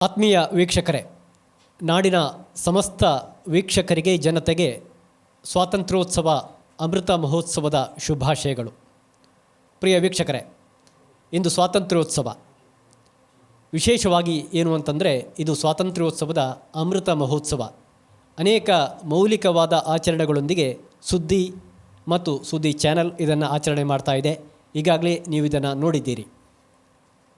ಆತ್ಮೀಯ ವೀಕ್ಷಕರೇ, ನಾಡಿನ ಸಮಸ್ತ ವೀಕ್ಷಕರಿಗೆ ಜನತೆಗೆ ಸ್ವಾತಂತ್ರ್ಯೋತ್ಸವ ಅಮೃತ ಮಹೋತ್ಸವದ ಶುಭಾಶಯಗಳು. ಪ್ರಿಯ ವೀಕ್ಷಕರೇ, ಇಂದು ಸ್ವಾತಂತ್ರ್ಯೋತ್ಸವ ವಿಶೇಷವಾಗಿ ಏನು ಅಂತಂದರೆ ಇದು ಸ್ವಾತಂತ್ರ್ಯೋತ್ಸವದ ಅಮೃತ ಮಹೋತ್ಸವ. ಅನೇಕ ಮೌಲಿಕವಾದ ಆಚರಣೆಗಳೊಂದಿಗೆ ಸುದ್ದಿ ಮತ್ತು ಸುದ್ದಿ ಚಾನೆಲ್ ಇದನ್ನು ಆಚರಣೆ ಮಾಡ್ತಾ ಇದೆ. ಈಗಾಗಲೇ ನೀವು ಇದನ್ನು ನೋಡಿದ್ದೀರಿ.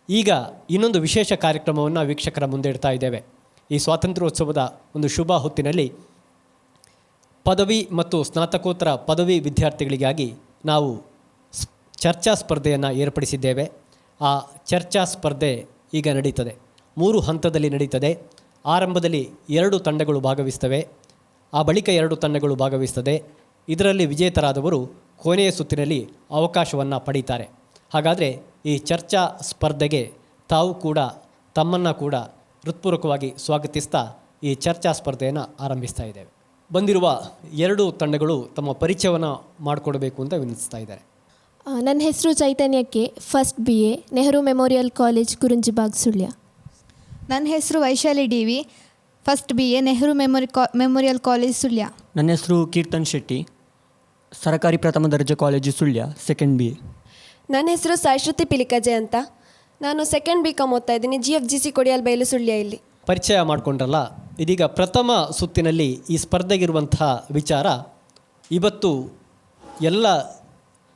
ಈಗ ಇನ್ನೊಂದು ವಿಶೇಷ ಕಾರ್ಯಕ್ರಮವನ್ನು ವೀಕ್ಷಕರ ಮುಂದೆ ಇಡ್ತಾ ಇದ್ದೇವೆ. ಈ ಸ್ವಾತಂತ್ರ್ಯೋತ್ಸವದ ಒಂದು ಶುಭ ಹೊತ್ತಿನಲ್ಲಿ ಪದವಿ ಮತ್ತು ಸ್ನಾತಕೋತ್ತರ ಪದವಿ ವಿದ್ಯಾರ್ಥಿಗಳಿಗಾಗಿ ನಾವು ಚರ್ಚಾ ಸ್ಪರ್ಧೆಯನ್ನು ಏರ್ಪಡಿಸಿದ್ದೇವೆ. ಆ ಚರ್ಚಾ ಸ್ಪರ್ಧೆ ಈಗ ನಡೀತದೆ. 3 ಹಂತದಲ್ಲಿ ನಡೀತದೆ. ಆರಂಭದಲ್ಲಿ 2 ತಂಡಗಳು ಭಾಗವಹಿಸ್ತವೆ. ಆ ಬಳಿಕ 2 ತಂಡಗಳು ಭಾಗವಹಿಸ್ತದೆ. ಇದರಲ್ಲಿ ವಿಜೇತರಾದವರು ಕೊನೆಯ ಸುತ್ತಿನಲ್ಲಿ ಅವಕಾಶವನ್ನು ಪಡೀತಾರೆ. ಹಾಗಾದರೆ ಈ ಚರ್ಚಾ ಸ್ಪರ್ಧೆಗೆ ತಾವು ಕೂಡ ತಮ್ಮನ್ನು ಕೂಡ ಹೃತ್ಪೂರ್ವಕವಾಗಿ ಸ್ವಾಗತಿಸ್ತಾ ಈ ಚರ್ಚಾ ಸ್ಪರ್ಧೆಯನ್ನು ಆರಂಭಿಸ್ತಾ ಇದ್ದೇವೆ. ಬಂದಿರುವ 2 ತಂಡಗಳು ತಮ್ಮ ಪರಿಚಯವನ್ನು ಮಾಡಿಕೊಡಬೇಕು ಅಂತ ವಿನಂತಿಸ್ತಾ ಇದ್ದಾರೆ. ನನ್ನ ಹೆಸರು ಚೈತನ್ಯಕ್ಕೆ, first BA, Nehru memorial college, Kurunjibag, Sullia. ನನ್ನ ಹೆಸರು Vaishali DV, first BA, Nehru memorial college, Sullia. ನನ್ನ ಹೆಸರು ಕೀರ್ತನ್ ಶೆಟ್ಟಿ, ಸರಕಾರಿ ಪ್ರಥಮ ದರ್ಜೆ ಕಾಲೇಜು, ಸುಳ್ಯ, ಸೆಕೆಂಡ್ BA. ನನ್ನ ಹೆಸರು ಸಾಯಿಶ್ರುತಿ ಪಿಲಿಕಜೆ ಅಂತ. ನಾನು ಸೆಕೆಂಡ್ BCom ಓದ್ತಾ ಇದ್ದೀನಿ, GFGC ಕೊಡಿಯಾಲ್ ಬೈಲು, ಸುಳ್ಯ. ಇಲ್ಲಿ ಪರಿಚಯ ಮಾಡಿಕೊಂಡ್ರಲ್ಲ, ಇದೀಗ ಪ್ರಥಮ ಸುತ್ತಿನಲ್ಲಿ ಈ ಸ್ಪರ್ಧೆಗಿರುವಂಥ ವಿಚಾರ ಇವತ್ತು ಎಲ್ಲ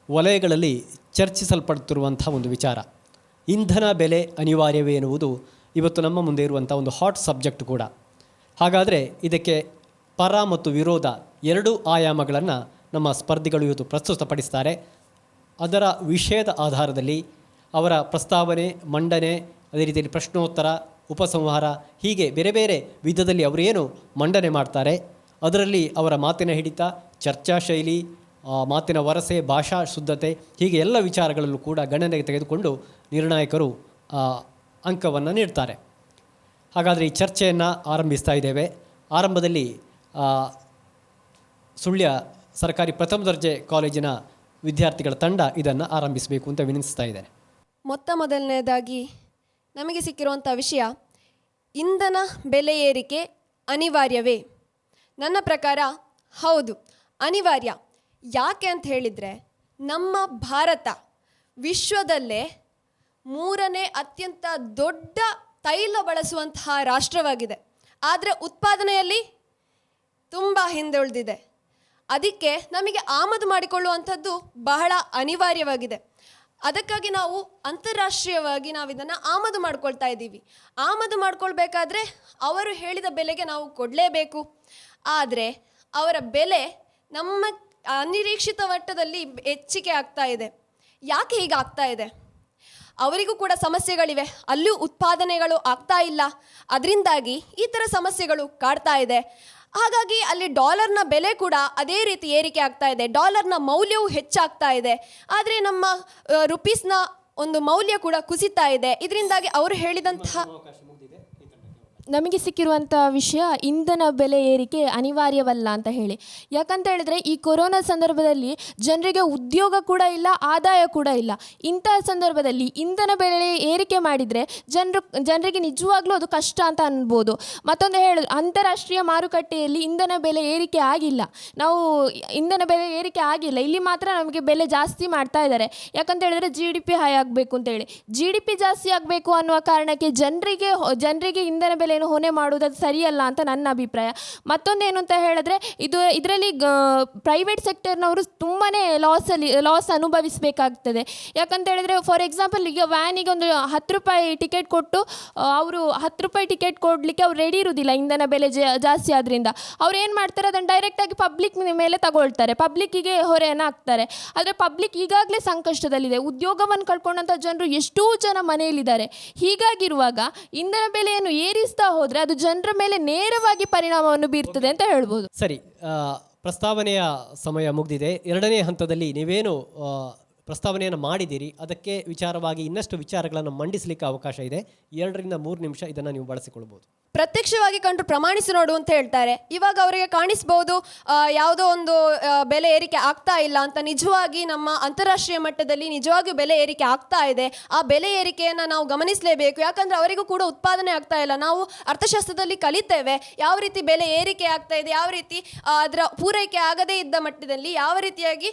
ವಲಯಗಳಲ್ಲಿ ಚರ್ಚಿಸಲ್ಪಡ್ತಿರುವಂಥ ಒಂದು ವಿಚಾರ. ಇಂಧನ ಬೆಲೆ ಅನಿವಾರ್ಯವೇ ಎನ್ನುವುದು ಇವತ್ತು ನಮ್ಮ ಮುಂದೆ ಇರುವಂಥ ಒಂದು ಹಾಟ್ ಸಬ್ಜೆಕ್ಟ್ ಕೂಡ. ಹಾಗಾದರೆ ಇದಕ್ಕೆ ಪರ ಮತ್ತು ವಿರೋಧ 2 ಆಯಾಮಗಳನ್ನು ನಮ್ಮ ಸ್ಪರ್ಧಿಗಳು ಇವತ್ತು ಪ್ರಸ್ತುತಪಡಿಸ್ತಾರೆ. ಅದರ ವಿಷಯದ ಆಧಾರದಲ್ಲಿ ಅವರ ಪ್ರಸ್ತಾವನೆ, ಮಂಡನೆ, ಅದೇ ರೀತಿಯಲ್ಲಿ ಪ್ರಶ್ನೋತ್ತರ, ಉಪಸಂಹಾರ, ಹೀಗೆ ಬೇರೆ ಬೇರೆ ವಿಧದಲ್ಲಿ ಅವರೇನು ಮಂಡನೆ ಮಾಡ್ತಾರೆ, ಅದರಲ್ಲಿ ಅವರ ಮಾತಿನ ಹಿಡಿತ, ಚರ್ಚಾ ಶೈಲಿ, ಮಾತಿನ ವರಸೆ, ಭಾಷಾ ಶುದ್ಧತೆ, ಹೀಗೆ ಎಲ್ಲ ವಿಚಾರಗಳಲ್ಲೂ ಕೂಡ ಗಣನೆಗೆ ತೆಗೆದುಕೊಂಡು ನಿರ್ಣಾಯಕರು ಅಂಕವನ್ನು ನೀಡ್ತಾರೆ. ಹಾಗಾದರೆ ಈ ಚರ್ಚೆಯನ್ನು ಆರಂಭಿಸ್ತಾ ಇದ್ದೇವೆ. ಆರಂಭದಲ್ಲಿ ಸುಳ್ಯ ಸರ್ಕಾರಿ ಪ್ರಥಮ ದರ್ಜೆ ಕಾಲೇಜಿನ ವಿದ್ಯಾರ್ಥಿಗಳ ತಂಡ ಇದನ್ನು ಆರಂಭಿಸಬೇಕು ಅಂತ ವಿನಂತಿಸ್ತಾ ಇದ್ದಾರೆ. ಮೊದಲನೇದಾಗಿ ನಮಗೆ ಸಿಕ್ಕಿರುವಂಥ ವಿಷಯ, ಇಂಧನ ಬೆಲೆ ಏರಿಕೆ ಅನಿವಾರ್ಯವೇ? ನನ್ನ ಪ್ರಕಾರ ಹೌದು, ಅನಿವಾರ್ಯ. ಯಾಕೆ ಅಂತ ಹೇಳಿದರೆ, ನಮ್ಮ ಭಾರತ ವಿಶ್ವದಲ್ಲೇ 3ನೇ ಅತ್ಯಂತ ದೊಡ್ಡ ತೈಲ ಬಳಸುವಂತಹ ರಾಷ್ಟ್ರವಾಗಿದೆ. ಆದರೆ ಉತ್ಪಾದನೆಯಲ್ಲಿ ತುಂಬ ಹಿಂದೆ ಉಳಿದಿದೆ. ಅದಕ್ಕೆ ನಮಗೆ ಆಮದು ಮಾಡಿಕೊಳ್ಳುವಂಥದ್ದು ಬಹಳ ಅನಿವಾರ್ಯವಾಗಿದೆ. ಅದಕ್ಕಾಗಿ ನಾವು ಅಂತಾರಾಷ್ಟ್ರೀಯವಾಗಿ ನಾವು ಇದನ್ನು ಆಮದು ಮಾಡ್ಕೊಳ್ತಾ ಇದ್ದೀವಿ. ಆಮದು ಮಾಡ್ಕೊಳ್ಬೇಕಾದ್ರೆ ಅವರು ಹೇಳಿದ ಬೆಲೆಗೆ ನಾವು ಕೊಡಲೇಬೇಕು. ಆದರೆ ಅವರ ಬೆಲೆ ನಮ್ಮ ಅನಿರೀಕ್ಷಿತ ಮಟ್ಟದಲ್ಲಿ ಹೆಚ್ಚಿಗೆ ಆಗ್ತಾ ಇದೆ. ಯಾಕೆ ಹೀಗೆ ಆಗ್ತಾ ಇದೆ? ಅವರಿಗೂ ಕೂಡ ಸಮಸ್ಯೆಗಳಿವೆ, ಅಲ್ಲೂ ಉತ್ಪಾದನೆಗಳು ಆಗ್ತಾ ಇಲ್ಲ. ಅದರಿಂದಾಗಿ ಈ ಥರ ಸಮಸ್ಯೆಗಳು ಕಾಡ್ತಾ ಇದೆ. ಹಾಗಾಗಿ ಅಲ್ಲಿ ಡಾಲರ್ನ ಬೆಲೆ ಕೂಡ ಅದೇ ರೀತಿ ಏರಿಕೆ ಆಗ್ತಾ ಇದೆ. ಡಾಲರ್ನ ಮೌಲ್ಯವು ಹೆಚ್ಚಾಗ್ತಾ ಇದೆ. ಆದರೆ ನಮ್ಮ ರುಪೀಸ್ನ ಒಂದು ಮೌಲ್ಯ ಕೂಡ ಕುಸಿತಾ ಇದೆ. ಇದರಿಂದಾಗಿ ಅವರು ಹೇಳಿದಂತಹ ನಮಗೆ ಸಿಕ್ಕಿರುವಂಥ ವಿಷಯ ಇಂಧನ ಬೆಲೆ ಏರಿಕೆ ಅನಿವಾರ್ಯವಲ್ಲ ಅಂತ ಹೇಳಿ. ಯಾಕಂತ ಹೇಳಿದ್ರೆ ಈ ಕೊರೋನಾ ಸಂದರ್ಭದಲ್ಲಿ ಜನರಿಗೆ ಉದ್ಯೋಗ ಕೂಡ ಇಲ್ಲ, ಆದಾಯ ಕೂಡ ಇಲ್ಲ. ಇಂತಹ ಸಂದರ್ಭದಲ್ಲಿ ಇಂಧನ ಬೆಲೆ ಏರಿಕೆ ಮಾಡಿದರೆ ಜನರಿಗೆ ನಿಜವಾಗ್ಲೂ ಅದು ಕಷ್ಟ ಅಂತ ಅನ್ಬೋದು. ಮತ್ತೊಂದು ಹೇಳಿದ್ರು, ಅಂತಾರಾಷ್ಟ್ರೀಯ ಮಾರುಕಟ್ಟೆಯಲ್ಲಿ ಇಂಧನ ಬೆಲೆ ಏರಿಕೆ ಆಗಿಲ್ಲ. ನಾವು ಇಂಧನ ಬೆಲೆ ಏರಿಕೆ ಆಗಿಲ್ಲ, ಇಲ್ಲಿ ಮಾತ್ರ ನಮಗೆ ಬೆಲೆ ಜಾಸ್ತಿ ಮಾಡ್ತಾ ಇದ್ದಾರೆ. ಯಾಕಂತ ಹೇಳಿದ್ರೆ GDP ಹೈ ಆಗಬೇಕು ಅಂತೇಳಿ. GDP ಜಾಸ್ತಿ ಆಗಬೇಕು ಅನ್ನುವ ಕಾರಣಕ್ಕೆ ಜನರಿಗೆ ಇಂಧನ ಬೆಲೆ ಹೊಣೆ ಮಾಡುವುದು ಅದು ಸರಿಯಲ್ಲ ಅಂತ ನನ್ನ ಅಭಿಪ್ರಾಯ. ಮತ್ತೊಂದೇನು ಅಂತ ಹೇಳಿದ್ರೆ, ಇದರಲ್ಲಿ ಪ್ರೈವೇಟ್ ಸೆಕ್ಟರ್ನವರು ತುಂಬಾ ಲಾಸ್ ಅನುಭವಿಸಬೇಕಾಗ್ತದೆ. ಯಾಕಂತ ಹೇಳಿದ್ರೆ, ಫಾರ್ ಎಕ್ಸಾಂಪಲ್ ಈಗ ವ್ಯಾನಿಗೆ ಒಂದು 10 ರೂಪಾಯಿ ಟಿಕೆಟ್ ಕೊಟ್ಟು ಅವರು 10 ರೂಪಾಯಿ ಟಿಕೆಟ್ ಕೊಡಲಿಕ್ಕೆ ಅವ್ರು ರೆಡಿ ಇರುವುದಿಲ್ಲ. ಇಂಧನ ಬೆಲೆ ಜಾಸ್ತಿ ಆದ್ರಿಂದ ಅವ್ರು ಏನು ಮಾಡ್ತಾರೆ, ಅದನ್ನು ಡೈರೆಕ್ಟಾಗಿ ಪಬ್ಲಿಕ್ ಮೇಲೆ ತಗೊಳ್ತಾರೆ, ಪಬ್ಲಿಕ್ಕಿಗೆ ಹೊರೆಯನ್ನು ಹಾಕ್ತಾರೆ. ಆದರೆ ಪಬ್ಲಿಕ್ ಈಗಾಗಲೇ ಸಂಕಷ್ಟದಲ್ಲಿದೆ. ಉದ್ಯೋಗವನ್ನು ಕಳ್ಕೊಂಡಂಥ ಜನರು ಎಷ್ಟೋ ಜನ ಮನೆಯಲ್ಲಿದ್ದಾರೆ. ಹೀಗಾಗಿರುವಾಗ ಇಂಧನ ಬೆಲೆಯನ್ನು ಏರಿಸ್ತಾ ಹೋದರೆ ಅದು ಜನರ ಮೇಲೆ ನೇರವಾಗಿ ಪರಿಣಾಮವನ್ನು ಬೀರ್ತದೆ ಅಂತ ಹೇಳ್ಬೋದು. ಸರಿ, ಪ್ರಸ್ತಾವನೆಯ ಸಮಯ ಮುಗಿದಿದೆ. 2ನೇ ಹಂತದಲ್ಲಿ ನೀವೇನು ಪ್ರಸ್ತಾವನೆಯನ್ನು ಮಾಡಿದ್ದೀರಿ. ಅದಕ್ಕೆ ವಿಚಾರವಾಗಿ ಇನ್ನಷ್ಟು ವಿಚಾರಗಳನ್ನು ಮಂಡಿಸಲಿಕ್ಕೆ ಅವಕಾಶ ಇದೆ. 2 ರಿಂದ 3 ನಿಮಿಷ ಇದನ್ನು ನೀವು ಬಳಸಿಕೊಳ್ಬೋದು. ಪ್ರತ್ಯಕ್ಷವಾಗಿ ಕಂಡ್ರು ಪ್ರಮಾಣಿಸಿ ನೋಡು ಅಂತ ಹೇಳ್ತಾರೆ. ಇವಾಗ ಅವರಿಗೆ ಕಾಣಿಸ್ಬೋದು ಯಾವುದೋ ಒಂದು ಬೆಲೆ ಏರಿಕೆ ಆಗ್ತಾ ಇಲ್ಲ ಅಂತ. ನಿಜವಾಗಿ ನಮ್ಮ ಅಂತಾರಾಷ್ಟ್ರೀಯ ಮಟ್ಟದಲ್ಲಿ ನಿಜವಾಗಿಯೂ ಬೆಲೆ ಏರಿಕೆ ಆಗ್ತಾ ಇದೆ. ಆ ಬೆಲೆ ಏರಿಕೆಯನ್ನು ನಾವು ಗಮನಿಸಲೇಬೇಕು. ಯಾಕಂದರೆ ಅವರಿಗೂ ಕೂಡ ಉತ್ಪಾದನೆ ಆಗ್ತಾ ಇಲ್ಲ. ನಾವು ಅರ್ಥಶಾಸ್ತ್ರದಲ್ಲಿ ಕಲಿತೇವೆ ಯಾವ ರೀತಿ ಬೆಲೆ ಏರಿಕೆ ಆಗ್ತಾ ಇದೆ, ಯಾವ ರೀತಿ ಅದರ ಪೂರೈಕೆ ಆಗದೇ ಇದ್ದ ಮಟ್ಟದಲ್ಲಿ ಯಾವ ರೀತಿಯಾಗಿ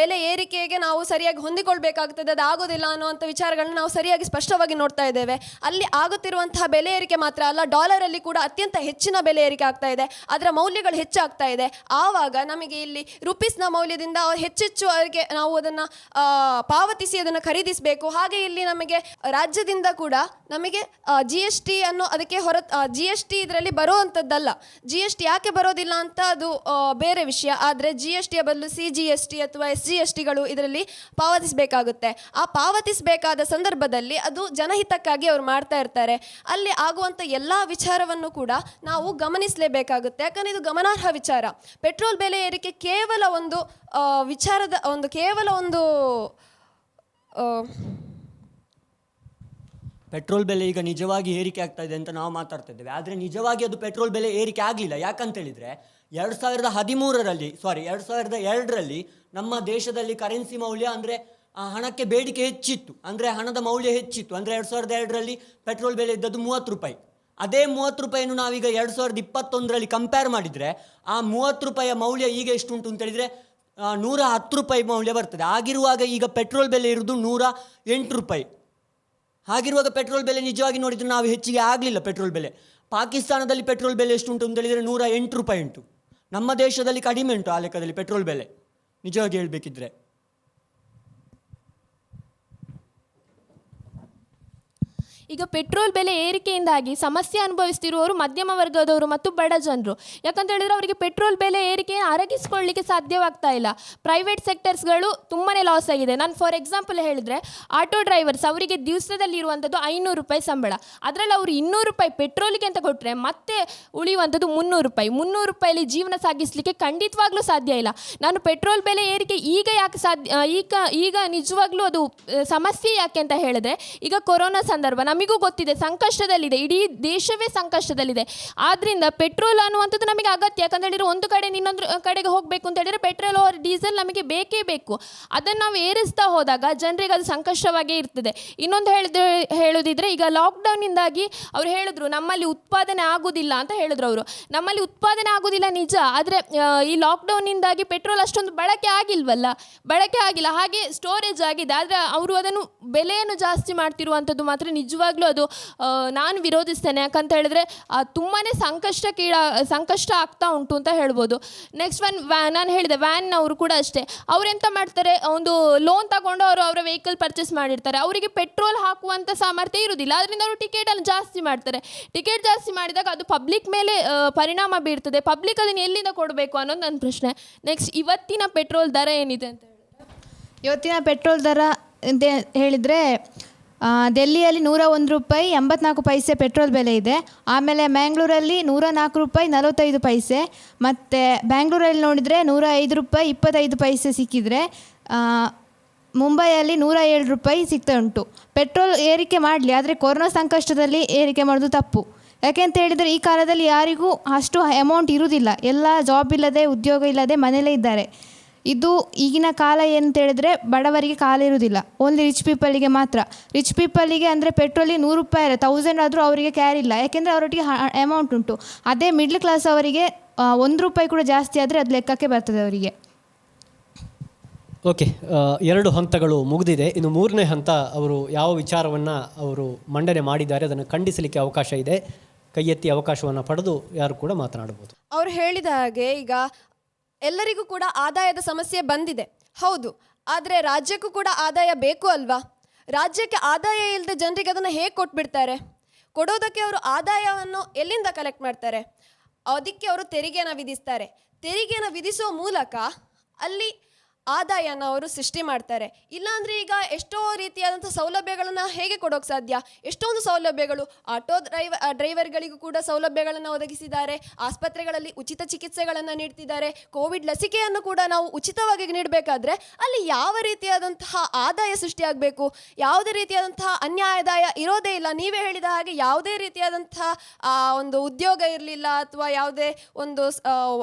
ಬೆಲೆ ಏರಿಕೆಗೆ ನಾವು ಸರಿಯಾಗಿ ಹೊಂದಿಕೊಳ್ಬೇಕಾಗ್ತದೆ, ಅದು ಆಗೋದಿಲ್ಲ ಅನ್ನುವಂಥ ವಿಚಾರಗಳನ್ನ ನಾವು ಸರಿಯಾಗಿ ಸ್ಪಷ್ಟವಾಗಿ ನೋಡ್ತಾ ಇದ್ದೇವೆ. ಅಲ್ಲಿ ಆಗುತ್ತಿರುವಂತಹ ಬೆಲೆ ಏರಿಕೆ ಮಾತ್ರ ಅಲ್ಲ, ಡಾಲರಲ್ಲಿ ಕೂಡ ಅತ್ಯಂತ ಹೆಚ್ಚಿನ ಬೆಲೆ ಏರಿಕೆ ಆಗ್ತಾ ಇದೆ. ಅದರ ಮೌಲ್ಯಗಳು ಹೆಚ್ಚಾಗ್ತಾ ಇದೆ. ಆವಾಗ ನಮಗೆ ಇಲ್ಲಿ ರುಪೀಸ್ನ ಮೌಲ್ಯದಿಂದ ಹೆಚ್ಚೆಚ್ಚು ಅವರಿಗೆ ನಾವು ಅದನ್ನು ಪಾವತಿಸಿ ಅದನ್ನು ಖರೀದಿಸಬೇಕು. ಹಾಗೆ ಇಲ್ಲಿ ನಮಗೆ ರಾಜ್ಯದಿಂದ ಕೂಡ ನಮಗೆ GST ಅನ್ನೋ ಅದಕ್ಕೆ GST ಇದರಲ್ಲಿ ಬರುವಂಥದ್ದಲ್ಲ. GST ಯಾಕೆ ಬರೋದಿಲ್ಲ ಅಂತ ಅದು ಬೇರೆ ವಿಷಯ. ಆದರೆ GSTಯ ಬದಲು CGST ಅಥವಾ SGSTಗಳು ಇದರಲ್ಲಿ ಪಾವತಿಸಬೇಕಾಗುತ್ತೆ. ಆ ಪಾವತಿಸಬೇಕಾದ ಸಂದರ್ಭದಲ್ಲಿ ಅದು ಜನಹಿತಕ್ಕಾಗಿ ಅವರು ಮಾಡ್ತಾ ಇರ್ತಾರೆ. ಅಲ್ಲಿ ಆಗುವಂಥ ಎಲ್ಲ ವಿಚಾರವನ್ನು ಕೂಡ ನಾವು ಗಮನಿಸಲೇಬೇಕಾಗುತ್ತೆ. ಯಾಕಂದರೆ ಇದು ಗಮನಾರ್ಹ ವಿಚಾರ. ಪೆಟ್ರೋಲ್ ಬೆಲೆ ಏರಿಕೆ ಕೇವಲ ಒಂದು ವಿಚಾರದ ಪೆಟ್ರೋಲ್ ಬೆಲೆ ಈಗ ನಿಜವಾಗಿ ಏರಿಕೆ ಆಗ್ತಾ ಇದೆ ಅಂತ ನಾವು ಮಾತಾಡ್ತಾ ಇದ್ದೇವೆ. ಆದರೆ ನಿಜವಾಗಿ ಅದು ಪೆಟ್ರೋಲ್ ಬೆಲೆ ಏರಿಕೆ ಆಗಲಿಲ್ಲ. ಯಾಕಂತೇಳಿದರೆ 2002ರಲ್ಲಿ ನಮ್ಮ ದೇಶದಲ್ಲಿ ಕರೆನ್ಸಿ ಮೌಲ್ಯ ಅಂದರೆ ಹಣಕ್ಕೆ ಬೇಡಿಕೆ ಹೆಚ್ಚಿತ್ತು, ಅಂದರೆ ಹಣದ ಮೌಲ್ಯ ಹೆಚ್ಚಿತ್ತು. ಅಂದರೆ 2002ರಲ್ಲಿ ಪೆಟ್ರೋಲ್ ಬೆಲೆ ಇದ್ದದ್ದು 30 ರೂಪಾಯಿ. ಅದೇ 30 ರೂಪಾಯಿಯನ್ನು ನಾವೀಗ 2021ರಲ್ಲಿ ಕಂಪೇರ್ ಮಾಡಿದರೆ ಆ 30 ರೂಪಾಯಿಯ ಮೌಲ್ಯ ಈಗ ಎಷ್ಟುಂಟು ಅಂತೇಳಿದರೆ 110 ರೂಪಾಯಿ ಮೌಲ್ಯ ಬರ್ತದೆ. ಆಗಿರುವಾಗ ಈಗ ಪೆಟ್ರೋಲ್ ಬೆಲೆ ಇರೋದು 108 ರೂಪಾಯಿ. ಹಾಗಿರುವಾಗ ಪೆಟ್ರೋಲ್ ಬೆಲೆ ನಿಜವಾಗಿ ನೋಡಿದರೆ ನಾವು ಹೆಚ್ಚಿಗೆ ಆಗಲಿಲ್ಲ. ಪೆಟ್ರೋಲ್ ಬೆಲೆ ಪಾಕಿಸ್ತಾನದಲ್ಲಿ ಪೆಟ್ರೋಲ್ ಬೆಲೆ ಎಷ್ಟುಂಟು ಅಂತೇಳಿದರೆ 108 ರೂಪಾಯಿ ಉಂಟು. ನಮ್ಮ ದೇಶದಲ್ಲಿ ಕಡಿಮೆ ಉಂಟು ಆ ಲೆಕ್ಕದಲ್ಲಿ ಪೆಟ್ರೋಲ್ ಬೆಲೆ ನಿಜವಾಗಿ ಹೇಳಬೇಕಿದ್ರೆ. ಈಗ ಪೆಟ್ರೋಲ್ ಬೆಲೆ ಏರಿಕೆಯಿಂದಾಗಿ ಸಮಸ್ಯೆ ಅನುಭವಿಸ್ತಿರುವವರು ಮಧ್ಯಮ ವರ್ಗದವರು ಮತ್ತು ಬಡ ಜನರು. ಯಾಕಂತ ಹೇಳಿದ್ರೆ ಅವರಿಗೆ ಪೆಟ್ರೋಲ್ ಬೆಲೆ ಏರಿಕೆಯನ್ನು ಅರಗಿಸ್ಕೊಳ್ಳಿಕ್ಕೆ ಸಾಧ್ಯವಾಗ್ತಾ ಇಲ್ಲ. ಪ್ರೈವೇಟ್ ಸೆಕ್ಟರ್ಸ್ಗಳು ತುಂಬಾ ಲಾಸ್ ಆಗಿದೆ. ನಾನು ಫಾರ್ ಎಕ್ಸಾಂಪಲ್ ಹೇಳಿದರೆ ಆಟೋ ಡ್ರೈವರ್ಸ್ ಅವರಿಗೆ ದಿವಸದಲ್ಲಿ ಇರುವಂಥದ್ದು 500 ರೂಪಾಯಿ ಸಂಬಳ. ಅದರಲ್ಲಿ ಅವರು 200 ರೂಪಾಯಿ ಪೆಟ್ರೋಲಿಗೆ ಅಂತ ಕೊಟ್ಟರೆ ಮತ್ತೆ ಉಳಿಯುವಂಥದ್ದು 300 ರೂಪಾಯಿ. 300 ರೂಪಾಯಲ್ಲಿ ಜೀವನ ಸಾಗಿಸಲಿಕ್ಕೆ ಖಂಡಿತವಾಗ್ಲೂ ಸಾಧ್ಯ ಇಲ್ಲ. ನಾನು ಪೆಟ್ರೋಲ್ ಬೆಲೆ ಏರಿಕೆ ಈಗ ಯಾಕೆ ಈಗ ನಿಜವಾಗ್ಲೂ ಅದು ಸಮಸ್ಯೆ ಯಾಕೆ ಅಂತ ಹೇಳಿದ್ರೆ, ಈಗ ಕೊರೋನಾ ಸಂದರ್ಭ ನಮಗೂ ಗೊತ್ತಿದೆ, ಸಂಕಷ್ಟದಲ್ಲಿದೆ, ಇಡೀ ದೇಶವೇ ಸಂಕಷ್ಟದಲ್ಲಿದೆ. ಆದ್ದರಿಂದ ಪೆಟ್ರೋಲ್ ಅನ್ನುವಂಥದ್ದು ನಮಗೆ ಅಗತ್ಯ. ಯಾಕಂತ ಹೇಳಿದ್ರೆ ಒಂದು ಕಡೆಯಿಂದ ಇನ್ನೊಂದು ಕಡೆಗೆ ಹೋಗಬೇಕು ಅಂತ ಹೇಳಿದ್ರೆ ಪೆಟ್ರೋಲ್ ಆರ್ ಡೀಸೆಲ್ ನಮಗೆ ಬೇಕೇ ಬೇಕು. ಅದನ್ನು ನಾವು ಏರಿಸ್ತಾ ಹೋದಾಗ ಜನರಿಗೆ ಅದು ಸಂಕಷ್ಟವಾಗೇ ಇರ್ತದೆ. ಇನ್ನೊಂದು ಹೇಳೋದಿದ್ರೆ ಈಗ ಲಾಕ್ಡೌನ್ನಿಂದಾಗಿ ಅವ್ರು ಹೇಳಿದ್ರು ನಮ್ಮಲ್ಲಿ ಉತ್ಪಾದನೆ ಆಗೋದಿಲ್ಲ ಅಂತ ಹೇಳಿದ್ರು. ಅವರು ನಮ್ಮಲ್ಲಿ ಉತ್ಪಾದನೆ ಆಗೋದಿಲ್ಲ ನಿಜ, ಆದರೆ ಈ ಲಾಕ್ಡೌನ್ನಿಂದಾಗಿ ಪೆಟ್ರೋಲ್ ಅಷ್ಟೊಂದು ಬಳಕೆ ಆಗಿಲ್ಲ, ಹಾಗೆ ಸ್ಟೋರೇಜ್ ಆಗಿದೆ. ಆದರೆ ಅವರು ಅದನ್ನು ಬೆಲೆಯನ್ನು ಜಾಸ್ತಿ ಮಾಡ್ತಿರುವಂಥದ್ದು ಮಾತ್ರ ನಿಜವಾಗ್ಲೂ ಅದು ನಾನು ವಿರೋಧಿಸ್ತೇನೆ. ಯಾಕಂತ ಹೇಳಿದ್ರೆ ತುಂಬಾ ಸಂಕಷ್ಟ ಆಗ್ತಾ ಉಂಟು ಅಂತ ಹೇಳ್ಬೋದು. ನೆಕ್ಸ್ಟ್ ನಾನು ಹೇಳಿದೆ ವ್ಯಾನ್ನವರು ಕೂಡ ಅಷ್ಟೇ. ಅವ್ರು ಎಂತ ಮಾಡ್ತಾರೆ, ಒಂದು ಲೋನ್ ತಗೊಂಡು ಅವರ ವೆಹಿಕಲ್ ಪರ್ಚೇಸ್ ಮಾಡಿರ್ತಾರೆ. ಅವರಿಗೆ ಪೆಟ್ರೋಲ್ ಹಾಕುವಂಥ ಸಾಮರ್ಥ್ಯ ಇರುವುದಿಲ್ಲ. ಅದರಿಂದ ಅವರು ಟಿಕೆಟನ್ನು ಜಾಸ್ತಿ ಮಾಡ್ತಾರೆ. ಟಿಕೆಟ್ ಜಾಸ್ತಿ ಮಾಡಿದಾಗ ಅದು ಪಬ್ಲಿಕ್ ಮೇಲೆ ಪರಿಣಾಮ ಬೀರ್ತದೆ. ಪಬ್ಲಿಕ್ ಅದನ್ನು ಎಲ್ಲಿಂದ ಕೊಡಬೇಕು ಅನ್ನೋದು ನನ್ನ ಪ್ರಶ್ನೆ. ನೆಕ್ಸ್ಟ್ ಇವತ್ತಿನ ಪೆಟ್ರೋಲ್ ದರ ಏನಿದೆ ಅಂತ ಹೇಳಿದ್ರೆ, ಇವತ್ತಿನ ಪೆಟ್ರೋಲ್ ದರ ಅಂತ ಹೇಳಿದರೆ ಡೆಲ್ಲಿಯಲ್ಲಿ 101 ರೂಪಾಯಿ 84 ಪೈಸೆ ಪೆಟ್ರೋಲ್ ಬೆಲೆ ಇದೆ. ಆಮೇಲೆ ಮ್ಯಾಂಗ್ಳೂರಲ್ಲಿ 104 ರೂಪಾಯಿ 45 ಪೈಸೆ. ಮತ್ತು ಬ್ಯಾಂಗ್ಳೂರಲ್ಲಿ ನೋಡಿದರೆ 105 ರೂಪಾಯಿ 25 ಪೈಸೆ ಸಿಕ್ಕಿದರೆ ಮುಂಬೈಯಲ್ಲಿ 107 ರೂಪಾಯಿ ಸಿಗ್ತಾ ಉಂಟು. ಪೆಟ್ರೋಲ್ ಏರಿಕೆ ಮಾಡಲಿ, ಆದರೆ ಕೊರೋನಾ ಸಂಕಷ್ಟದಲ್ಲಿ ಏರಿಕೆ ಮಾಡೋದು ತಪ್ಪು. ಯಾಕೆಂತ ಹೇಳಿದರೆ ಈ ಕಾಲದಲ್ಲಿ ಯಾರಿಗೂ ಅಷ್ಟು ಅಮೌಂಟ್ ಇರುವುದಿಲ್ಲ. ಎಲ್ಲ ಜಾಬ್ ಇಲ್ಲದೆ, ಉದ್ಯೋಗ ಇಲ್ಲದೆ ಮನೆಯಲ್ಲೇ ಇದ್ದಾರೆ. ಇದು ಈಗಿನ ಕಾಲ ಏನಂತ ಹೇಳಿದ್ರೆ ಬಡವರಿಗೆ ಕಾಲ ಇರುವುದಿಲ್ಲ, ಓನ್ಲಿ ರಿಚ್ ಪೀಪಲಿಗೆ ಮಾತ್ರ. ರಿಚ್ ಪೀಪಲಿಗೆ ಅಂದರೆ ಪೆಟ್ರೋಲಿಗೆ 100 ರೂಪಾಯಿ ಅಲ್ಲ, 1000 ಆದರೂ ಅವರಿಗೆ ಕ್ಯಾರಿ ಇಲ್ಲ. ಯಾಕೆಂದರೆ ಅವರೊಟ್ಟಿಗೆ ಅಮೌಂಟ್ ಉಂಟು. ಅದೇ ಮಿಡ್ಲ್ ಕ್ಲಾಸ್ ಅವರಿಗೆ 1 ರೂಪಾಯಿ ಕೂಡ ಜಾಸ್ತಿ ಆದರೆ ಅದು ಲೆಕ್ಕಕ್ಕೆ ಬರ್ತದೆ ಅವರಿಗೆ. ಓಕೆ, 2 ಹಂತಗಳು ಮುಗಿದಿದೆ. ಇನ್ನು 3ನೇ ಹಂತ ಅವರು ಯಾವ ವಿಚಾರವನ್ನು ಅವರು ಮಂಡನೆ ಮಾಡಿದ್ದಾರೆ ಅದನ್ನು ಖಂಡಿಸಲಿಕ್ಕೆ ಅವಕಾಶ ಇದೆ. ಕೈ ಎತ್ತಿ ಅವಕಾಶವನ್ನು ಪಡೆದು ಯಾರು ಕೂಡ ಮಾತನಾಡಬಹುದು. ಅವರು ಹೇಳಿದ ಹಾಗೆ ಈಗ ಎಲ್ಲರಿಗೂ ಕೂಡ ಆದಾಯದ ಸಮಸ್ಯೆ ಬಂದಿದೆ, ಹೌದು. ಆದರೆ ರಾಜ್ಯಕ್ಕೂ ಕೂಡ ಆದಾಯ ಬೇಕು ಅಲ್ವಾ? ರಾಜ್ಯಕ್ಕೆ ಆದಾಯ ಇಲ್ಲದೆ ಜನರಿಗೆ ಅದನ್ನು ಹೇಗೆ ಕೊಟ್ಬಿಡ್ತಾರೆ? ಕೊಡೋದಕ್ಕೆ ಅವರು ಆದಾಯವನ್ನು ಎಲ್ಲಿಂದ ಕಲೆಕ್ಟ್ ಮಾಡ್ತಾರೆ? ಅದಕ್ಕೆ ಅವರು ತೆರಿಗೆಯನ್ನು ವಿಧಿಸ್ತಾರೆ. ತೆರಿಗೆಯನ್ನು ವಿಧಿಸೋ ಮೂಲಕ ಅಲ್ಲಿ ಆದಾಯನ ಅವರು ಸೃಷ್ಟಿ ಮಾಡ್ತಾರೆ. ಇಲ್ಲಾಂದರೆ ಈಗ ಎಷ್ಟೋ ರೀತಿಯಾದಂಥ ಸೌಲಭ್ಯಗಳನ್ನು ಹೇಗೆ ಕೊಡೋಕ್ಕೆ ಸಾಧ್ಯ? ಎಷ್ಟೊಂದು ಸೌಲಭ್ಯಗಳು ಆಟೋ ಡ್ರೈವರ್ಗಳಿಗೂ ಕೂಡ ಸೌಲಭ್ಯಗಳನ್ನು ಒದಗಿಸಿದ್ದಾರೆ. ಆಸ್ಪತ್ರೆಗಳಲ್ಲಿ ಉಚಿತ ಚಿಕಿತ್ಸೆಗಳನ್ನು ನೀಡ್ತಿದ್ದಾರೆ. ಕೋವಿಡ್ ಲಸಿಕೆಯನ್ನು ಕೂಡ ನಾವು ಉಚಿತವಾಗಿ ನೀಡಬೇಕಾದ್ರೆ ಅಲ್ಲಿ ಯಾವ ರೀತಿಯಾದಂತಹ ಆದಾಯ ಸೃಷ್ಟಿಯಾಗಬೇಕು? ಯಾವುದೇ ರೀತಿಯಾದಂತಹ ಅನ್ಯಾಯದಾಯ ಇರೋದೇ ಇಲ್ಲ. ನೀವೇ ಹೇಳಿದ ಹಾಗೆ ಯಾವುದೇ ರೀತಿಯಾದಂತಹ ಒಂದು ಉದ್ಯೋಗ ಇರಲಿಲ್ಲ, ಅಥವಾ ಯಾವುದೇ ಒಂದು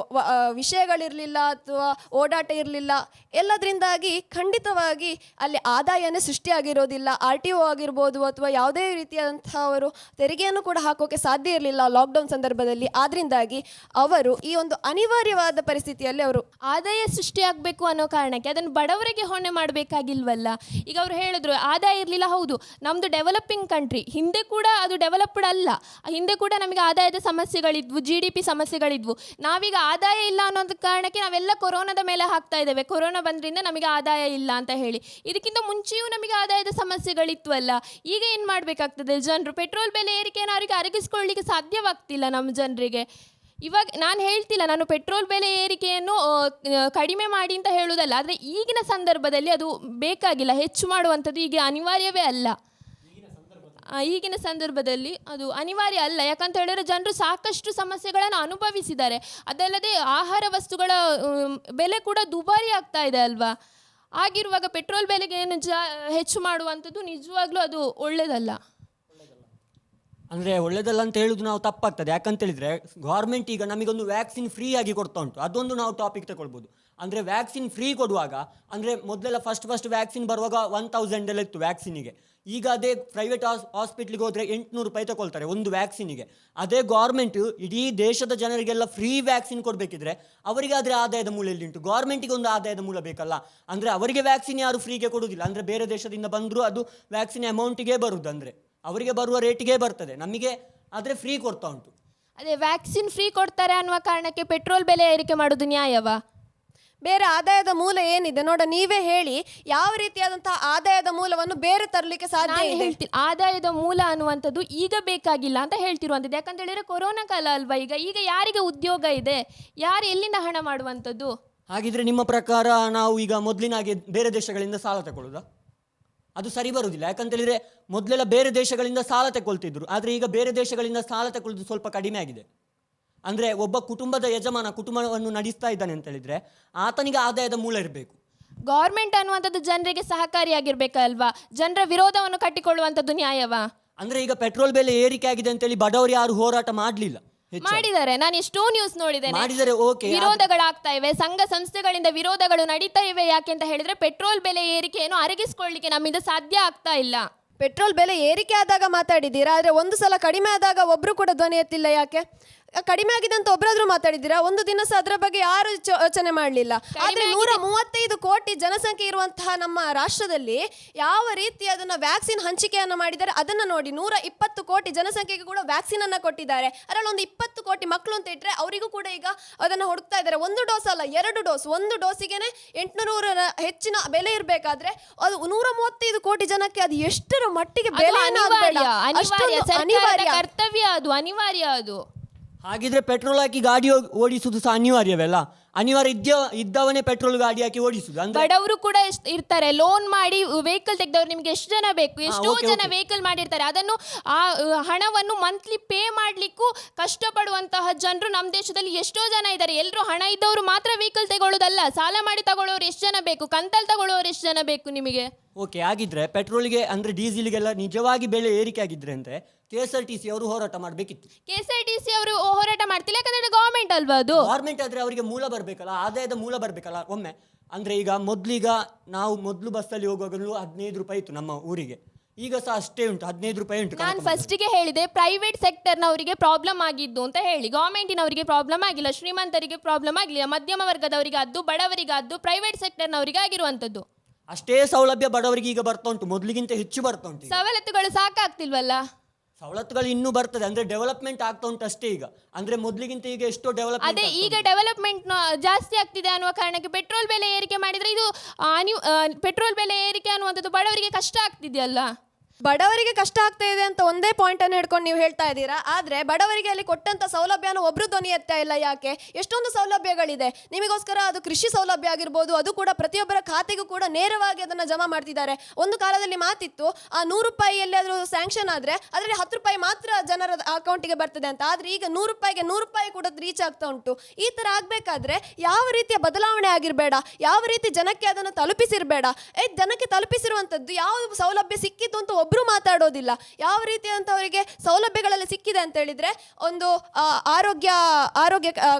ವಿಷಯಗಳಿರಲಿಲ್ಲ, ಅಥವಾ ಓಡಾಟ ಇರಲಿಲ್ಲ. ಎಲ್ಲದರಿಂದಾಗಿ ಖಂಡಿತವಾಗಿ ಅಲ್ಲಿ ಆದಾಯನೇ ಸೃಷ್ಟಿಯಾಗಿರೋದಿಲ್ಲ. RTO ಆಗಿರ್ಬೋದು, ಅಥವಾ ಯಾವುದೇ ರೀತಿಯಾದಂಥವರು ತೆರಿಗೆಯನ್ನು ಕೂಡ ಹಾಕೋಕ್ಕೆ ಸಾಧ್ಯ ಇರಲಿಲ್ಲ ಲಾಕ್ಡೌನ್ ಸಂದರ್ಭದಲ್ಲಿ. ಆದ್ದರಿಂದಾಗಿ ಅವರು ಈ ಒಂದು ಅನಿವಾರ್ಯವಾದ ಪರಿಸ್ಥಿತಿಯಲ್ಲಿ ಅವರು ಆದಾಯ ಸೃಷ್ಟಿಯಾಗಬೇಕು ಅನ್ನೋ ಕಾರಣಕ್ಕೆ ಅದನ್ನು ಬಡವರಿಗೆ ಹೊಣೆ ಮಾಡಬೇಕಾಗಿಲ್ವಲ್ಲ. ಈಗ ಅವರು ಹೇಳಿದ್ರು ಆದಾಯ ಇರಲಿಲ್ಲ. ಹೌದು, ನಮ್ಮದು ಡೆವಲಪಿಂಗ್ ಕಂಟ್ರಿ, ಹಿಂದೆ ಕೂಡ ಅದು ಡೆವಲಪ್ಡ್ ಅಲ್ಲ. ಹಿಂದೆ ಕೂಡ ನಮಗೆ ಆದಾಯದ ಸಮಸ್ಯೆಗಳಿದ್ವು, GDP ಸಮಸ್ಯೆಗಳಿದ್ವು. ನಾವೀಗ ಆದಾಯ ಇಲ್ಲ ಅನ್ನೋದು ಕಾರಣಕ್ಕೆ ನಾವೆಲ್ಲ ಕೊರೋನಾದ ಮೇಲೆ ಹಾಕ್ತಾ ಇದ್ದೇವೆ. ಕೊರೋನಾ ಬಂದ್ರಿಂದ ನಮಗೆ ಆದಾಯ ಇಲ್ಲ ಅಂತ ಹೇಳಿ. ಇದಕ್ಕಿಂತ ಮುಂಚೆಯೂ ನಮಗೆ ಆದಾಯದ ಸಮಸ್ಯೆಗಳಿತ್ತು ಅಲ್ಲ. ಈಗ ಏನು ಮಾಡಬೇಕಾಗ್ತದೆ? ಜನರು ಪೆಟ್ರೋಲ್ ಬೆಲೆ ಏರಿಕೆಯನ್ನು ಅವರಿಗೆ ಅರಗಿಸ್ಕೊಳ್ಳಿಕ್ಕೆ ಸಾಧ್ಯವಾಗ್ತಿಲ್ಲ ನಮ್ಮ ಜನರಿಗೆ. ಇವಾಗ ನಾನು ಹೇಳ್ತಿಲ್ಲ, ನಾನು ಪೆಟ್ರೋಲ್ ಬೆಲೆ ಏರಿಕೆಯನ್ನು ಕಡಿಮೆ ಮಾಡಿ ಅಂತ ಹೇಳುವುದಲ್ಲ. ಆದರೆ ಈಗಿನ ಸಂದರ್ಭದಲ್ಲಿ ಅದು ಬೇಕಾಗಿಲ್ಲ, ಹೆಚ್ಚು ಮಾಡುವಂಥದ್ದು ಈಗ ಅನಿವಾರ್ಯವೇ ಅಲ್ಲ. ಈಗಿನ ಸಂದರ್ಭದಲ್ಲಿ ಅದು ಅನಿವಾರ್ಯ ಅಲ್ಲ. ಯಾಕಂತ ಹೇಳಿದ್ರೆ ಜನರು ಸಾಕಷ್ಟು ಸಮಸ್ಯೆಗಳನ್ನು ಅನುಭವಿಸಿದ್ದಾರೆ. ಅದಲ್ಲದೆ ಆಹಾರ ವಸ್ತುಗಳ ಬೆಲೆ ಕೂಡ ದುಬಾರಿ ಆಗ್ತಾ ಇದೆ ಅಲ್ವಾ. ಆಗಿರುವಾಗ ಪೆಟ್ರೋಲ್ ಬೆಲೆಗೆ ಏನು ಹೆಚ್ಚು ಮಾಡುವಂಥದ್ದು ನಿಜವಾಗ್ಲೂ ಅದು ಒಳ್ಳೆಯದಲ್ಲ. ಅಂದರೆ ಒಳ್ಳೆಯದಲ್ಲ ಅಂತ ಹೇಳೋದು ನಾವು ತಪ್ಪಾಗ್ತದೆ. ಯಾಕಂತ ಹೇಳಿದರೆ ಗೌರ್ಮೆಂಟ್ ಈಗ ನಮಗೊಂದು ವ್ಯಾಕ್ಸಿನ್ ಫ್ರೀ ಆಗಿ ಕೊಡ್ತಾ ಉಂಟು. ಅದೊಂದು ನಾವು ಟಾಪಿಕ್ ತಗೊಳ್ಬೋದು. ಅಂದರೆ ವ್ಯಾಕ್ಸಿನ್ ಫ್ರೀ ಕೊಡುವಾಗ, ಅಂದರೆ ಮೊದಲೆಲ್ಲ ಫಸ್ಟ್ ವ್ಯಾಕ್ಸಿನ್ ಬರುವಾಗ 1000 ಎಲ್ಲ ಇತ್ತು ವ್ಯಾಕ್ಸಿನಿಗೆ. ಈಗ ಅದೇ ಪ್ರೈವೇಟ್ ಹಾಸ್ಪಿಟ್ಲಿಗೆ ಹೋದರೆ 800 ರೂಪಾಯಿ ತಗೊಳ್ತಾರೆ ಒಂದು ವ್ಯಾಕ್ಸಿನಿಗೆ. ಅದೇ ಗೌರ್ಮೆಂಟು ಇಡೀ ದೇಶದ ಜನರಿಗೆಲ್ಲ ಫ್ರೀ ವ್ಯಾಕ್ಸಿನ್ ಕೊಡಬೇಕಿದ್ರೆ ಅವರಿಗೆ ಆದರೆ ಆದಾಯದ ಮೂಲ ಎಲ್ಲಿ ಉಂಟು? ಗೌರ್ಮೆಂಟಿಗೆ ಒಂದು ಆದಾಯದ ಮೂಲ ಬೇಕಲ್ಲ. ಅಂದರೆ ಅವರಿಗೆ ವ್ಯಾಕ್ಸಿನ್ ಯಾರು ಫ್ರೀಗೆ ಕೊಡುವುದಿಲ್ಲ. ಅಂದರೆ ಬೇರೆ ದೇಶದಿಂದ ಬಂದರೂ ಅದು ವ್ಯಾಕ್ಸಿನ್ ಅಮೌಂಟಿಗೆ ಬರುವುದು, ಅಂದರೆ ಅವರಿಗೆ ಬರುವ ರೇಟಿಗೆ ಬರ್ತದೆ. ನಮಗೆ ಆದರೆ ಫ್ರೀ ಕೊಡ್ತಾ ಉಂಟು. ಅದೇ ವ್ಯಾಕ್ಸಿನ್ ಫ್ರೀ ಕೊಡ್ತಾರೆ ಅನ್ನುವ ಕಾರಣಕ್ಕೆ ಪೆಟ್ರೋಲ್ ಬೆಲೆ ಏರಿಕೆ ಮಾಡೋದು ನ್ಯಾಯವಾ? ಬೇರೆ ಆದಾಯದ ಮೂಲ ಏನಿದೆ ನೋಡ, ನೀವೇ ಹೇಳಿ. ಯಾವ ರೀತಿಯಾದಂತಹ ಆದಾಯದ ಮೂಲವನ್ನು ಬೇರೆ ತರಲಿಕ್ಕೆ ಸಾಧ್ಯ ಇದೆ? ಹೇಳ್ತೀನಿ, ಆದಾಯದ ಮೂಲ ಅನ್ನುವಂಥದ್ದು ಈಗ ಬೇಕಾಗಿಲ್ಲ ಅಂತ ಹೇಳ್ತಿರುವಂಥದ್ದು. ಯಾಕಂತ ಹೇಳಿದ್ರೆ ಕೊರೋನಾ ಕಾಲ ಅಲ್ವಾ. ಈಗ ಯಾರಿಗೆ ಉದ್ಯೋಗ ಇದೆ? ಯಾರು ಎಲ್ಲಿಂದ ಹಣ ಮಾಡುವಂಥದ್ದು? ಹಾಗಿದ್ರೆ ನಿಮ್ಮ ಪ್ರಕಾರ ನಾವು ಈಗ ಮೊದಲಿನಾಗೆ ಬೇರೆ ದೇಶಗಳಿಂದ ಸಾಲ ತಗೊಳ್ಳೋದಾ? ಅದು ಸರಿ ಬರುವುದಿಲ್ಲ. ಯಾಕಂತೇಳಿದರೆ ಮೊದಲೆಲ್ಲ ಬೇರೆ ದೇಶಗಳಿಂದ ಸಾಲ ತಗೊಳ್ತಿದ್ರು. ಆದರೆ ಈಗ ಬೇರೆ ದೇಶಗಳಿಂದ ಸಾಲ ತಗೊಳ್ಳೋದು ಸ್ವಲ್ಪ ಕಡಿಮೆ ಆಗಿದೆ. ಅಂದರೆ ಒಬ್ಬ ಕುಟುಂಬದ ಯಜಮಾನ ಕುಟುಂಬವನ್ನು ನಡೆಸ್ತಾ ಇದ್ದಾನೆ ಅಂತ ಹೇಳಿದರೆ ಆತನಿಗೆ ಆದಾಯದ ಮೂಲ ಇರಬೇಕು. ಗೌರ್ಮೆಂಟ್ ಅನ್ನುವಂಥದ್ದು ಜನರಿಗೆ ಸಹಕಾರಿಯಾಗಿರ್ಬೇಕಲ್ವಾ? ಜನರ ವಿರೋಧವನ್ನು ಕಟ್ಟಿಕೊಳ್ಳುವಂಥದ್ದು ನ್ಯಾಯವಾ? ಅಂದರೆ ಈಗ ಪೆಟ್ರೋಲ್ ಬೆಲೆ ಏರಿಕೆ ಆಗಿದೆ ಅಂತೇಳಿ ಬಡವರು ಯಾರು ಹೋರಾಟ ಮಾಡಲಿಲ್ಲ. ಮಾಡಿದ್ದಾರೆ. ನಾನು ಎಷ್ಟೋ ನ್ಯೂಸ್ ನೋಡಿದ್ದೇನೆ. ಮಾಡಿದರೆ ಓಕೆ, ವಿರೋಧಗಳಾಗ್ತಾ ಇವೆ, ಸಂಘ ಸಂಸ್ಥೆಗಳಿಂದ ವಿರೋಧಗಳು ನಡೀತಾ ಇವೆ. ಯಾಕೆ ಅಂತ ಹೇಳಿದ್ರೆ ಪೆಟ್ರೋಲ್ ಬೆಲೆ ಏರಿಕೆಯನ್ನು ಅರಗಿಸ್ಕೊಳ್ಳಿಕ್ಕೆ ನಮ್ಮಿಂದ ಸಾಧ್ಯ ಆಗ್ತಾ ಇಲ್ಲ. ಪೆಟ್ರೋಲ್ ಬೆಲೆ ಏರಿಕೆ ಆದಾಗ ಮಾತಾಡಿದ್ದೀರಾ, ಆದರೆ ಒಂದು ಸಲ ಕಡಿಮೆ ಆದಾಗ ಒಬ್ಬರು ಕೂಡ ಧ್ವನಿ ಎತ್ತಿಲ್ಲ. ಯಾಕೆ? ಕಡಿಮೆ ಆಗಿದೆ ಅಂತ ಒಬ್ಬರಾದ್ರೂ ಮಾತಾಡಿದ್ದೀರಾ? ಒಂದು ದಿನ ಸಹ ಅದರ ಬಗ್ಗೆ ಯಾರು ಯೋಚನೆ ಮಾಡಲಿಲ್ಲ. ಆದರೆ 135 ಕೋಟಿ ಜನಸಂಖ್ಯೆ ಇರುವಂತಹ ನಮ್ಮ ರಾಷ್ಟ್ರದಲ್ಲಿ ಯಾವ ರೀತಿ ಅದನ್ನು ವ್ಯಾಕ್ಸಿನ್ ಹಂಚಿಕೆಯನ್ನು ಮಾಡಿದ್ದಾರೆ ಅದನ್ನು ನೋಡಿ. 120 ಕೋಟಿ ಜನಸಂಖ್ಯೆಗೆ ಕೂಡ ವ್ಯಾಕ್ಸಿನ್ ಅನ್ನು ಕೊಟ್ಟಿದ್ದಾರೆ. ಅದರಲ್ಲಿ ಒಂದು 20 ಕೋಟಿ ಮಕ್ಕಳು ಅಂತ ಇಟ್ಟರೆ ಅವರಿಗೂ ಕೂಡ ಈಗ ಅದನ್ನು ಹುಡುಕ್ತಾ ಇದ್ದಾರೆ. 1 ಡೋಸ್ ಅಲ್ಲ, 2 ಡೋಸ್. 1 ಡೋಸಿಗೆ 800 ಹೆಚ್ಚಿನ ಬೆಲೆ ಇರಬೇಕಾದ್ರೆ ಅದು 135 ಕೋಟಿ ಜನಕ್ಕೆ ಅದು ಎಷ್ಟರ ಮಟ್ಟಿಗೆ ಬೆಲೆ ಅನಿವಾರ್ಯ ಕರ್ತವ್ಯ, ಅದು ಅನಿವಾರ್ಯ. ಅದು ಹಾಗಿದ್ರೆ ಪೆಟ್ರೋಲ್ ಹಾಕಿ ಗಾಡಿ ಓಡಿಸುವುದು ಸಹ ಅನಿವಾರ್ಯವಲ್ಲ? ಅನಿವಾರ್ಯ ಇದ್ದವನೇ ಪೆಟ್ರೋಲ್ ಗಾಡಿ ಹಾಕಿ ಓಡಿಸುದು. ಬಡವರು ಕೂಡ ಇರ್ತಾರೆ, ಲೋನ್ ಮಾಡಿ ವೆಹಿಕಲ್ ತೆಗೆದವರು. ನಿಮ್ಗೆ ಎಷ್ಟು ಜನ ಬೇಕು? ಎಷ್ಟೋ ಜನ ವೆಹಿಕಲ್ ಮಾಡಿರ್ತಾರೆ. ಅದನ್ನು ಆ ಹಣವನ್ನು ಮಂತ್ಲಿ ಪೇ ಮಾಡ್ಲಿಕ್ಕೂ ಕಷ್ಟಪಡುವಂತಹ ಜನರು ನಮ್ಮ ದೇಶದಲ್ಲಿ ಎಷ್ಟೋ ಜನ ಇದ್ದಾರೆ. ಎಲ್ಲರೂ ಹಣ ಇದ್ದವರು ಮಾತ್ರ ವೆಹಿಕಲ್ ತಗೊಳ್ಳೋದಲ್ಲ, ಸಾಲ ಮಾಡಿ ತಗೊಳ್ಳೋರು ಎಷ್ಟು ಜನ ಬೇಕು? ಕಂತಲ್ಲಿ ತಗೊಳ್ಳೋರು ಎಷ್ಟು ಜನ ಬೇಕು ನಿಮಗೆ? ಓಕೆ, ಹಾಗಿದ್ರೆ ಪೆಟ್ರೋಲ್ಗೆ ಅಂದರೆ ಡೀಸೆಲ್ಗೆಲ್ಲ ನಿಜವಾಗಿ ಬೆಲೆ ಏರಿಕೆ ಆಗಿದ್ರೆ ಅಂದರೆ KSRTC ಅವರು ಹೋರಾಟ ಮಾಡಬೇಕಿತ್ತು. KSRTC ಅವರು ಹೋರಾಟ ಮಾಡ್ತಿಲ್ಲ, ಯಾಕಂದ್ರೆ ಗೌರ್ಮೆಂಟ್ ಅಲ್ವಾ ಅದು. ಗೌರ್ಮೆಂಟ್ ಆದರೆ ಅವರಿಗೆ ಮೂಲ ಬರಬೇಕಲ್ಲ, ಆದಾಯದ ಮೂಲ ಬರಬೇಕಲ್ಲ ಒಮ್ಮೆ. ಅಂದರೆ ಈಗ ನಾವು ಮೊದಲು ಬಸ್ಸಲ್ಲಿ ಹೋಗುವಾಗಲೂ 15 ರೂಪಾಯಿ ಇತ್ತು ನಮ್ಮ ಊರಿಗೆ. ಈಗ ಸಹ ಅಷ್ಟೇ ಉಂಟು, 15 ರೂಪಾಯಿ ಉಂಟು. ನಾನು ಫಸ್ಟಿಗೆ ಹೇಳಿದೆ ಪ್ರೈವೇಟ್ ಸೆಕ್ಟರ್ನವರಿಗೆ ಪ್ರಾಬ್ಲಮ್ ಆಗಿದ್ದು ಅಂತ ಹೇಳಿ. ಗೌರ್ಮೆಂಟಿನವರಿಗೆ ಪ್ರಾಬ್ಲಮ್ ಆಗಿಲ್ಲ, ಶ್ರೀಮಂತರಿಗೆ ಪ್ರಾಬ್ಲಮ್ ಆಗಲಿಲ್ಲ, ಮಧ್ಯಮ ವರ್ಗದವರಿಗೆ ಅದು, ಬಡವರಿಗೆ ಅದು, ಪ್ರೈವೇಟ್ ಸೆಕ್ಟರ್ನವರಿಗೆ ಆಗಿರುವಂಥದ್ದು. ಅಷ್ಟೇ ಸೌಲಭ್ಯ ಬಡವರಿಗೆ ಈಗ ಬರ್ತಾ ಉಂಟು, ಮೊದಲಿಗಿಂತ ಹೆಚ್ಚು ಬರ್ತಾ ಉಂಟು. ಸವಲತ್ತುಗಳು ಸಾಕಾಗ್ತಿಲ್ವಲ್ಲ? ಸವಲತ್ತುಗಳು ಇನ್ನೂ ಬರ್ತದೆ, ಅಂದ್ರೆ ಡೆವಲಪ್ಮೆಂಟ್ ಆಗ್ತಾ ಉಂಟು ಅಷ್ಟೇ ಈಗ. ಅಂದ್ರೆ ಮೊದಲಿಗಿಂತ ಈಗ ಎಷ್ಟೋ ಡೆವಲಪ್ಮೆಂಟ್. ಅದೇ ಈಗ ಡೆವಲಪ್ಮೆಂಟ್ ಜಾಸ್ತಿ ಆಗ್ತಿದೆ ಅನ್ನುವ ಕಾರಣಕ್ಕೆ ಪೆಟ್ರೋಲ್ ಬೆಲೆ ಏರಿಕೆ ಮಾಡಿದ್ರೆ ಇದು ಪೆಟ್ರೋಲ್ ಬೆಲೆ ಏರಿಕೆ ಅನ್ನುವಂಥದ್ದು ಬಡವರಿಗೆ ಕಷ್ಟ ಆಗ್ತಿದೆಯಲ್ಲ. ಬಡವರಿಗೆ ಕಷ್ಟ ಆಗ್ತಾ ಇದೆ ಅಂತ ಒಂದೇ ಪಾಯಿಂಟ್ ಅನ್ನು ಹಿಡ್ಕೊಂಡು ನೀವು ಹೇಳ್ತಾ ಇದ್ದೀರಾ. ಆದ್ರೆ ಬಡವರಿಗೆ ಅಲ್ಲಿ ಕೊಟ್ಟಂತ ಸೌಲಭ್ಯನ ಒಬ್ರು ಧ್ವನಿ ಎತ್ತಾ ಇಲ್ಲ. ಯಾಕೆ? ಎಷ್ಟೊಂದು ಸೌಲಭ್ಯಗಳಿದೆ ನಿಮಗೋಸ್ಕರ. ಅದು ಕೃಷಿ ಸೌಲಭ್ಯ ಆಗಿರ್ಬೋದು, ಅದು ಕೂಡ ಪ್ರತಿಯೊಬ್ಬರ ಖಾತೆಗೂ ಕೂಡ ನೇರವಾಗಿ ಅದನ್ನ ಜಮಾ ಮಾಡ್ತಿದ್ದಾರೆ. ಒಂದು ಕಾಲದಲ್ಲಿ ಮಾತಿತ್ತು, ಆ 100 ರೂಪಾಯಿ ಎಲ್ಲಾದ್ರೂ ಸ್ಯಾಂಕ್ಷನ್ ಆದ್ರೆ ಅದರಲ್ಲಿ 10 ರೂಪಾಯಿ ಮಾತ್ರ ಜನರ ಅಕೌಂಟಿಗೆ ಬರ್ತದೆ ಅಂತ. ಆದ್ರೆ ಈಗ 100 ರೂಪಾಯಿಗೆ 100 ರೂಪಾಯಿ ಕೂಡ ರೀಚ್ ಆಗ್ತಾ ಉಂಟು. ಈ ತರ ಆಗ್ಬೇಕಾದ್ರೆ ಯಾವ ರೀತಿಯ ಬದಲಾವಣೆ ಆಗಿರ್ಬೇಡ, ಯಾವ ರೀತಿ ಜನಕ್ಕೆ ಅದನ್ನು ತಲುಪಿಸಿರ್ಬೇಡ. ಜನಕ್ಕೆ ತಲುಪಿಸಿರುವಂತದ್ದು ಯಾವ ಸೌಲಭ್ಯ ಸಿಕ್ಕಿತು ಅಂತ ಒಬ್ರು ಮಾತಾಡೋದಿಲ್ಲ. ಯಾವ ರೀತಿಯಂತವರಿಗೆ ಸೌಲಭ್ಯಗಳೆಲ್ಲ ಸಿಕ್ಕಿದೆ ಅಂತ ಹೇಳಿದ್ರೆ, ಒಂದು ಆರೋಗ್ಯ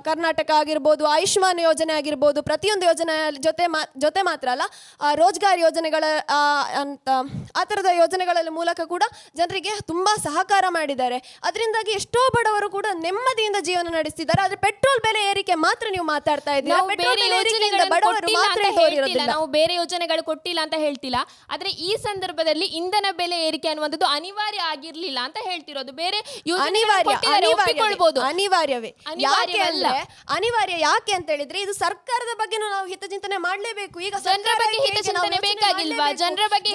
ಕರ್ನಾಟಕ ಆಗಿರ್ಬೋದು, ಆಯುಷ್ಮಾನ್ ಯೋಜನೆ ಆಗಿರ್ಬೋದು, ಪ್ರತಿಯೊಂದು ಯೋಜನೆ ಜೊತೆ ಮಾತ್ರ ಅಲ್ಲ, ರೋಜ್ಗಾರ್ ಯೋಜನೆಗಳ ಅಂತ ಆ ಥರದ ಯೋಜನೆಗಳ ಮೂಲಕ ಕೂಡ ಜನರಿಗೆ ತುಂಬಾ ಸಹಕಾರ ಮಾಡಿದ್ದಾರೆ. ಅದರಿಂದಾಗಿ ಎಷ್ಟೋ ಬಡವರು ಕೂಡ ನೆಮ್ಮದಿಯಿಂದ ಜೀವನ ನಡೆಸ್ತಿದ್ದಾರೆ. ಆದ್ರೆ ಪೆಟ್ರೋಲ್ ಬೆಲೆ ಏರಿಕೆ ಮಾತ್ರ ನೀವು ಮಾತಾಡ್ತಾ ಇದ್ದೀರಾ. ನಾವು ಬೇರೆ ಯೋಜನೆಗಳು ಕೊಟ್ಟಿಲ್ಲ ಅಂತ ಹೇಳ್ತಿಲ್ಲ, ಆದ್ರೆ ಈ ಸಂದರ್ಭದಲ್ಲಿ ಇಂಧನ ಬೆಲೆ ಏರಿಕೆ ಅನ್ನುವಂಥದ್ದು ಅನಿವಾರ್ಯ ಆಗಿರ್ಲಿಲ್ಲ ಅಂತ ಹೇಳ್ತಿರೋದು. ಬೇರೆ ಅನಿವಾರ್ಯವೇ. ಅನಿವಾರ್ಯ ಯಾಕೆ ಅಂತ ಹೇಳಿದ್ರೆ, ಇದು ಸರ್ಕಾರದ ಬಗ್ಗೆ ನಾವು ಹಿತಚಿಂತನೆ ಮಾಡ್ಲೇಬೇಕು. ಈಗ ಜನರ ಬಗ್ಗೆ ಹಿತಚಿಂತನೆ ಬೇಕಾಗಿಲ್ವಾ? ಜನರ ಬಗ್ಗೆ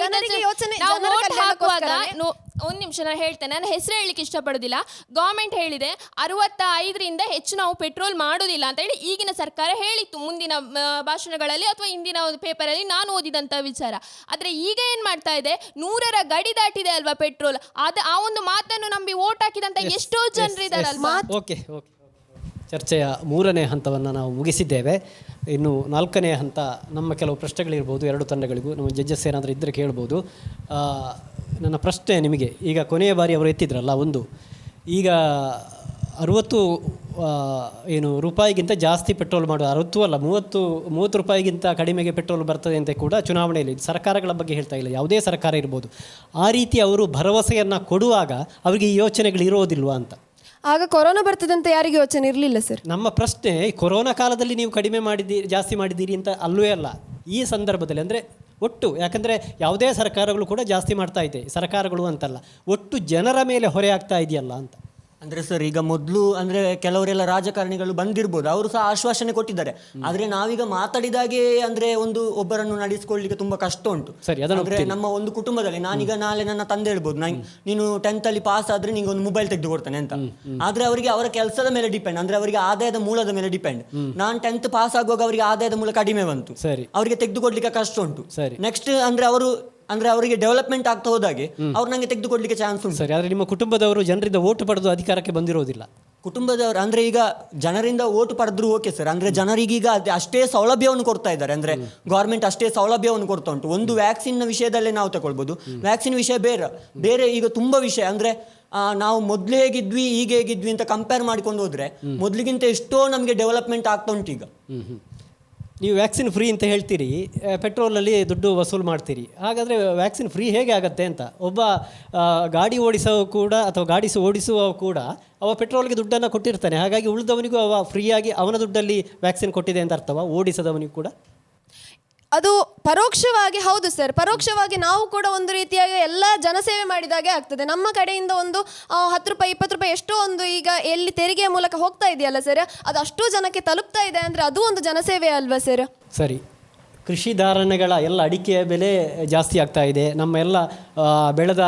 ಒಂದ್ ನಿಮಿಷ ನಾನು ಹೇಳ್ತೇನೆ. ನಾನು ಹೆಸರು ಹೇಳಲಿಕ್ಕೆ ಇಷ್ಟಪಡೋದಿಲ್ಲ. ಗವರ್ಮೆಂಟ್ ಹೇಳಿದೆ 65ರಿಂದ ಹೆಚ್ಚು ನಾವು ಪೆಟ್ರೋಲ್ ಮಾಡೋದಿಲ್ಲ ಅಂತ ಹೇಳಿ ಈಗಿನ ಸರ್ಕಾರ ಹೇಳಿತ್ತು ಮುಂದಿನ ಭಾಷಣಗಳಲ್ಲಿ ಅಥವಾ ಇಂದಿನ ಪೇಪರಲ್ಲಿ ನಾನು ಓದಿದಂತ ವಿಚಾರ. ಆದ್ರೆ ಈಗ ಏನ್ ಮಾಡ್ತಾ ಇದೆ, 100ರ ಗಡಿ ದಾಟಿದೆ ಅಲ್ವಾ ಪೆಟ್ರೋಲ್. ಆ ಒಂದು ಮಾತನ್ನು ನಂಬಿ ವೋಟ್ ಹಾಕಿದಂತ ಎಷ್ಟೋ ಜನರಿದ್ದಾರಲ್ವಾ. ಓಕೆ, ಚರ್ಚೆಯ 3ನೇ ಹಂತವನ್ನು ನಾವು ಮುಗಿಸಿದ್ದೇವೆ. ಇನ್ನು 4ನೇ ಹಂತ, ನಮ್ಮ ಕೆಲವು ಪ್ರಶ್ನೆಗಳಿರ್ಬೋದು ಎರಡು ತಂಡಗಳಿಗೂ. ನಮ್ಮ ಜಡ್ಜಸ್ ಏನಾದರೂ ಇದ್ದರೆ ಕೇಳ್ಬೋದು. ನನ್ನ ಪ್ರಶ್ನೆ ನಿಮಗೆ, ಈಗ ಕೊನೆಯ ಬಾರಿ ಅವರು ಎತ್ತಿದ್ರಲ್ಲ, ಈಗ 60 ರೂಪಾಯಿಗಿಂತ ಜಾಸ್ತಿ ಪೆಟ್ರೋಲ್ ಮಾಡುವ, 60 ಅಲ್ಲ 30 ರೂಪಾಯಿಗಿಂತ ಕಡಿಮೆಗೆ ಪೆಟ್ರೋಲ್ ಬರ್ತದೆ ಅಂತ ಕೂಡ ಚುನಾವಣೆಯಲ್ಲಿ ಸರ್ಕಾರಗಳ ಬಗ್ಗೆ ಹೇಳ್ತಾ ಇಲ್ಲ, ಯಾವುದೇ ಸರ್ಕಾರ ಇರ್ಬೋದು. ಆ ರೀತಿ ಅವರು ಭರವಸೆಯನ್ನು ಕೊಡುವಾಗ ಅವರಿಗೆ ಈ ಯೋಚನೆಗಳು ಇರೋದಿಲ್ವಾ ಅಂತ. ಆಗ ಕೊರೋನಾ ಬರ್ತದಂತ ಯಾರಿಗೆ ಯೋಚನೆ ಇರಲಿಲ್ಲ ಸರ್. ನಮ್ಮ ಪ್ರಶ್ನೆ, ಕೊರೋನಾ ಕಾಲದಲ್ಲಿ ನೀವು ಕಡಿಮೆ ಮಾಡಿದ್ದೀರಿ, ಜಾಸ್ತಿ ಮಾಡಿದ್ದೀರಿ ಅಂತ ಅಲ್ಲವೇ ಅಲ್ಲ, ಈ ಸಂದರ್ಭದಲ್ಲಿ ಅಂದರೆ ಒಟ್ಟು, ಯಾಕಂದರೆ ಯಾವುದೇ ಸರ್ಕಾರಗಳು ಕೂಡ ಜಾಸ್ತಿ ಮಾಡ್ತಾ ಇದೆ, ಸರ್ಕಾರಗಳು ಅಂತಲ್ಲ, ಒಟ್ಟು ಜನರ ಮೇಲೆ ಹೊರೆ ಆಗ್ತಾ ಇದೆಯಲ್ಲ ಅಂತ. ಅಂದರೆ ಸರ್, ಈಗ ಮೊದಲು ಅಂದರೆ ಕೆಲವರೆಲ್ಲ ರಾಜಕಾರಣಿಗಳು ಬಂದಿರ್ಬೋದು, ಅವರು ಸಹ ಆಶ್ವಾಸನೆ ಕೊಟ್ಟಿದ್ದಾರೆ. ಆದರೆ ನಾವೀಗ ಮಾತಾಡಿದಾಗೆ ಅಂದರೆ ಒಬ್ಬರನ್ನು ನಡೆಸಿಕೊಳ್ಳಲಿಕ್ಕೆ ತುಂಬ ಕಷ್ಟ ಉಂಟು. ಸರಿ, ಅಂದರೆ ನಮ್ಮ ಒಂದು ಕುಟುಂಬದಲ್ಲಿ ನಾನೀಗ ನಾಳೆ ನನ್ನ ತಂದೆ ಹೇಳ್ಬೋದು, ನೀನು 10th ಅಲ್ಲಿ ಪಾಸ್ ಆದರೆ ನಿಂಗೆ ಒಂದು ಮೊಬೈಲ್ ತೆಗೆದು ಕೊಡ್ತಾನೆ ಅಂತ. ಆದರೆ ಅವರಿಗೆ ಅವರ ಕೆಲಸದ ಮೇಲೆ ಡಿಪೆಂಡ್, ಅಂದರೆ ಅವರಿಗೆ ಆದಾಯದ ಮೂಲದ ಮೇಲೆ ಡಿಪೆಂಡ್. ನಾನು 10th ಪಾಸ್ ಆಗುವಾಗ ಅವರಿಗೆ ಆದಾಯದ ಮೂಲ ಕಡಿಮೆ ಬಂತು, ಸರಿ, ಅವರಿಗೆ ತೆಗೆದುಕೊಡ್ಲಿಕ್ಕೆ ಕಷ್ಟ ಉಂಟು. ಸರಿ, ನೆಕ್ಸ್ಟ್ ಅಂದರೆ ಅವರಿಗೆ ಡೆವಲಪ್ಮೆಂಟ್ ಆಗ್ತಾ ಹೋದಾಗೆ ಅವ್ರು ನಂಗೆ ತೆಗೆದುಕೊಡ್ಲಿಕ್ಕೆ ಚಾನ್ಸ್ ಉಂಟು. ಸರಿ, ಆದರೆ ನಿಮ್ಮ ಕುಟುಂಬದವರು ಜನರಿಂದ ಓಟು ಪಡೆದು ಅಧಿಕಾರಕ್ಕೆ ಬಂದಿರೋದಿಲ್ಲ. ಕುಟುಂಬದವರು ಅಂದರೆ ಈಗ ಜನರಿಂದ ಓಟು ಪಡೆದ್ರು ಓಕೆ ಸರ್, ಅಂದರೆ ಜನರಿಗೀಗ ಅಷ್ಟೇ ಸೌಲಭ್ಯವನ್ನು ಕೊಡ್ತಾ ಇದ್ದಾರೆ. ಅಂದರೆ ಗೌರ್ಮೆಂಟ್ ಅಷ್ಟೇ ಸೌಲಭ್ಯವನ್ನು ಕೊಡ್ತಾ ಉಂಟು. ಒಂದು ವ್ಯಾಕ್ಸಿನ್ನ ವಿಷಯದಲ್ಲೇ ನಾವು ತಗೊಳ್ಬೋದು, ವ್ಯಾಕ್ಸಿನ್ ವಿಷಯ ಬೇರೆ ಈಗ ತುಂಬ ವಿಷಯ. ಅಂದರೆ ನಾವು ಮೊದಲು ಹೇಗಿದ್ವಿ ಈಗ ಹೇಗಿದ್ವಿ ಅಂತ ಕಂಪೇರ್ ಮಾಡಿಕೊಂಡು ಹೋದರೆ ಮೊದಲಿಗಿಂತ ಎಷ್ಟೋ ನಮಗೆ ಡೆವಲಪ್ಮೆಂಟ್ ಆಗ್ತಾ ಉಂಟು ಈಗ. ನೀವು ವ್ಯಾಕ್ಸಿನ್ ಫ್ರೀ ಅಂತ ಹೇಳ್ತೀರಿ, ಪೆಟ್ರೋಲಲ್ಲಿ ದುಡ್ಡು ವಸೂಲು ಮಾಡ್ತೀರಿ. ಹಾಗಾದರೆ ವ್ಯಾಕ್ಸಿನ್ ಫ್ರೀ ಹೇಗೆ ಆಗುತ್ತೆ ಅಂತ. ಒಬ್ಬ ಗಾಡಿ ಓಡಿಸುವ ಕೂಡ ಅಥವಾ ಓಡಿಸುವ ಕೂಡ ಅವ ಪೆಟ್ರೋಲ್ಗೆ ದುಡ್ಡನ್ನು ಕೊಟ್ಟಿರ್ತಾನೆ, ಹಾಗಾಗಿ ಉಳಿದವನಿಗೂ ಅವ ಫ್ರೀಯಾಗಿ ಅವನ ದುಡ್ಡಲ್ಲಿ ವ್ಯಾಕ್ಸಿನ್ ಕೊಟ್ಟಿದೆ ಅಂತ ಅರ್ಥವಾ, ಓಡಿಸದವನಿಗೂ ಕೂಡ? ಅದು ಪರೋಕ್ಷವಾಗಿ ಹೌದು ಸರ್, ಪರೋಕ್ಷವಾಗಿ ನಾವು ಕೂಡ ಒಂದು ರೀತಿಯಾಗಿ ಎಲ್ಲ ಜನಸೇವೆ ಮಾಡಿದಾಗೆ ಆಗ್ತದೆ. ನಮ್ಮ ಕಡೆಯಿಂದ ಒಂದು 10 ರೂಪಾಯಿ 20 ರೂಪಾಯಿ ಎಷ್ಟೋ ಒಂದು ಈಗ ಎಲ್ಲಿ ತೆರಿಗೆಯ ಮೂಲಕ ಹೋಗ್ತಾ ಇದೆಯಲ್ಲ ಸರ್, ಅದು ಅಷ್ಟು ಜನಕ್ಕೆ ತಲುಪ್ತಾ ಇದೆ ಅಂದರೆ ಅದು ಒಂದು ಜನಸೇವೆ ಅಲ್ವಾ ಸರ್. ಸರಿ, ಕೃಷಿ ಧಾರಣೆಗಳ ಎಲ್ಲ ಅಡಿಕೆಯ ಬೆಲೆ ಜಾಸ್ತಿ ಆಗ್ತಾ ಇದೆ, ನಮ್ಮ ಎಲ್ಲ ಬೆಳೆದ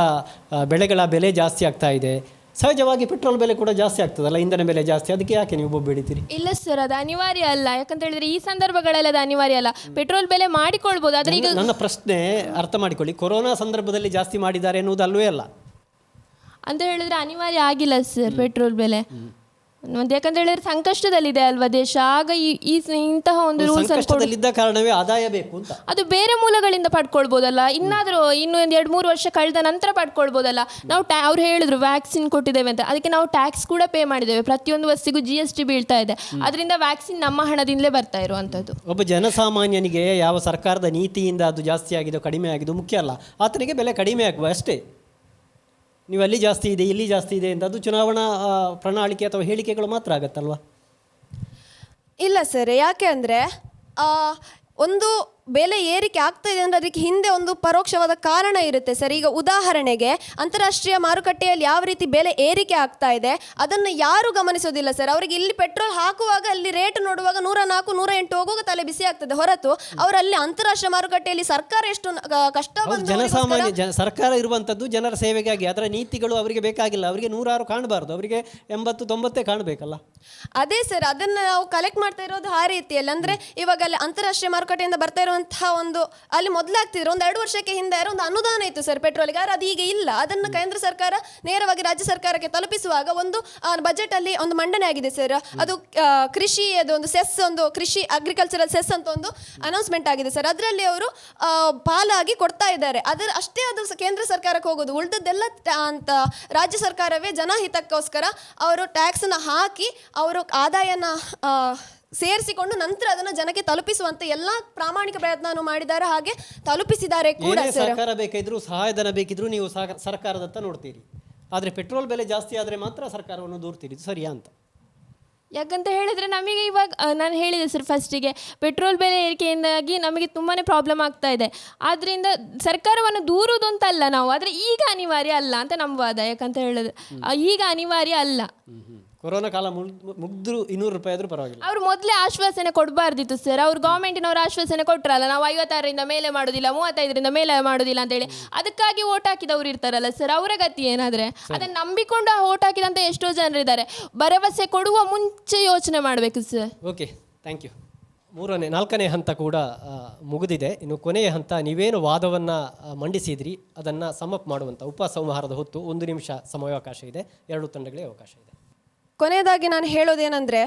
ಬೆಳೆಗಳ ಬೆಲೆ ಜಾಸ್ತಿ ಆಗ್ತಾ ಇದೆ. ಸಹಜವಾಗಿ ಪೆಟ್ರೋಲ್ ಬೆಲೆ ಕೂಡ ಜಾಸ್ತಿ ಆಗ್ತದಲ್ಲ, ಇಂಧನ ಬೆಲೆ ಜಾಸ್ತಿ, ಅದಕ್ಕೆ ಯಾಕೆ ನೀವು ಒಬ್ಬ ಬೆಳಿತೀರಿ? ಇಲ್ಲ ಸರ್, ಅದು ಅನಿವಾರ್ಯ ಅಲ್ಲ. ಯಾಕಂತ ಹೇಳಿದ್ರೆ ಈ ಸಂದರ್ಭಗಳಲ್ಲಿ ಅದು ಅನಿವಾರ್ಯ ಅಲ್ಲ, ಪೆಟ್ರೋಲ್ ಬೆಲೆ ಮಾಡಿಕೊಳ್ಬೋದು. ಆದ್ರೆ ಈಗ ನನ್ನ ಪ್ರಶ್ನೆ ಅರ್ಥ ಮಾಡಿಕೊಳ್ಳಿ, ಕೊರೋನಾ ಸಂದರ್ಭದಲ್ಲಿ ಜಾಸ್ತಿ ಮಾಡಿದ್ದಾರೆ ಎನ್ನುವುದು ಅಲ್ವೇ ಅಲ್ಲ ಅಂತ ಹೇಳಿದ್ರೆ ಅನಿವಾರ್ಯ ಆಗಿಲ್ಲ ಸರ್ ಪೆಟ್ರೋಲ್ ಬೆಲೆ. ಒಂದು ಯಾಕಂತ ಹೇಳಿದ್ರೆ ಸಂಕಷ್ಟದಲ್ಲಿದೆ ಅಲ್ವಾ ದೇಶ, ಆಗ ಇಂತಹ ಒಂದು ರೂಲ್ಸ್ ಸಂಕಷ್ಟದಲ್ಲಿದ್ದ ಕಾರಣವೇ ಆದಾಯ ಬೇಕು ಅಂತ. ಅದು ಬೇರೆ ಮೂಲಗಳಿಂದ ಪಡ್ಕೊಳ್ಬೋದಲ್ಲ, ಇನ್ನೂ ಒಂದು 2-3 ವರ್ಷ ಕಳೆದ ನಂತರ ಪಡ್ಕೊಳ್ಬೋದಲ್ಲ. ನಾವು ಅವ್ರು ಹೇಳಿದ್ರು ವ್ಯಾಕ್ಸಿನ್ ಕೊಟ್ಟಿದ್ದೇವೆ ಅಂತ, ಅದಕ್ಕೆ ನಾವು ಟ್ಯಾಕ್ಸ್ ಕೂಡ ಪೇ ಮಾಡಿದ್ದೇವೆ, ಪ್ರತಿಯೊಂದು ವಸ್ತುಗೂ GST ಬೀಳ್ತಾ ಇದೆ. ಅದರಿಂದ ವ್ಯಾಕ್ಸಿನ್ ನಮ್ಮ ಹಣದಿಂದಲೇ ಬರ್ತಾ ಇರುವಂಥದ್ದು. ಒಬ್ಬ ಜನಸಾಮಾನ್ಯನಿಗೆ ಯಾವ ಸರ್ಕಾರದ ನೀತಿಯಿಂದ ಅದು ಜಾಸ್ತಿ ಆಗಿದೋ ಕಡಿಮೆ ಆಗಿದೋ ಮುಖ್ಯ ಅಲ್ಲ, ಆತನಿಗೆ ಬೆಲೆ ಕಡಿಮೆ ಆಗುವ ಅಷ್ಟೇ. ನೀವು ಅಲ್ಲಿ ಜಾಸ್ತಿ ಇದೆ ಇಲ್ಲಿ ಜಾಸ್ತಿ ಇದೆ ಅಂತ ಅದು ಚುನಾವಣಾ ಪ್ರಣಾಳಿಕೆ ಅಥವಾ ಹೇಳಿಕೆಗಳು ಮಾತ್ರ ಆಗತ್ತಲ್ವಾ? ಇಲ್ಲ ಸರ್, ಯಾಕೆ ಅಂದರೆ ಒಂದು ಬೆಲೆ ಏರಿಕೆ ಆಗ್ತಾ ಇದೆ ಅಂದರೆ ಅದಕ್ಕೆ ಹಿಂದೆ ಒಂದು ಪರೋಕ್ಷವಾದ ಕಾರಣ ಇರುತ್ತೆ ಸರ್. ಈಗ ಉದಾಹರಣೆಗೆ ಅಂತಾರಾಷ್ಟ್ರೀಯ ಮಾರುಕಟ್ಟೆಯಲ್ಲಿ ಯಾವ ರೀತಿ ಬೆಲೆ ಏರಿಕೆ ಆಗ್ತಾ ಇದೆ ಅದನ್ನು ಯಾರು ಗಮನಿಸೋದಿಲ್ಲ ಸರ್. ಅವರಿಗೆ ಇಲ್ಲಿ ಪೆಟ್ರೋಲ್ ಹಾಕುವಾಗ ಅಲ್ಲಿ ರೇಟ್ ನೋಡುವಾಗ 104, 108 ಹೋಗುವಾಗ ತಲೆ ಬಿಸಿ ಆಗ್ತದೆ ಹೊರತು ಅವರಲ್ಲಿ ಅಂತಾರಾಷ್ಟ್ರೀಯ ಮಾರುಕಟ್ಟೆಯಲ್ಲಿ ಸರ್ಕಾರ ಎಷ್ಟು ಕಷ್ಟ ಬಂದು ಜನಸಾಮಾನ್ಯ ಸರ್ಕಾರ ಇರುವಂಥದ್ದು ಜನರ ಸೇವೆಗಾಗಿ, ಅದರ ನೀತಿಗಳು ಅವರಿಗೆ ಬೇಕಾಗಿಲ್ಲ. ಅವರಿಗೆ 106 ಕಾಣಬಾರ್ದು, ಅವರಿಗೆ 80-90 ಕಾಣಬೇಕಲ್ಲ. ಅದೇ ಸರ್, ಅದನ್ನು ನಾವು ಕಲೆಕ್ಟ್ ಮಾಡ್ತಾ ಇರೋದು ಆ ರೀತಿಯಲ್ಲಿ. ಅಂದರೆ ಇವಾಗ ಅಲ್ಲಿ ಅಂತಾರಾಷ್ಟ್ರೀಯ ಮಾರುಕಟ್ಟೆಯಿಂದ ಬರ್ತಾ ಇರುವಂತಹ ಒಂದು ಅಲ್ಲಿ ಮೊದಲಾಗ್ತಿದ್ರು ಒಂದು 2 ವರ್ಷಕ್ಕೆ ಹಿಂದೆ ಒಂದು ಅನುದಾನ ಇತ್ತು ಸರ್ ಪೆಟ್ರೋಲ್ಗೆ, ಆದರೆ ಅದು ಈಗ ಇಲ್ಲ. ಅದನ್ನು ಕೇಂದ್ರ ಸರ್ಕಾರ ನೇರವಾಗಿ ರಾಜ್ಯ ಸರ್ಕಾರಕ್ಕೆ ತಲುಪಿಸುವಾಗ ಒಂದು ಬಜೆಟ್ ಅಲ್ಲಿ ಒಂದು ಮಂಡನೆ ಆಗಿದೆ ಸರ್. ಅದು ಕೃಷಿ ಒಂದು ಸೆಸ್, ಒಂದು ಕೃಷಿ ಅಗ್ರಿಕಲ್ಚರಲ್ ಸೆಸ್ ಅಂತ ಒಂದು ಅನೌನ್ಸ್ಮೆಂಟ್ ಆಗಿದೆ ಸರ್. ಅದರಲ್ಲಿ ಅವರು ಪಾಲಾಗಿ ಕೊಡ್ತಾ ಇದ್ದಾರೆ. ಅಷ್ಟೇ ಅದು ಕೇಂದ್ರ ಸರ್ಕಾರಕ್ಕೆ ಹೋಗೋದು, ಉಳಿದದ್ದೆಲ್ಲ ಅಂತ ರಾಜ್ಯ ಸರ್ಕಾರವೇ ಜನಹಿತಕ್ಕೋಸ್ಕರ ಅವರು ಟ್ಯಾಕ್ಸ್ನ ಹಾಕಿ ಅವರು ಆದಾಯನ ಸೇರಿಸಿಕೊಂಡು ನಂತರ ಅದನ್ನು ಜನಕ್ಕೆ ತಲುಪಿಸುವಂತ ಎಲ್ಲ ಪ್ರಾಮಾಣಿಕ ಪ್ರಯತ್ನವನ್ನು ಮಾಡಿದ್ದಾರೆ, ಹಾಗೆ ತಲುಪಿಸಿದ್ದಾರೆ ಕೂಡ ಸರ್. ಸರ್ಕಾರ ಬೇಕಿದ್ರು ಸಹಾಯಧನ ಬೇಕಿದ್ರು ನೀವು ಸರ್ಕಾರದತ್ತ ನೋಡ್ತೀರಿ, ಆದರೆ ಪೆಟ್ರೋಲ್ ಬೆಲೆ ಜಾಸ್ತಿ ಆದರೆ ಮಾತ್ರ ಸರ್ಕಾರವನ್ನು ದೂರ್ತೀರಿ. ಇದು ಸರಿಯಾ ಅಂತ? ಯಾಕಂತ ಹೇಳಿದರೆ ನಮಗೆ ಇವಾಗ ನಾನು ಹೇಳಿದೆ ಸರ್ ಫಸ್ಟಿಗೆ, ಪೆಟ್ರೋಲ್ ಬೆಲೆ ಏರಿಕೆಯಿಂದಾಗಿ ನಮಗೆ ತುಂಬಾ ಪ್ರಾಬ್ಲಮ್ ಆಗ್ತಾ ಇದೆ. ಆದ್ದರಿಂದ ಸರ್ಕಾರವನ್ನು ದೂರುವುದು ಅಂತಲ್ಲ ನಾವು, ಆದರೆ ಈಗ ಅನಿವಾರ್ಯ ಅಲ್ಲ ಅಂತ ನಮ್ಮ ವಾದ. ಯಾಕಂತ ಹೇಳಿದ್ರೆ ಈಗ ಅನಿವಾರ್ಯ ಅಲ್ಲ. ಕೊರೋನಾ ಕಾಲ ಮುಗಿದ್ರು 200 ರೂಪಾಯಿ ಆದರೂ ಪರವಾಗಿಲ್ಲ. ಅವರು ಮೊದಲೇ ಆಶ್ವಾಸನೆ ಕೊಡಬಾರ್ದಿತ್ತು ಸರ್. ಅವರು ಗೌರ್ಮೆಂಟಿನವರು ಆಶ್ವಾಸನೆ ಕೊಟ್ಟರಲ್ಲ, ನಾವು 56ರಿಂದ ಮೇಲೆ ಮಾಡೋದಿಲ್ಲ, 35ರಿಂದ ಮೇಲೆ ಮಾಡೋದಿಲ್ಲ ಅಂತೇಳಿ. ಅದಕ್ಕಾಗಿ ಓಟ್ ಹಾಕಿದವರು ಇರ್ತಾರಲ್ಲ ಸರ್, ಅವರ ಗತಿ ಏನಾದರೆ ಅದನ್ನು ನಂಬಿಕೊಂಡು ಓಟ್ ಹಾಕಿದಂಥ ಎಷ್ಟೋ ಜನರಿದ್ದಾರೆ. ಭರವಸೆ ಕೊಡುವ ಮುಂಚೆ ಯೋಚನೆ ಮಾಡಬೇಕು ಸರ್. Okay, thank you. 4ನೇ ಹಂತ ಕೂಡ ಮುಗಿದಿದೆ. ಇನ್ನು ಕೊನೆಯ ಹಂತ, ನೀವೇನು ವಾದವನ್ನು ಮಂಡಿಸಿದ್ರಿ ಅದನ್ನು ಸಮಪ್ ಮಾಡುವಂಥ ಉಪಸಂಹಾರದ ಹೊತ್ತು 1 ನಿಮಿಷ ಸಮಯಾವಕಾಶ ಇದೆ. 2 ತಂಡಗಳಿಗೆ ಅವಕಾಶ ಇದೆ. ಕೊನೆಯದಾಗಿ ನಾನು ಹೇಳೋದೇನೆಂದರೆ,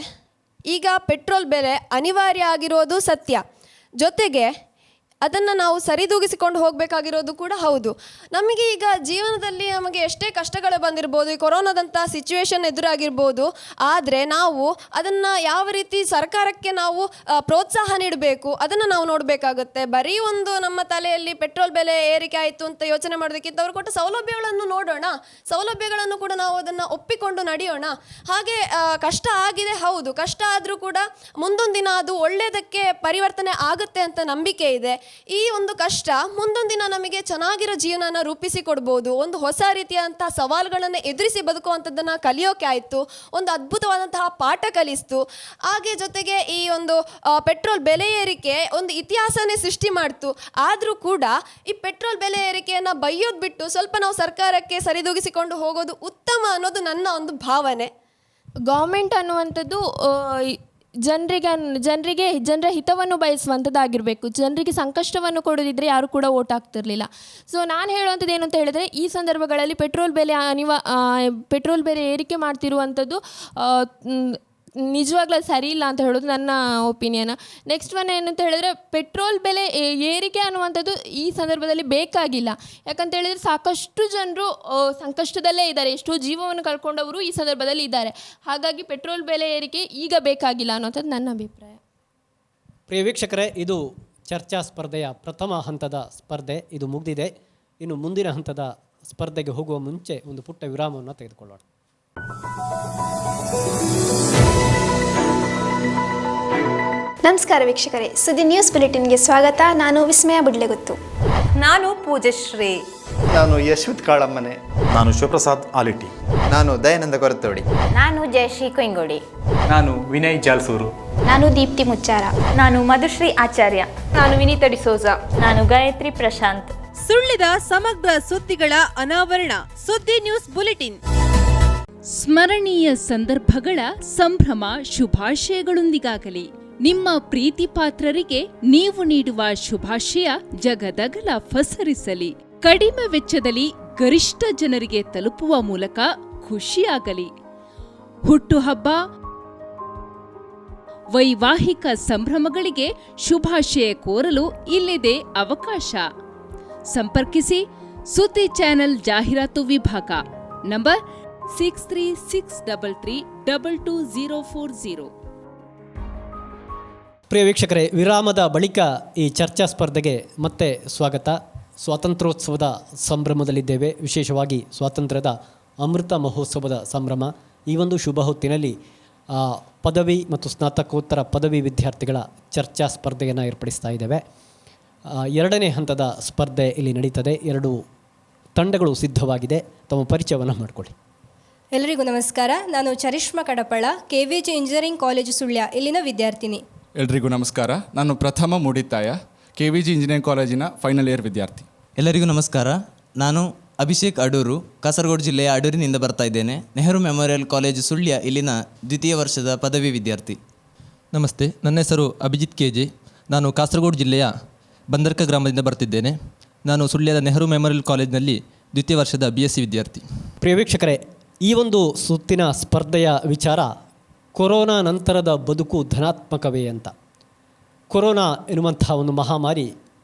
ಈಗ ಪೆಟ್ರೋಲ್ ಬೆಲೆ ಅನಿವಾರ್ಯ ಆಗಿರೋದು ಸತ್ಯ, ಜೊತೆಗೆ ಅದನ್ನು ನಾವು ಸರಿದೂಗಿಸಿಕೊಂಡು ಹೋಗಬೇಕಾಗಿರೋದು ಕೂಡ ಹೌದು. ನಮಗೆ ಈಗ ಜೀವನದಲ್ಲಿ ನಮಗೆ ಎಷ್ಟೇ ಕಷ್ಟಗಳು ಬಂದಿರ್ಬೋದು, ಈ ಕೊರೋನಾದಂಥ ಸಿಚುವೇಶನ್ ಎದುರಾಗಿರ್ಬೋದು, ಆದರೆ ನಾವು ಅದನ್ನು ಯಾವ ರೀತಿ ಸರ್ಕಾರಕ್ಕೆ ನಾವು ಪ್ರೋತ್ಸಾಹ ನೀಡಬೇಕು ಅದನ್ನು ನಾವು ನೋಡಬೇಕಾಗುತ್ತೆ. ಬರೀ ಒಂದು ನಮ್ಮ ತಲೆಯಲ್ಲಿ ಪೆಟ್ರೋಲ್ ಬೆಲೆ ಏರಿಕೆ ಆಯಿತು ಅಂತ ಯೋಚನೆ ಮಾಡೋದಕ್ಕಿಂತ ಅವರು ಕೊಟ್ಟ ಸೌಲಭ್ಯಗಳನ್ನು ನೋಡೋಣ, ಸೌಲಭ್ಯಗಳನ್ನು ಕೂಡ ನಾವು ಅದನ್ನು ಒಪ್ಪಿಕೊಂಡು ನಡೆಯೋಣ. ಹಾಗೆ ಕಷ್ಟ ಆಗಿದೆ, ಹೌದು, ಕಷ್ಟ ಆದರೂ ಕೂಡ ಮುಂದೊಂದು ದಿನ ಅದು ಒಳ್ಳೆಯದಕ್ಕೆ ಪರಿವರ್ತನೆ ಆಗುತ್ತೆ ಅಂತ ನಂಬಿಕೆ ಇದೆ. ಈ ಒಂದು ಕಷ್ಟ ಮುಂದೊಂದು ದಿನ ನಮಗೆ ಚೆನ್ನಾಗಿರೋ ಜೀವನನ ರೂಪಿಸಿಕೊಡ್ಬೋದು, ಒಂದು ಹೊಸ ರೀತಿಯಾದಂತಹ ಸವಾಲುಗಳನ್ನು ಎದುರಿಸಿ ಬದುಕುವಂಥದ್ದನ್ನು ಕಲಿಯೋಕೆ ಆಯಿತು, ಒಂದು ಅದ್ಭುತವಾದಂತಹ ಪಾಠ ಕಲಿಸ್ತು. ಹಾಗೆ ಜೊತೆಗೆ ಈ ಒಂದು ಪೆಟ್ರೋಲ್ ಬೆಲೆ ಏರಿಕೆ ಒಂದು ಇತಿಹಾಸನೇ ಸೃಷ್ಟಿ ಮಾಡ್ತು. ಆದರೂ ಕೂಡ ಈ ಪೆಟ್ರೋಲ್ ಬೆಲೆ ಏರಿಕೆಯನ್ನು ಬೈಯೋದು ಬಿಟ್ಟು ಸ್ವಲ್ಪ ನಾವು ಸರ್ಕಾರಕ್ಕೆ ಸರಿದೂಗಿಸಿಕೊಂಡು ಹೋಗೋದು ಉತ್ತಮ ಅನ್ನೋದು ನನ್ನ ಒಂದು ಭಾವನೆ. ಗೌರ್ಮೆಂಟ್ ಅನ್ನುವಂಥದ್ದು ಜನರ ಹಿತವನ್ನು ಬಯಸುವಂಥದ್ದಾಗಿರಬೇಕು. ಜನರಿಗೆ ಸಂಕಷ್ಟವನ್ನು ಕೊಡೋದಿದ್ರೆ ಯಾರು ಕೂಡ ಓಟ್ ಹಾಕ್ತಿರ್ಲಿಲ್ಲ. ಸೊ ನಾನು ಹೇಳುವಂಥದ್ದು ಏನು ಅಂತ ಹೇಳಿದರೆ, ಈ ಸಂದರ್ಭಗಳಲ್ಲಿ ಪೆಟ್ರೋಲ್ ಬೆಲೆ ಏರಿಕೆ ಮಾಡ್ತಿರುವಂಥದ್ದು ನಿಜವಾಗ್ಲೂ ಸರಿ ಇಲ್ಲ ಅಂತ ಹೇಳೋದು ನನ್ನ ಒಪಿನಿಯನ್. ನೆಕ್ಸ್ಟ್ ಒನ್ ಏನಂತ ಹೇಳಿದ್ರೆ, ಪೆಟ್ರೋಲ್ ಬೆಲೆ ಏರಿಕೆ ಅನ್ನುವಂಥದ್ದು ಈ ಸಂದರ್ಭದಲ್ಲಿ ಬೇಕಾಗಿಲ್ಲ. ಯಾಕಂತ ಹೇಳಿದರೆ ಸಾಕಷ್ಟು ಜನರು ಸಂಕಷ್ಟದಲ್ಲೇ ಇದ್ದಾರೆ, ಎಷ್ಟೋ ಜೀವವನ್ನು ಕಳ್ಕೊಂಡವರು ಈ ಸಂದರ್ಭದಲ್ಲಿ ಇದ್ದಾರೆ. ಹಾಗಾಗಿ ಪೆಟ್ರೋಲ್ ಬೆಲೆ ಏರಿಕೆ ಈಗ ಬೇಕಾಗಿಲ್ಲ ಅನ್ನೋಂಥದ್ದು ನನ್ನ ಅಭಿಪ್ರಾಯ. ಪ್ರಿಯ ವೀಕ್ಷಕರೇ, ಇದು ಚರ್ಚಾ ಸ್ಪರ್ಧೆಯ ಪ್ರಥಮ ಹಂತದ ಸ್ಪರ್ಧೆ, ಇದು ಮುಗಿದಿದೆ. ಇನ್ನು ಮುಂದಿನ ಹಂತದ ಸ್ಪರ್ಧೆಗೆ ಹೋಗುವ ಮುಂಚೆ ಒಂದು ಪುಟ್ಟ ವಿರಾಮವನ್ನು ತೆಗೆದುಕೊಳ್ಳೋಣ. ನಮಸ್ಕಾರ ವೀಕ್ಷಕರೇ, ಸುದ್ದಿ ನ್ಯೂಸ್ ಬುಲೆಟಿನ್ಗೆ ಸ್ವಾಗತ. ನಾನು ವಿಸ್ಮಯ ಬುಡ್ಲೆಗುತ್ತು. ನಾನು ಪೂಜಶ್ರೀ. ನಾನು ಯಶ್ವಿತ್ ಕಾಳಮ್ಮನೆ. ನಾನು ಶಿವಪ್ರಸಾದ್ ಆಲಿಟಿ. ನಾನು ದಯಾನಂದ ಕೊರತೋಡಿ. ನಾನು ಜಯಶ್ರೀ ಕೊಯ್ಗೋಡಿ. ನಾನು ವಿನಯ್ ಜಾಲ್ಸೂರು. ನಾನು ದೀಪ್ತಿ ಮುಚ್ಚಾರ. ನಾನು ಮಧುಶ್ರೀ ಆಚಾರ್ಯ. ನಾನು ವಿನೀತಾ ಡಿಸೋಜ. ನಾನು ಗಾಯತ್ರಿ ಪ್ರಶಾಂತ್. ಸುಳ್ಳಿದ ಸಮಗ್ರ ಸುದ್ದಿಗಳ ಅನಾವರಣ, ಸುದ್ದಿ ನ್ಯೂಸ್ ಬುಲೆಟಿನ್. ಸ್ಮರಣೀಯ ಸಂದರ್ಭಗಳ ಸಂಭ್ರಮ ಶುಭಾಶಯಗಳೊಂದಿಗಾಗಲಿ. ನಿಮ್ಮ ಪ್ರೀತಿ ಪಾತ್ರರಿಗೆ ನೀವು ನೀಡುವ ಶುಭಾಶಯ ಜಗದಗಲ ಪಸರಿಸಲಿ. ಕಡಿಮೆ ವೆಚ್ಚದಲ್ಲಿ ಗರಿಷ್ಠ ಜನರಿಗೆ ತಲುಪುವ ಮೂಲಕ ಖುಷಿಯಾಗಲಿ. ಹುಟ್ಟುಹಬ್ಬ, ವೈವಾಹಿಕ ಸಂಭ್ರಮಗಳಿಗೆ ಶುಭಾಶಯ ಕೋರಲು ಇಲ್ಲಿದೆ ಅವಕಾಶ. ಸಂಪರ್ಕಿಸಿ ಸುದ್ದಿ ಚಾನೆಲ್ ಜಾಹೀರಾತು ವಿಭಾಗ, ನಂಬರ್ 6363322040. ಪ್ರಿಯ ವೀಕ್ಷಕರೇ, ವಿರಾಮದ ಬಳಿಕ ಈ ಚರ್ಚಾ ಸ್ಪರ್ಧೆಗೆ ಮತ್ತೆ ಸ್ವಾಗತ. ಸ್ವಾತಂತ್ರ್ಯೋತ್ಸವದ ಸಂಭ್ರಮದಲ್ಲಿದ್ದೇವೆ. ವಿಶೇಷವಾಗಿ ಸ್ವಾತಂತ್ರ್ಯದ ಅಮೃತ ಮಹೋತ್ಸವದ ಸಂಭ್ರಮ. ಈ ಒಂದು ಶುಭ ಹೊತ್ತಿನಲ್ಲಿ ಪದವಿ ಮತ್ತು ಸ್ನಾತಕೋತ್ತರ ಪದವಿ ವಿದ್ಯಾರ್ಥಿಗಳ ಚರ್ಚಾ ಸ್ಪರ್ಧೆಯನ್ನು ಏರ್ಪಡಿಸ್ತಾ ಇದ್ದೇವೆ. ಎರಡನೇ ಹಂತದ ಸ್ಪರ್ಧೆ ಇಲ್ಲಿ ನಡೀತದೆ. 2 ತಂಡಗಳು ಸಿದ್ಧವಾಗಿದೆ. ತಮ್ಮ ಪರಿಚಯವನ್ನು ಮಾಡಿಕೊಳ್ಳಿ. ಎಲ್ಲರಿಗೂ ನಮಸ್ಕಾರ. ನಾನು Charishma Kadapala, KVG engineering college Sullia ಇಲ್ಲಿನ ವಿದ್ಯಾರ್ಥಿನಿ. ಎಲ್ರಿಗೂ ನಮಸ್ಕಾರ. ನಾನು ಪ್ರಥಮ ಮೂಡಿತಾಯ, KVG ಇಂಜಿನಿಯರಿಂಗ್ ಕಾಲೇಜಿನ ಫೈನಲ್ ಇಯರ್ ವಿದ್ಯಾರ್ಥಿ. ಎಲ್ಲರಿಗೂ ನಮಸ್ಕಾರ. ನಾನು ಅಭಿಷೇಕ್ ಅಡೂರು, ಕಾಸರಗೋಡು ಜಿಲ್ಲೆಯ ಅಡೂರಿನಿಂದ ಬರ್ತಾ ಇದ್ದೇನೆ. ನೆಹರು ಮೆಮೋರಿಯಲ್ ಕಾಲೇಜು ಸುಳ್ಯ ಇಲ್ಲಿನ ದ್ವಿತೀಯ ವರ್ಷದ ಪದವಿ ವಿದ್ಯಾರ್ಥಿ. ನಮಸ್ತೆ, ನನ್ನ ಹೆಸರು ಅಭಿಜಿತ್ KJ. ನಾನು ಕಾಸರಗೋಡು ಜಿಲ್ಲೆಯ ಬಂದರ್ಕ ಗ್ರಾಮದಿಂದ ಬರ್ತಿದ್ದೇನೆ. ನಾನು ಸುಳ್ಯದ ನೆಹರು ಮೆಮೋರಿಯಲ್ ಕಾಲೇಜಿನಲ್ಲಿ ದ್ವಿತೀಯ ವರ್ಷದ BSc ವಿದ್ಯಾರ್ಥಿ. ಪ್ರಿಯ ವೀಕ್ಷಕರೇ, ಈ ಒಂದು ಸುತ್ತಿನ ಸ್ಪರ್ಧೆಯ ವಿಚಾರ ಕೊರೋನಾ ನಂತರದ ಬದುಕು ಧನಾತ್ಮಕವೇ ಅಂತ. ಕೊರೋನಾ ಎನ್ನುವಂಥ ಒಂದು ಮಹಾಮಾರಿ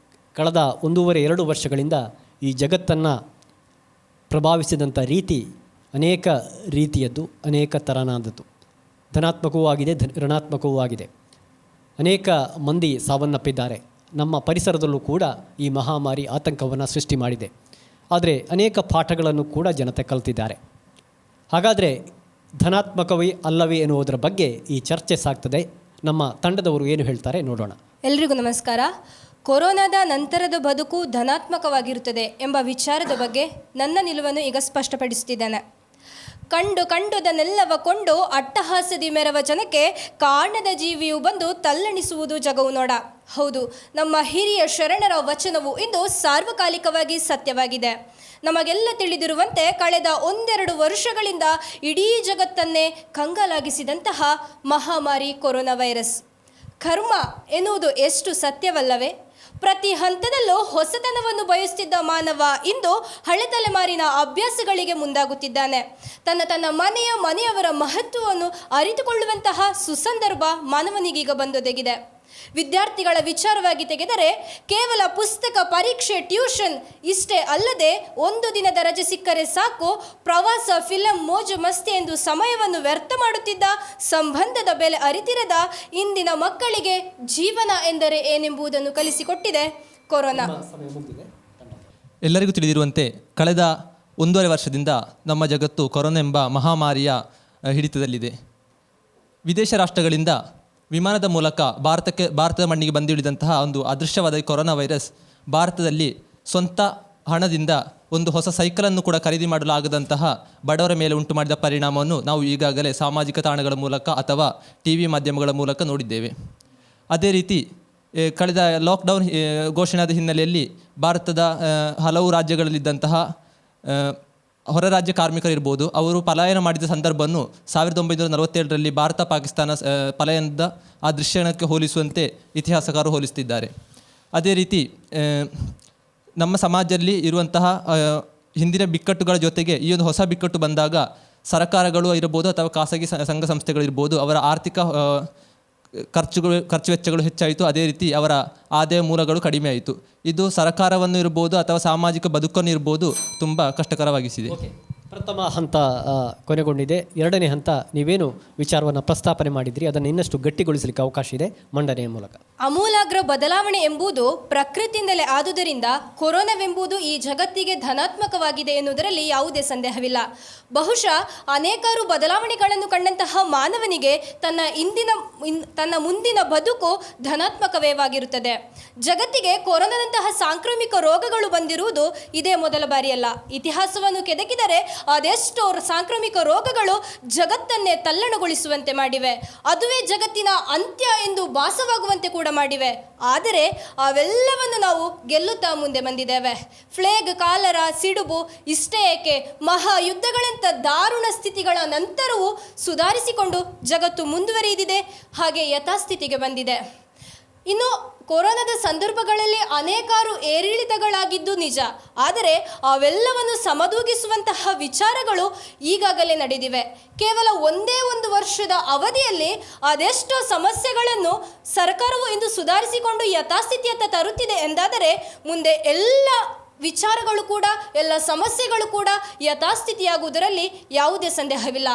ಕಳೆದ 1.5-2 ವರ್ಷಗಳಿಂದ ಈ ಜಗತ್ತನ್ನು ಪ್ರಭಾವಿಸಿದಂಥ ರೀತಿ ಅನೇಕ ರೀತಿಯದ್ದು, ಅನೇಕ ಥರನಾದದ್ದು. ಧನಾತ್ಮಕವೂ ಆಗಿದೆ, ಋಣಾತ್ಮಕವೂ ಆಗಿದೆ. ಅನೇಕ ಮಂದಿ ಸಾವನ್ನಪ್ಪಿದ್ದಾರೆ. ನಮ್ಮ ಪರಿಸರದಲ್ಲೂ ಕೂಡ ಈ ಮಹಾಮಾರಿ ಆತಂಕವನ್ನು ಸೃಷ್ಟಿ ಮಾಡಿದೆ. ಆದರೆ ಅನೇಕ ಪಾಠಗಳನ್ನು ಕೂಡ ಜನತೆ ಕಲಿತಿದ್ದಾರೆ. ಹಾಗಾದರೆ ಧನಾತ್ಮಕವೇ ಅಲ್ಲವೇ ಎನ್ನುವುದರ ಬಗ್ಗೆ ಈ ಚರ್ಚೆ ಸಾಗ್ತದೆ. ನಮ್ಮ ತಂಡದವರು ಏನು ಹೇಳ್ತಾರೆ ನೋಡೋಣ. ಎಲ್ರಿಗೂ ನಮಸ್ಕಾರ. ಕೊರೋನಾದ ನಂತರದ ಬದುಕು ಧನಾತ್ಮಕವಾಗಿರುತ್ತದೆ ಎಂಬ ವಿಚಾರದ ಬಗ್ಗೆ ನನ್ನ ನಿಲುವನ್ನು ಈಗ ಸ್ಪಷ್ಟಪಡಿಸುತ್ತಿದ್ದೇನೆ. ಕಂಡುದನ್ನೆಲ್ಲವ ಕೊಂಡು ಅಟ್ಟಹಾಸದಿ ಮೆರವ ಜನಕ್ಕೆ ಕಾಣದ ಜೀವಿಯು ಬಂದು ತಲ್ಲಣಿಸುವುದು ಜಗವು ನೋಡ. ಹೌದು, ನಮ್ಮ ಹಿರಿಯ ಶರಣರ ವಚನವು ಇಂದು ಸಾರ್ವಕಾಲಿಕವಾಗಿ ಸತ್ಯವಾಗಿದೆ. ನಮಗೆಲ್ಲ ತಿಳಿದಿರುವಂತೆ ಕಳೆದ 1-2 ವರ್ಷಗಳಿಂದ ಇಡೀ ಜಗತ್ತನ್ನೇ ಕಂಗಾಲಾಗಿಸಿದಂತಹ ಮಹಾಮಾರಿ ಕೊರೋನಾ ವೈರಸ್. ಕರ್ಮ ಎನ್ನುವುದು ಎಷ್ಟು ಸತ್ಯವಲ್ಲವೇ? ಪ್ರತಿ ಹಂತದಲ್ಲೂ ಹೊಸತನವನ್ನು ಬಯಸುತ್ತಿದ್ದ ಮಾನವ ಇಂದು ಹಳೆ ತಲೆಮಾರಿನ ಅಭ್ಯಾಸಗಳಿಗೆ ಮುಂದಾಗುತ್ತಿದ್ದಾನೆ. ತನ್ನ ಮನೆಯವರ ಮಹತ್ವವನ್ನು ಅರಿತುಕೊಳ್ಳುವಂತಹ ಸುಸಂದರ್ಭ ಮಾನವನಿಗೀಗ ಬಂದೊದಗಿದೆ. ವಿದ್ಯಾರ್ಥಿಗಳ ವಿಚಾರವಾಗಿ ತೆಗೆದರೆ ಕೇವಲ ಪುಸ್ತಕ, ಪರೀಕ್ಷೆ, ಟ್ಯೂಷನ್ ಇಷ್ಟೇ ಅಲ್ಲದೆ 1 ದಿನದ ರಜೆ ಸಿಕ್ಕರೆ ಸಾಕು ಪ್ರವಾಸ, ಫಿಲಂ, ಮೋಜು ಮಸ್ತಿ ಎಂದು ಸಮಯವನ್ನು ವ್ಯರ್ಥ ಮಾಡುತ್ತಿದ್ದ, ಸಂಬಂಧದ ಬೆಲೆ ಅರಿತಿರದ ಇಂದಿನ ಮಕ್ಕಳಿಗೆ ಜೀವನ ಎಂದರೆ ಏನೆಂಬುದನ್ನು ಕಲಿಸಿಕೊಟ್ಟಿದೆ ಕೊರೋನಾ. ಎಲ್ಲರಿಗೂ ತಿಳಿದಿರುವಂತೆ ಕಳೆದ 1.5 ವರ್ಷದಿಂದ ನಮ್ಮ ಜಗತ್ತು ಕೊರೋನಾ ಎಂಬ ಮಹಾಮಾರಿಯ ಹಿಡಿತದಲ್ಲಿದೆ. ವಿದೇಶ ರಾಷ್ಟ್ರಗಳಿಂದ ವಿಮಾನದ ಮೂಲಕ ಭಾರತದ ಮಣ್ಣಿಗೆ ಬಂದಿಳಿದಂತಹ ಒಂದು ಅದೃಶ್ಯವಾದ ಕೊರೋನಾ ವೈರಸ್ ಭಾರತದಲ್ಲಿ ಸ್ವಂತ ಹಣದಿಂದ ಒಂದು ಹೊಸ ಸೈಕಲನ್ನು ಕೂಡ ಖರೀದಿ ಮಾಡಲಾಗದಂತಹ ಬಡವರ ಮೇಲೆ ಉಂಟು ಮಾಡಿದ ಪರಿಣಾಮವನ್ನು ನಾವು ಈಗಾಗಲೇ ಸಾಮಾಜಿಕ ತಾಣಗಳ ಮೂಲಕ ಅಥವಾ TV ಮಾಧ್ಯಮಗಳ ಮೂಲಕ ನೋಡಿದ್ದೇವೆ. ಅದೇ ರೀತಿ ಕಳೆದ ಲಾಕ್ಡೌನ್ ಘೋಷಣೆಯಾದ ಹಿನ್ನೆಲೆಯಲ್ಲಿ ಭಾರತದ ಹಲವು ರಾಜ್ಯಗಳಲ್ಲಿದ್ದಂತಹ ಹೊರ ರಾಜ್ಯ ಕಾರ್ಮಿಕರಿರ್ಬೋದು, ಅವರು ಪಲಾಯನ ಮಾಡಿದ ಸಂದರ್ಭವನ್ನು 1947ರಲ್ಲಿ ಭಾರತ ಪಾಕಿಸ್ತಾನ ಪಲಾಯನದ ಆ ದೃಶ್ಯಕ್ಕೆ ಹೋಲಿಸುವಂತೆ ಇತಿಹಾಸಕಾರರು ಹೋಲಿಸುತ್ತಿದ್ದಾರೆ. ಅದೇ ರೀತಿ ನಮ್ಮ ಸಮಾಜದಲ್ಲಿ ಇರುವಂತಹ ಹಿಂದಿನ ಬಿಕ್ಕಟ್ಟುಗಳ ಜೊತೆಗೆ ಈ ಒಂದು ಹೊಸ ಬಿಕ್ಕಟ್ಟು ಬಂದಾಗ ಸರ್ಕಾರಗಳು ಇರ್ಬೋದು ಅಥವಾ ಖಾಸಗಿ ಸಂಘ ಸಂಸ್ಥೆಗಳಿರ್ಬೋದು, ಅವರ ಆರ್ಥಿಕ ಖರ್ಚು ವೆಚ್ಚಗಳು ಹೆಚ್ಚಾಯಿತು. ಅದೇ ರೀತಿ ಅವರ ಆದಾಯ ಮೂಲಗಳು ಕಡಿಮೆ ಆಯಿತು. ಇದು ಸರ್ಕಾರವನ್ನು ಇರ್ಬೋದು ಅಥವಾ ಸಾಮಾಜಿಕ ಬದುಕನ್ನು ಇರ್ಬೋದು ತುಂಬ ಕಷ್ಟಕರವಾಗಿಸಿದೆ. ಪ್ರಥಮ ಹಂತ ಕೊನೆಗೊಂಡಿದೆ. ಎರಡನೇ ಹಂತ ನೀವೇನು ವಿಚಾರವನ್ನು ಪ್ರಸ್ತಾಪನೆ ಮಾಡಿದ್ರಿ ಅದನ್ನು ಇನ್ನಷ್ಟು ಗಟ್ಟಿಗೊಳಿಸಲಿಕ್ಕೆ ಅವಕಾಶ ಇದೆ ಮಂಡನೆಯ ಮೂಲಕ. ಆಮೂಲಾಗ್ರ ಬದಲಾವಣೆ ಎಂಬುದು ಪ್ರಕೃತಿಯಿಂದಲೇ ಆದುದರಿಂದ ಕೊರೋನಾವೆಂಬುದು ಈ ಜಗತ್ತಿಗೆ ಧನಾತ್ಮಕವಾಗಿದೆ ಎನ್ನುವುದರಲ್ಲಿ ಯಾವುದೇ ಸಂದೇಹವಿಲ್ಲ. ಬಹುಶಃ ಅನೇಕಾರು ಬದಲಾವಣೆಗಳನ್ನು ಕಂಡಂತಹ ಮಾನವನಿಗೆ ತನ್ನ ಮುಂದಿನ ಬದುಕು ಧನಾತ್ಮಕವಾಗಿರುತ್ತದೆ. ಜಗತ್ತಿಗೆ ಕೊರೋನಾದಂತಹ ಸಾಂಕ್ರಾಮಿಕ ರೋಗಗಳು ಬಂದಿರುವುದು ಇದೇ ಮೊದಲ ಬಾರಿಯಲ್ಲ. ಇತಿಹಾಸವನ್ನು ಕೆದಕಿದರೆ ಅದೆಷ್ಟೋ ಸಾಂಕ್ರಾಮಿಕ ರೋಗಗಳು ಜಗತ್ತನ್ನೇ ತಲ್ಲಣಗೊಳಿಸುವಂತೆ ಮಾಡಿವೆ. ಅದುವೇ ಜಗತ್ತಿನ ಅಂತ್ಯ ಎಂದು ಭಾಸವಾಗುವಂತೆ ಕೂಡ ಮಾಡಿವೆ. ಆದರೆ ಅವೆಲ್ಲವನ್ನು ನಾವು ಗೆಲ್ಲುತ್ತಾ ಮುಂದೆ ಬಂದಿದ್ದೇವೆ. ಫ್ಲೇಗ್, ಕಾಲರ, ಸಿಡುಬು ಇಷ್ಟೇ ಏಕೆ, ಮಹಾಯುದ್ಧಗಳಂಥ ದಾರುಣ ಸ್ಥಿತಿಗಳ ನಂತರವೂ ಸುಧಾರಿಸಿಕೊಂಡು ಜಗತ್ತು ಮುಂದುವರಿದಿದೆ, ಹಾಗೆ ಯಥಾಸ್ಥಿತಿಗೆ ಬಂದಿದೆ. ಇನ್ನು ಕೊರೋನಾದ ಸಂದರ್ಭಗಳಲ್ಲಿ ಅನೇಕಾರು ಏರಿಳಿತಗಳಾಗಿದ್ದು ನಿಜ. ಆದರೆ ಅವೆಲ್ಲವನ್ನು ಸಮದೂಗಿಸುವಂತಹ ವಿಚಾರಗಳು ಈಗಾಗಲೇ ನಡೆದಿವೆ. ಕೇವಲ ಒಂದೇ 1 ವರ್ಷದ ಅವಧಿಯಲ್ಲಿ ಅದೆಷ್ಟೋ ಸಮಸ್ಯೆಗಳನ್ನು ಸರ್ಕಾರವು ಇಂದು ಸುಧಾರಿಸಿಕೊಂಡು ಯಥಾಸ್ಥಿತಿಯತ್ತ ತರುತ್ತಿದೆ ಎಂದಾದರೆ ಮುಂದೆ ಎಲ್ಲ ವಿಚಾರಗಳು ಕೂಡ, ಎಲ್ಲ ಸಮಸ್ಯೆಗಳು ಕೂಡ ಯಥಾಸ್ಥಿತಿಯಾಗುವುದರಲ್ಲಿ ಯಾವುದೇ ಸಂದೇಹವಿಲ್ಲ.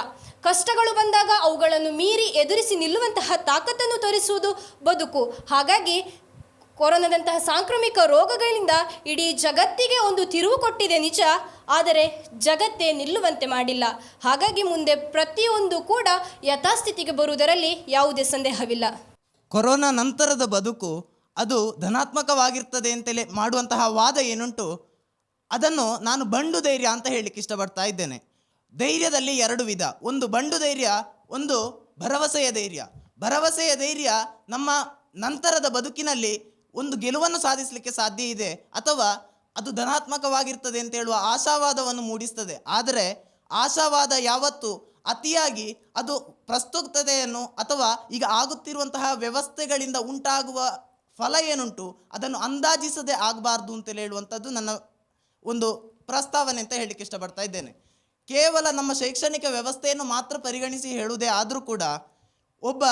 ಕಷ್ಟಗಳು ಬಂದಾಗ ಅವುಗಳನ್ನು ಮೀರಿ ಎದುರಿಸಿ ನಿಲ್ಲುವಂತಹ ತಾಕತ್ತನ್ನು ತೋರಿಸುವುದು ಬದುಕು. ಹಾಗಾಗಿ ಕೊರೋನಾದಂತಹ ಸಾಂಕ್ರಾಮಿಕ ರೋಗಗಳಿಂದ ಇಡೀ ಜಗತ್ತಿಗೆ ಒಂದು ತಿರುವು ಕೊಟ್ಟಿದೆ ನಿಜ, ಆದರೆ ಜಗತ್ತೇ ನಿಲ್ಲುವಂತೆ ಮಾಡಿಲ್ಲ. ಹಾಗಾಗಿ ಮುಂದೆ ಪ್ರತಿಯೊಂದು ಕೂಡ ಯಥಾಸ್ಥಿತಿಗೆ ಬರುವುದರಲ್ಲಿ ಯಾವುದೇ ಸಂದೇಹವಿಲ್ಲ. ಕೊರೋನಾ ನಂತರದ ಬದುಕು ಅದು ಧನಾತ್ಮಕವಾಗಿರ್ತದೆ ಅಂತೇಳಿ ಮಾಡುವಂತಹ ವಾದ ಏನುಂಟು ಅದನ್ನು ನಾನು ಬಂಡು ಧೈರ್ಯ ಅಂತ ಹೇಳಲಿಕ್ಕೆ ಇಷ್ಟಪಡ್ತಾ ಇದ್ದೇನೆ. ಧೈರ್ಯದಲ್ಲಿ ಎರಡು ವಿಧ, ಒಂದು ಬಂಡು ಧೈರ್ಯ, ಒಂದು ಭರವಸೆಯ ಧೈರ್ಯ. ಭರವಸೆಯ ಧೈರ್ಯ ನಮ್ಮ ನಂತರದ ಬದುಕಿನಲ್ಲಿ ಒಂದು ಗೆಲುವನ್ನು ಸಾಧಿಸಲಿಕ್ಕೆ ಸಾಧ್ಯ ಇದೆ, ಅಥವಾ ಅದು ಧನಾತ್ಮಕವಾಗಿರ್ತದೆ ಅಂತ ಹೇಳುವ ಆಶಾವಾದವನ್ನು ಮೂಡಿಸ್ತದೆ. ಆದರೆ ಆಶಾವಾದ ಯಾವತ್ತು ಅತಿಯಾಗಿ ಅದು ಪ್ರಸ್ತುತತೆಯನ್ನು ಅಥವಾ ಈಗ ಆಗುತ್ತಿರುವಂತಹ ವ್ಯವಸ್ಥೆಗಳಿಂದ ಉಂಟಾಗುವ ಫಲ ಏನುಂಟು ಅದನ್ನು ಅಂದಾಜಿಸದೆ ಆಗಬಾರ್ದು ಅಂತೇಳಿ ಹೇಳುವಂಥದ್ದು ನನ್ನ ಒಂದು ಪ್ರಸ್ತಾವನೆ ಅಂತ ಹೇಳಲಿಕ್ಕೆ ಇಷ್ಟಪಡ್ತಾ ಇದ್ದೇನೆ. ಕೇವಲ ನಮ್ಮ ಶೈಕ್ಷಣಿಕ ವ್ಯವಸ್ಥೆಯನ್ನು ಮಾತ್ರ ಪರಿಗಣಿಸಿ ಹೇಳುವುದೇ ಆದರೂ ಕೂಡ ಒಬ್ಬ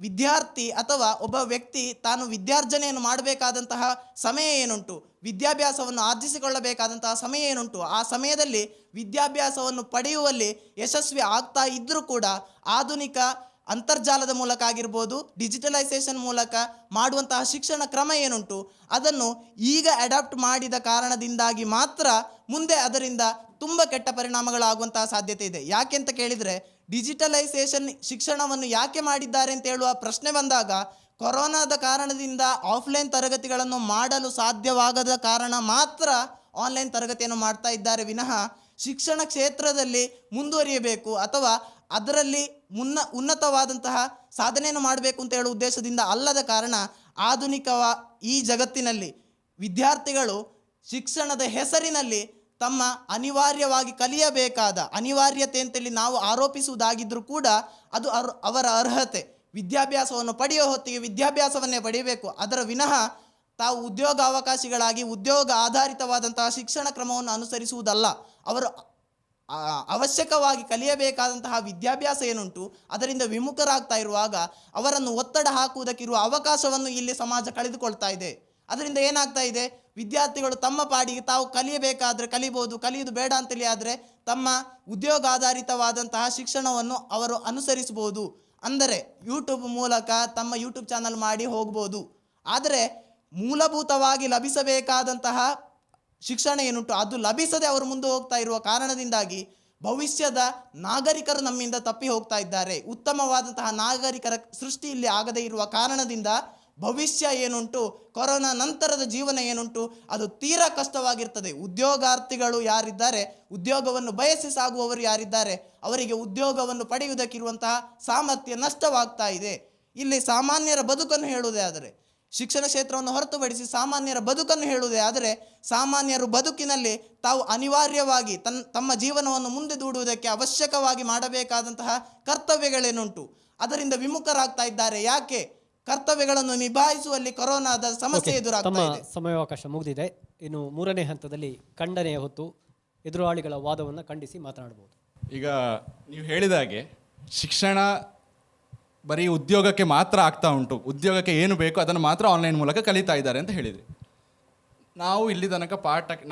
ವಿದ್ಯಾರ್ಥಿ ಅಥವಾ ಒಬ್ಬ ವ್ಯಕ್ತಿ ತಾನು ವಿದ್ಯಾರ್ಜನೆಯನ್ನು ಮಾಡಬೇಕಾದಂತಹ ಸಮಯ ಏನುಂಟು, ವಿದ್ಯಾಭ್ಯಾಸವನ್ನು ಆರ್ಜಿಸಿಕೊಳ್ಳಬೇಕಾದಂತಹ ಸಮಯ ಏನುಂಟು, ಆ ಸಮಯದಲ್ಲಿ ವಿದ್ಯಾಭ್ಯಾಸವನ್ನು ಪಡೆಯುವಲ್ಲಿ ಯಶಸ್ವಿ ಆಗ್ತಾ ಇದ್ದರೂ ಕೂಡ ಆಧುನಿಕ ಅಂತರ್ಜಾಲದ ಮೂಲಕ ಆಗಿರ್ಬೋದು, ಡಿಜಿಟಲೈಸೇಷನ್ ಮೂಲಕ ಮಾಡುವಂತಹ ಶಿಕ್ಷಣ ಕ್ರಮ ಏನುಂಟು ಅದನ್ನು ಈಗ ಅಡಾಪ್ಟ್ ಮಾಡಿದ ಕಾರಣದಿಂದಾಗಿ ಮಾತ್ರ ಮುಂದೆ ಅದರಿಂದ ತುಂಬ ಕೆಟ್ಟ ಪರಿಣಾಮಗಳಾಗುವಂತಹ ಸಾಧ್ಯತೆ ಇದೆ. ಯಾಕೆ ಅಂತ ಕೇಳಿದರೆ, ಡಿಜಿಟಲೈಸೇಷನ್ ಶಿಕ್ಷಣವನ್ನು ಯಾಕೆ ಮಾಡಿದ್ದಾರೆ ಅಂತ ಹೇಳುವ ಪ್ರಶ್ನೆ ಬಂದಾಗ, ಕೊರೋನಾದ ಕಾರಣದಿಂದ ಆಫ್ಲೈನ್ ತರಗತಿಗಳನ್ನು ಮಾಡಲು ಸಾಧ್ಯವಾಗದ ಕಾರಣ ಮಾತ್ರ ಆನ್ಲೈನ್ ತರಗತಿಯನ್ನು ಮಾಡ್ತಾ ಇದ್ದಾರೆ ವಿನಃ ಶಿಕ್ಷಣ ಕ್ಷೇತ್ರದಲ್ಲಿ ಮುಂದುವರಿಯಬೇಕು ಅಥವಾ ಅದರಲ್ಲಿ ಉನ್ನತವಾದಂತಹ ಸಾಧನೆಯನ್ನು ಮಾಡಬೇಕು ಅಂತ ಹೇಳುವ ಉದ್ದೇಶದಿಂದ ಅಲ್ಲದ ಕಾರಣ ಆಧುನಿಕ ಈ ಜಗತ್ತಿನಲ್ಲಿ ವಿದ್ಯಾರ್ಥಿಗಳು ಶಿಕ್ಷಣದ ಹೆಸರಿನಲ್ಲಿ ತಮ್ಮ ಅನಿವಾರ್ಯವಾಗಿ ಕಲಿಯಬೇಕಾದ ಅನಿವಾರ್ಯತೆ ಅಂತೇಳಿ ನಾವು ಆರೋಪಿಸುವುದಾಗಿದ್ದರೂ ಕೂಡ ಅದು ಅವರ ಅರ್ಹತೆ. ವಿದ್ಯಾಭ್ಯಾಸವನ್ನು ಪಡೆಯೋ ಹೊತ್ತಿಗೆ ವಿದ್ಯಾಭ್ಯಾಸವನ್ನೇ ಪಡೆಯಬೇಕು, ಅದರ ವಿನಃ ತಾವು ಉದ್ಯೋಗ ಅವಕಾಶಿಗಳಾಗಿ ಉದ್ಯೋಗ ಆಧಾರಿತವಾದಂತಹ ಶಿಕ್ಷಣ ಕ್ರಮವನ್ನು ಅನುಸರಿಸುವುದಲ್ಲ. ಅವರು ಅವಶ್ಯಕವಾಗಿ ಕಲಿಯಬೇಕಾದಂತಹ ವಿದ್ಯಾಭ್ಯಾಸ ಏನುಂಟು ಅದರಿಂದ ವಿಮುಖರಾಗ್ತಾ ಇರುವಾಗ ಅವರನ್ನು ಒತ್ತಡ ಹಾಕುವುದಕ್ಕಿರುವ ಅವಕಾಶವನ್ನು ಇಲ್ಲಿ ಸಮಾಜ ಕಳೆದುಕೊಳ್ತಾ ಇದೆ. ಅದರಿಂದ ಏನಾಗ್ತಾ ಇದೆ, ವಿದ್ಯಾರ್ಥಿಗಳು ತಮ್ಮ ಪಾಡಿಗೆ ತಾವು ಕಲಿಯಬೇಕಾದರೆ ಕಲಿಬೋದು, ಕಲಿಯುವುದು ಬೇಡ ಅಂತೇಳಿ ಆದರೆ ತಮ್ಮ ಉದ್ಯೋಗ ಆಧಾರಿತವಾದಂತಹ ಶಿಕ್ಷಣವನ್ನು ಅವರು ಅನುಸರಿಸ್ಬೋದು. ಅಂದರೆ ಯೂಟ್ಯೂಬ್ ಮೂಲಕ ತಮ್ಮ ಯೂಟ್ಯೂಬ್ ಚಾನಲ್ ಮಾಡಿ ಹೋಗ್ಬೋದು. ಆದರೆ ಮೂಲಭೂತವಾಗಿ ಲಭಿಸಬೇಕಾದಂತಹ ಶಿಕ್ಷಣ ಏನುಂಟು ಅದು ಲಭಿಸದೆ ಅವರು ಮುಂದೆ ಹೋಗ್ತಾ ಇರುವ ಕಾರಣದಿಂದಾಗಿ ಭವಿಷ್ಯದ ನಾಗರಿಕರು ನಮ್ಮಿಂದ ತಪ್ಪಿ ಹೋಗ್ತಾ ಇದ್ದಾರೆ. ಉತ್ತಮವಾದಂತಹ ನಾಗರಿಕರ ಸೃಷ್ಟಿ ಇಲ್ಲಿ ಆಗದೇ ಇರುವ ಕಾರಣದಿಂದ ಭವಿಷ್ಯ ಏನುಂಟು, ಕೊರೋನಾ ನಂತರದ ಜೀವನ ಏನುಂಟು ಅದು ತೀರಾ ಕಷ್ಟವಾಗಿರ್ತದೆ. ಉದ್ಯೋಗಾರ್ಥಿಗಳು ಯಾರಿದ್ದಾರೆ, ಉದ್ಯೋಗವನ್ನು ಬಯಸಿ ಸಾಗುವವರು ಯಾರಿದ್ದಾರೆ, ಅವರಿಗೆ ಉದ್ಯೋಗವನ್ನು ಪಡೆಯುವುದಕ್ಕಿರುವಂತಹ ಸಾಮರ್ಥ್ಯ ನಷ್ಟವಾಗ್ತಾ ಇದೆ. ಇಲ್ಲಿ ಸಾಮಾನ್ಯರ ಬದುಕನ್ನು ಹೇಳುವುದೇ ಆದರೆ, ಶಿಕ್ಷಣ ಕ್ಷೇತ್ರವನ್ನು ಹೊರತುಪಡಿಸಿ ಸಾಮಾನ್ಯರ ಬದುಕನ್ನು ಹೇಳುವುದೇ ಆದರೆ, ಸಾಮಾನ್ಯರು ಬದುಕಿನಲ್ಲಿ ತಾವು ಅನಿವಾರ್ಯವಾಗಿ ತಮ್ಮ ಜೀವನವನ್ನು ಮುಂದೆ ದೂಡುವುದಕ್ಕೆ ಅವಶ್ಯಕವಾಗಿ ಮಾಡಬೇಕಾದಂತಹ ಕರ್ತವ್ಯಗಳೇನುಂಟು ಅದರಿಂದ ವಿಮುಖರಾಗ್ತಾ ಇದ್ದಾರೆ. ಯಾಕೆ? ಕರ್ತವ್ಯಗಳನ್ನು ನಿಭಾಯಿಸುವಲ್ಲಿ ಕೊರೋನಾದ ಸಮಸ್ಯೆ ಎದುರಾಗ್ತಾ ಇದೆ. ಸಮಯಾವಕಾಶ ಮುಗಿದಿದೆ. ಇನ್ನು ಮೂರನೇ ಹಂತದಲ್ಲಿ ಖಂಡನೆಯ ಹೊತ್ತು ಎದುರಾಳಿಗಳ ವಾದವನ್ನು ಖಂಡಿಸಿ ಮಾತನಾಡಬಹುದು. ಈಗ ನೀವು ಹೇಳಿದ ಹಾಗೆ ಶಿಕ್ಷಣ ಬರೀ ಉದ್ಯೋಗಕ್ಕೆ ಮಾತ್ರ ಆಗ್ತಾ ಉಂಟು, ಉದ್ಯೋಗಕ್ಕೆ ಏನು ಬೇಕೋ ಅದನ್ನು ಮಾತ್ರ ಆನ್ಲೈನ್ ಮೂಲಕ ಕಲಿತಾ ಇದ್ದಾರೆ ಅಂತ ಹೇಳಿದ್ರಿ. ನಾವು ಇಲ್ಲಿ ತನಕ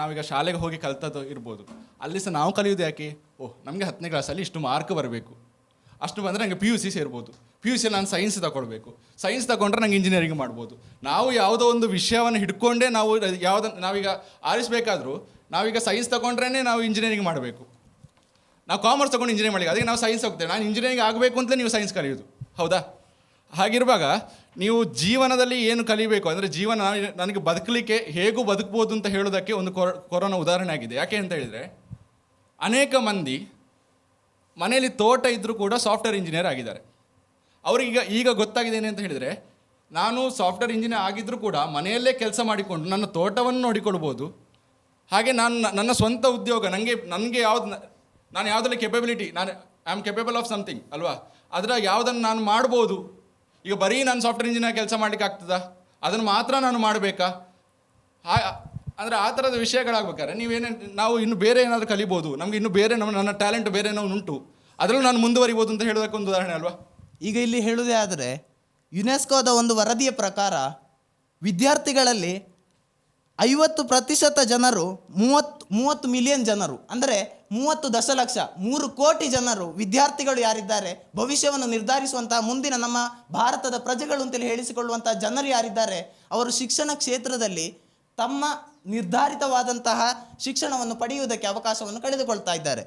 ನಾವೀಗ ಶಾಲೆಗೆ ಹೋಗಿ ಕಲ್ತದ್ದು ಇರ್ಬೋದು, ಅಲ್ಲಿ ಸಹ ನಾವು ಕಲಿಯೋದು ಯಾಕೆ? ನಮಗೆ 10ನೇ ಕ್ಲಾಸಲ್ಲಿ ಇಷ್ಟು ಮಾರ್ಕ್ ಬರಬೇಕು, ಅಷ್ಟು ಬಂದರೆ ನನಗೆ PUC ಸೇರ್ಬೋದು, PUCಯಲ್ಲಿ ನಾನು ಸೈನ್ಸ್ ತಗೊಳ್ಬೇಕು, ಸೈನ್ಸ್ ತಗೊಂಡ್ರೆ ನಂಗೆ ಇಂಜಿನಿಯರಿಂಗ್ ಮಾಡ್ಬೋದು. ನಾವು ಯಾವುದೋ ಒಂದು ವಿಷಯವನ್ನು ಹಿಡ್ಕೊಂಡೇ ನಾವೀಗ ಆರಿಸಬೇಕಾದ್ರೂ ನಾವೀಗ ಸೈನ್ಸ್ ತಗೊಂಡ್ರೇ ನಾವು ಇಂಜಿನಿಯರಿಂಗ್ ಮಾಡಬೇಕು. ನಾವು ಕಾಮರ್ಸ್ ತಗೊಂಡು ಇಂಜಿನಿಯರಿಂಗ್ ಮಾಡಿ ಅದಕ್ಕೆ ನಾವು ಸೈನ್ಸ್ ಹೋಗ್ತೇವೆ, ನಾನು ಇಂಜಿನಿಯರಿಂಗ್ ಆಗಬೇಕು ಅಂತಲೇ ನೀವು ಸೈನ್ಸ್ ಕಲಿಯೋದು, ಹೌದಾ? ಹಾಗಿರುವಾಗ ನೀವು ಜೀವನದಲ್ಲಿ ಏನು ಕಲಿಬೇಕು ಅಂದರೆ ಜೀವನ ನನಗೆ ಬದುಕಲಿಕ್ಕೆ ಹೇಗೂ ಬದುಕ್ಬೋದು ಅಂತ ಹೇಳೋದಕ್ಕೆ ಒಂದು ಕೊರೋನಾ ಉದಾಹರಣೆ ಆಗಿದೆ. ಯಾಕೆ ಅಂತ ಹೇಳಿದರೆ, ಅನೇಕ ಮಂದಿ ಮನೆಯಲ್ಲಿ ತೋಟ ಇದ್ದರೂ ಕೂಡ ಸಾಫ್ಟ್ವೇರ್ ಇಂಜಿನಿಯರ್ ಆಗಿದ್ದಾರೆ. ಅವ್ರಿಗೆ ಈಗ ಗೊತ್ತಾಗಿದೆ ಏನು ಅಂತ ಹೇಳಿದರೆ, ನಾನು ಸಾಫ್ಟ್ವೇರ್ ಇಂಜಿನಿಯರ್ ಆಗಿದ್ದರೂ ಕೂಡ ಮನೆಯಲ್ಲೇ ಕೆಲಸ ಮಾಡಿಕೊಂಡು ನನ್ನ ತೋಟವನ್ನು ನೋಡಿಕೊಳ್ಬೋದು, ಹಾಗೆ ನನ್ನ ಸ್ವಂತ ಉದ್ಯೋಗ ನನಗೆ ನಾನು ಯಾವುದರಲ್ಲಿ capability, I am capable of something ಅಲ್ವಾ, ಅದರ ಯಾವುದನ್ನು ನಾನು ಮಾಡ್ಬೋದು. ಈಗ ಬರೀ ನಾನು ಸಾಫ್ಟ್ವೇರ್ ಇಂಜಿನಿಯರ್ ಕೆಲಸ ಮಾಡಲಿಕ್ಕೆ ಆಗ್ತದಾ, ಅದನ್ನು ಮಾತ್ರ ನಾನು ಮಾಡಬೇಕಾ? ಅಂದರೆ ಆ ಥರದ ವಿಷಯಗಳಾಗಬೇಕಾದ್ರೆ ನಾವು ಇನ್ನು ಬೇರೆ ಏನಾದರೂ ಕಲಿಬೋದು, ನಮಗೆ ಇನ್ನು ಬೇರೆ ನನ್ನ ಟ್ಯಾಲೆಂಟ್ ಬೇರೆ ಏನೋ ಉಂಟು, ಅದರಲ್ಲೂ ನಾನು ಮುಂದುವರಿಬೋದು ಅಂತ ಹೇಳೋದಕ್ಕೆ ಒಂದು ಉದಾಹರಣೆ ಅಲ್ವಾ? ಈಗ ಇಲ್ಲಿ ಹೇಳುವುದೇ ಆದರೆ, ಯುನೆಸ್ಕೋದ ಒಂದು ವರದಿಯ ಪ್ರಕಾರ ವಿದ್ಯಾರ್ಥಿಗಳಲ್ಲಿ 50% ಜನರು 30 ಮಿಲಿಯನ್ ಜನರು ಅಂದರೆ 30 ದಶಲಕ್ಷ 3 ಕೋಟಿ ಜನರು ವಿದ್ಯಾರ್ಥಿಗಳು ಯಾರಿದ್ದಾರೆ, ಭವಿಷ್ಯವನ್ನು ನಿರ್ಧರಿಸುವಂತಹ ಮುಂದಿನ ನಮ್ಮ ಭಾರತದ ಪ್ರಜೆಗಳು ಅಂತೇಳಿ ಹೇಳಿಸಿಕೊಳ್ಳುವಂತಹ ಜನರು ಯಾರಿದ್ದಾರೆ, ಅವರು ಶಿಕ್ಷಣ ಕ್ಷೇತ್ರದಲ್ಲಿ ತಮ್ಮ ನಿರ್ಧಾರಿತವಾದಂತಹ ಶಿಕ್ಷಣವನ್ನು ಪಡೆಯುವುದಕ್ಕೆ ಅವಕಾಶವನ್ನು ಕಳೆದುಕೊಳ್ತಾ ಇದ್ದಾರೆ.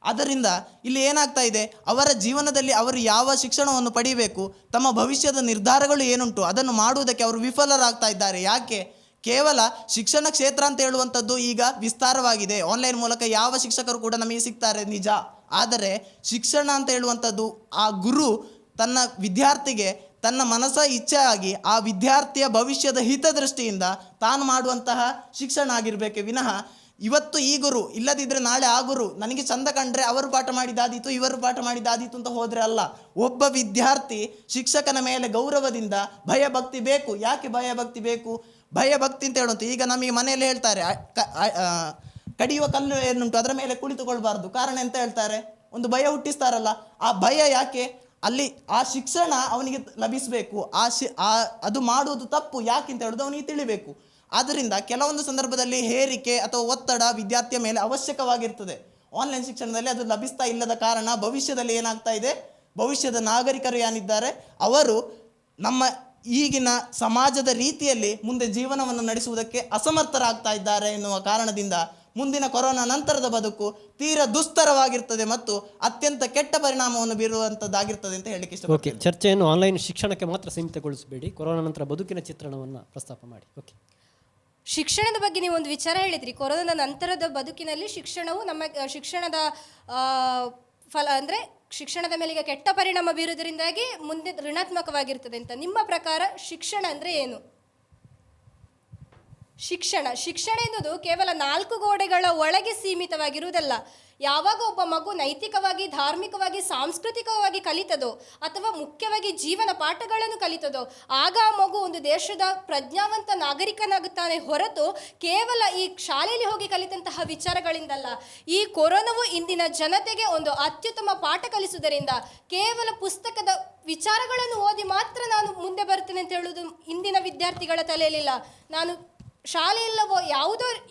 ಆದ್ದರಿಂದ ಇಲ್ಲಿ ಏನಾಗ್ತಾ ಇದೆ, ಅವರ ಜೀವನದಲ್ಲಿ ಅವರು ಯಾವ ಶಿಕ್ಷಣವನ್ನು ಪಡೆಯಬೇಕು, ತಮ್ಮ ಭವಿಷ್ಯದ ನಿರ್ಧಾರಗಳು ಏನುಂಟು ಅದನ್ನು ಮಾಡುವುದಕ್ಕೆ ಅವರು ವಿಫಲರಾಗ್ತಾ ಇದ್ದಾರೆ. ಯಾಕೆ? ಕೇವಲ ಶಿಕ್ಷಣ ಕ್ಷೇತ್ರ ಅಂತ ಹೇಳುವಂಥದ್ದು ಈಗ ವಿಸ್ತಾರವಾಗಿದೆ. ಆನ್ಲೈನ್ ಮೂಲಕ ಯಾವ ಶಿಕ್ಷಕರು ಕೂಡ ನಮಗೆ ಸಿಗ್ತಾರೆ ನಿಜ. ಆದರೆ ಶಿಕ್ಷಣ ಅಂತ ಹೇಳುವಂಥದ್ದು ಆ ಗುರು ತನ್ನ ವಿದ್ಯಾರ್ಥಿಗೆ ತನ್ನ ಮನಸ್ಸ ಇಚ್ಛೆ ಆಗಿ ಆ ವಿದ್ಯಾರ್ಥಿಯ ಭವಿಷ್ಯದ ಹಿತದೃಷ್ಟಿಯಿಂದ ತಾನು ಮಾಡುವಂತಹ ಶಿಕ್ಷಣ ಆಗಿರಬೇಕೆ ವಿನಃ ಇವತ್ತು ಈ ಗುರು ಇಲ್ಲದಿದ್ದರೆ ನಾಳೆ ಆ ಗುರು ನನಗೆ ಚಂದ ಕಂಡ್ರೆ ಅವರು ಪಾಠ ಮಾಡಿದಾದೀತು ಇವರು ಪಾಠ ಮಾಡಿದಾದೀತು ಅಂತ ಹೋದರೆ ಅಲ್ಲ. ಒಬ್ಬ ವಿದ್ಯಾರ್ಥಿ ಶಿಕ್ಷಕನ ಮೇಲೆ ಗೌರವದಿಂದ ಭಯಭಕ್ತಿ ಬೇಕು. ಯಾಕೆ ಭಯಭಕ್ತಿ ಬೇಕು? ಭಯಭಕ್ತಿ ಅಂತ ಹೇಳುವಂಥ ಈಗ ನಮಗೆ ಮನೆಯಲ್ಲಿ ಹೇಳ್ತಾರೆ ಕಡಿಯುವ ಕಲ್ಲು ಏನುಂಟು ಅದರ ಮೇಲೆ ಕುಳಿತುಕೊಳ್ಬಾರ್ದು. ಕಾರಣ ಎಂತ ಹೇಳ್ತಾರೆ? ಒಂದು ಭಯ ಹುಟ್ಟಿಸ್ತಾರಲ್ಲ. ಆ ಭಯ ಯಾಕೆ? ಅಲ್ಲಿ ಆ ಶಿಕ್ಷಣ ಅವನಿಗೆ ಲಭಿಸಬೇಕು. ಅದು ಮಾಡುವುದು ತಪ್ಪು ಯಾಕೆ ಅಂತ ಹೇಳೋದು ಅವನಿಗೆ ತಿಳಿಬೇಕು. ಆದ್ದರಿಂದ ಕೆಲವೊಂದು ಸಂದರ್ಭದಲ್ಲಿ ಹೇರಿಕೆ ಅಥವಾ ಒತ್ತಡ ವಿದ್ಯಾರ್ಥಿಯ ಮೇಲೆ ಅವಶ್ಯಕವಾಗಿರ್ತದೆ. ಆನ್ಲೈನ್ ಶಿಕ್ಷಣದಲ್ಲಿ ಅದು ಲಭಿಸ್ತಾ ಇಲ್ಲದ ಕಾರಣ ಭವಿಷ್ಯದಲ್ಲಿ ಏನಾಗ್ತಾ ಇದೆ, ಭವಿಷ್ಯದ ನಾಗರಿಕರು ಏನಿದ್ದಾರೆ ಅವರು ನಮ್ಮ ಈಗಿನ ಸಮಾಜದ ರೀತಿಯಲ್ಲಿ ಮುಂದೆ ಜೀವನವನ್ನು ನಡೆಸುವುದಕ್ಕೆ ಅಸಮರ್ಥರಾಗ್ತಾ ಇದ್ದಾರೆ ಎನ್ನುವ ಕಾರಣದಿಂದ ಮುಂದಿನ ಕೊರೋನಾ ನಂತರದ ಬದುಕು ತೀರಾ ದುಸ್ತರವಾಗಿರ್ತದೆ ಮತ್ತು ಅತ್ಯಂತ ಕೆಟ್ಟ ಪರಿಣಾಮವನ್ನು ಬೀರುವಂಥದ್ದಾಗಿರ್ತದೆ ಅಂತ ಹೇಳಲಿಕ್ಕೆ ಇಷ್ಟಪಡ್ತೀನಿ. ಓಕೆ, ಚರ್ಚೆಯನ್ನು ಆನ್ಲೈನ್ ಶಿಕ್ಷಣಕ್ಕೆ ಮಾತ್ರ ಸೀಮಿತಗೊಳಿಸಬೇಡಿ, ಕೊರೋನಾ ನಂತರ ಬದುಕಿನ ಚಿತ್ರಣವನ್ನು ಪ್ರಸ್ತಾಪ ಮಾಡಿ. ಓಕೆ, ಶಿಕ್ಷಣದ ಬಗ್ಗೆ ನೀವು ಒಂದು ವಿಚಾರ ಹೇಳಿದ್ರಿ. ಕೊರೋನಾದ ನಂತರದ ಬದುಕಿನಲ್ಲಿ ಶಿಕ್ಷಣವು ನಮ್ಮ ಶಿಕ್ಷಣದ ಫಲ ಅಂದರೆ ಶಿಕ್ಷಣದ ಮೇಲೆ ಈಗ ಕೆಟ್ಟ ಪರಿಣಾಮ ಬೀರುವುದರಿಂದಾಗಿ ಮುಂದೆ ಋಣಾತ್ಮಕವಾಗಿರ್ತದೆ ಅಂತ. ನಿಮ್ಮ ಪ್ರಕಾರ ಶಿಕ್ಷಣ ಅಂದರೆ ಏನು? ಶಿಕ್ಷಣ ಎನ್ನುವುದು ಕೇವಲ 4 ಗೋಡೆಗಳ ಒಳಗೆ ಸೀಮಿತವಾಗಿರುವುದಲ್ಲ. ಯಾವಾಗ ಒಬ್ಬ ಮಗು ನೈತಿಕವಾಗಿ, ಧಾರ್ಮಿಕವಾಗಿ, ಸಾಂಸ್ಕೃತಿಕವಾಗಿ ಕಲಿತದೋ ಅಥವಾ ಮುಖ್ಯವಾಗಿ ಜೀವನ ಪಾಠಗಳನ್ನು ಕಲಿತದೋ ಆಗ ಆ ಮಗು ಒಂದು ದೇಶದ ಪ್ರಜ್ಞಾವಂತ ನಾಗರಿಕನಾಗುತ್ತಾನೆ ಹೊರತು ಕೇವಲ ಈ ಶಾಲೆಯಲ್ಲಿ ಹೋಗಿ ಕಲಿತಂತಹ ವಿಚಾರಗಳಿಂದಲ್ಲ. ಈ ಕೊರೋನಾವು ಇಂದಿನ ಜನತೆಗೆ ಒಂದು ಅತ್ಯುತ್ತಮ ಪಾಠ ಕಲಿಸುವುದರಿಂದ ಕೇವಲ ಪುಸ್ತಕದ ವಿಚಾರಗಳನ್ನು ಓದಿ ಮಾತ್ರ ನಾನು ಮುಂದೆ ಬರ್ತೇನೆ ಅಂತ ಹೇಳುವುದು ಇಂದಿನ ವಿದ್ಯಾರ್ಥಿಗಳ ತಲೆಯಲ್ಲಿಲ್ಲ. ನಾನು ಶಾಲೆಯಲ್ಲವೋ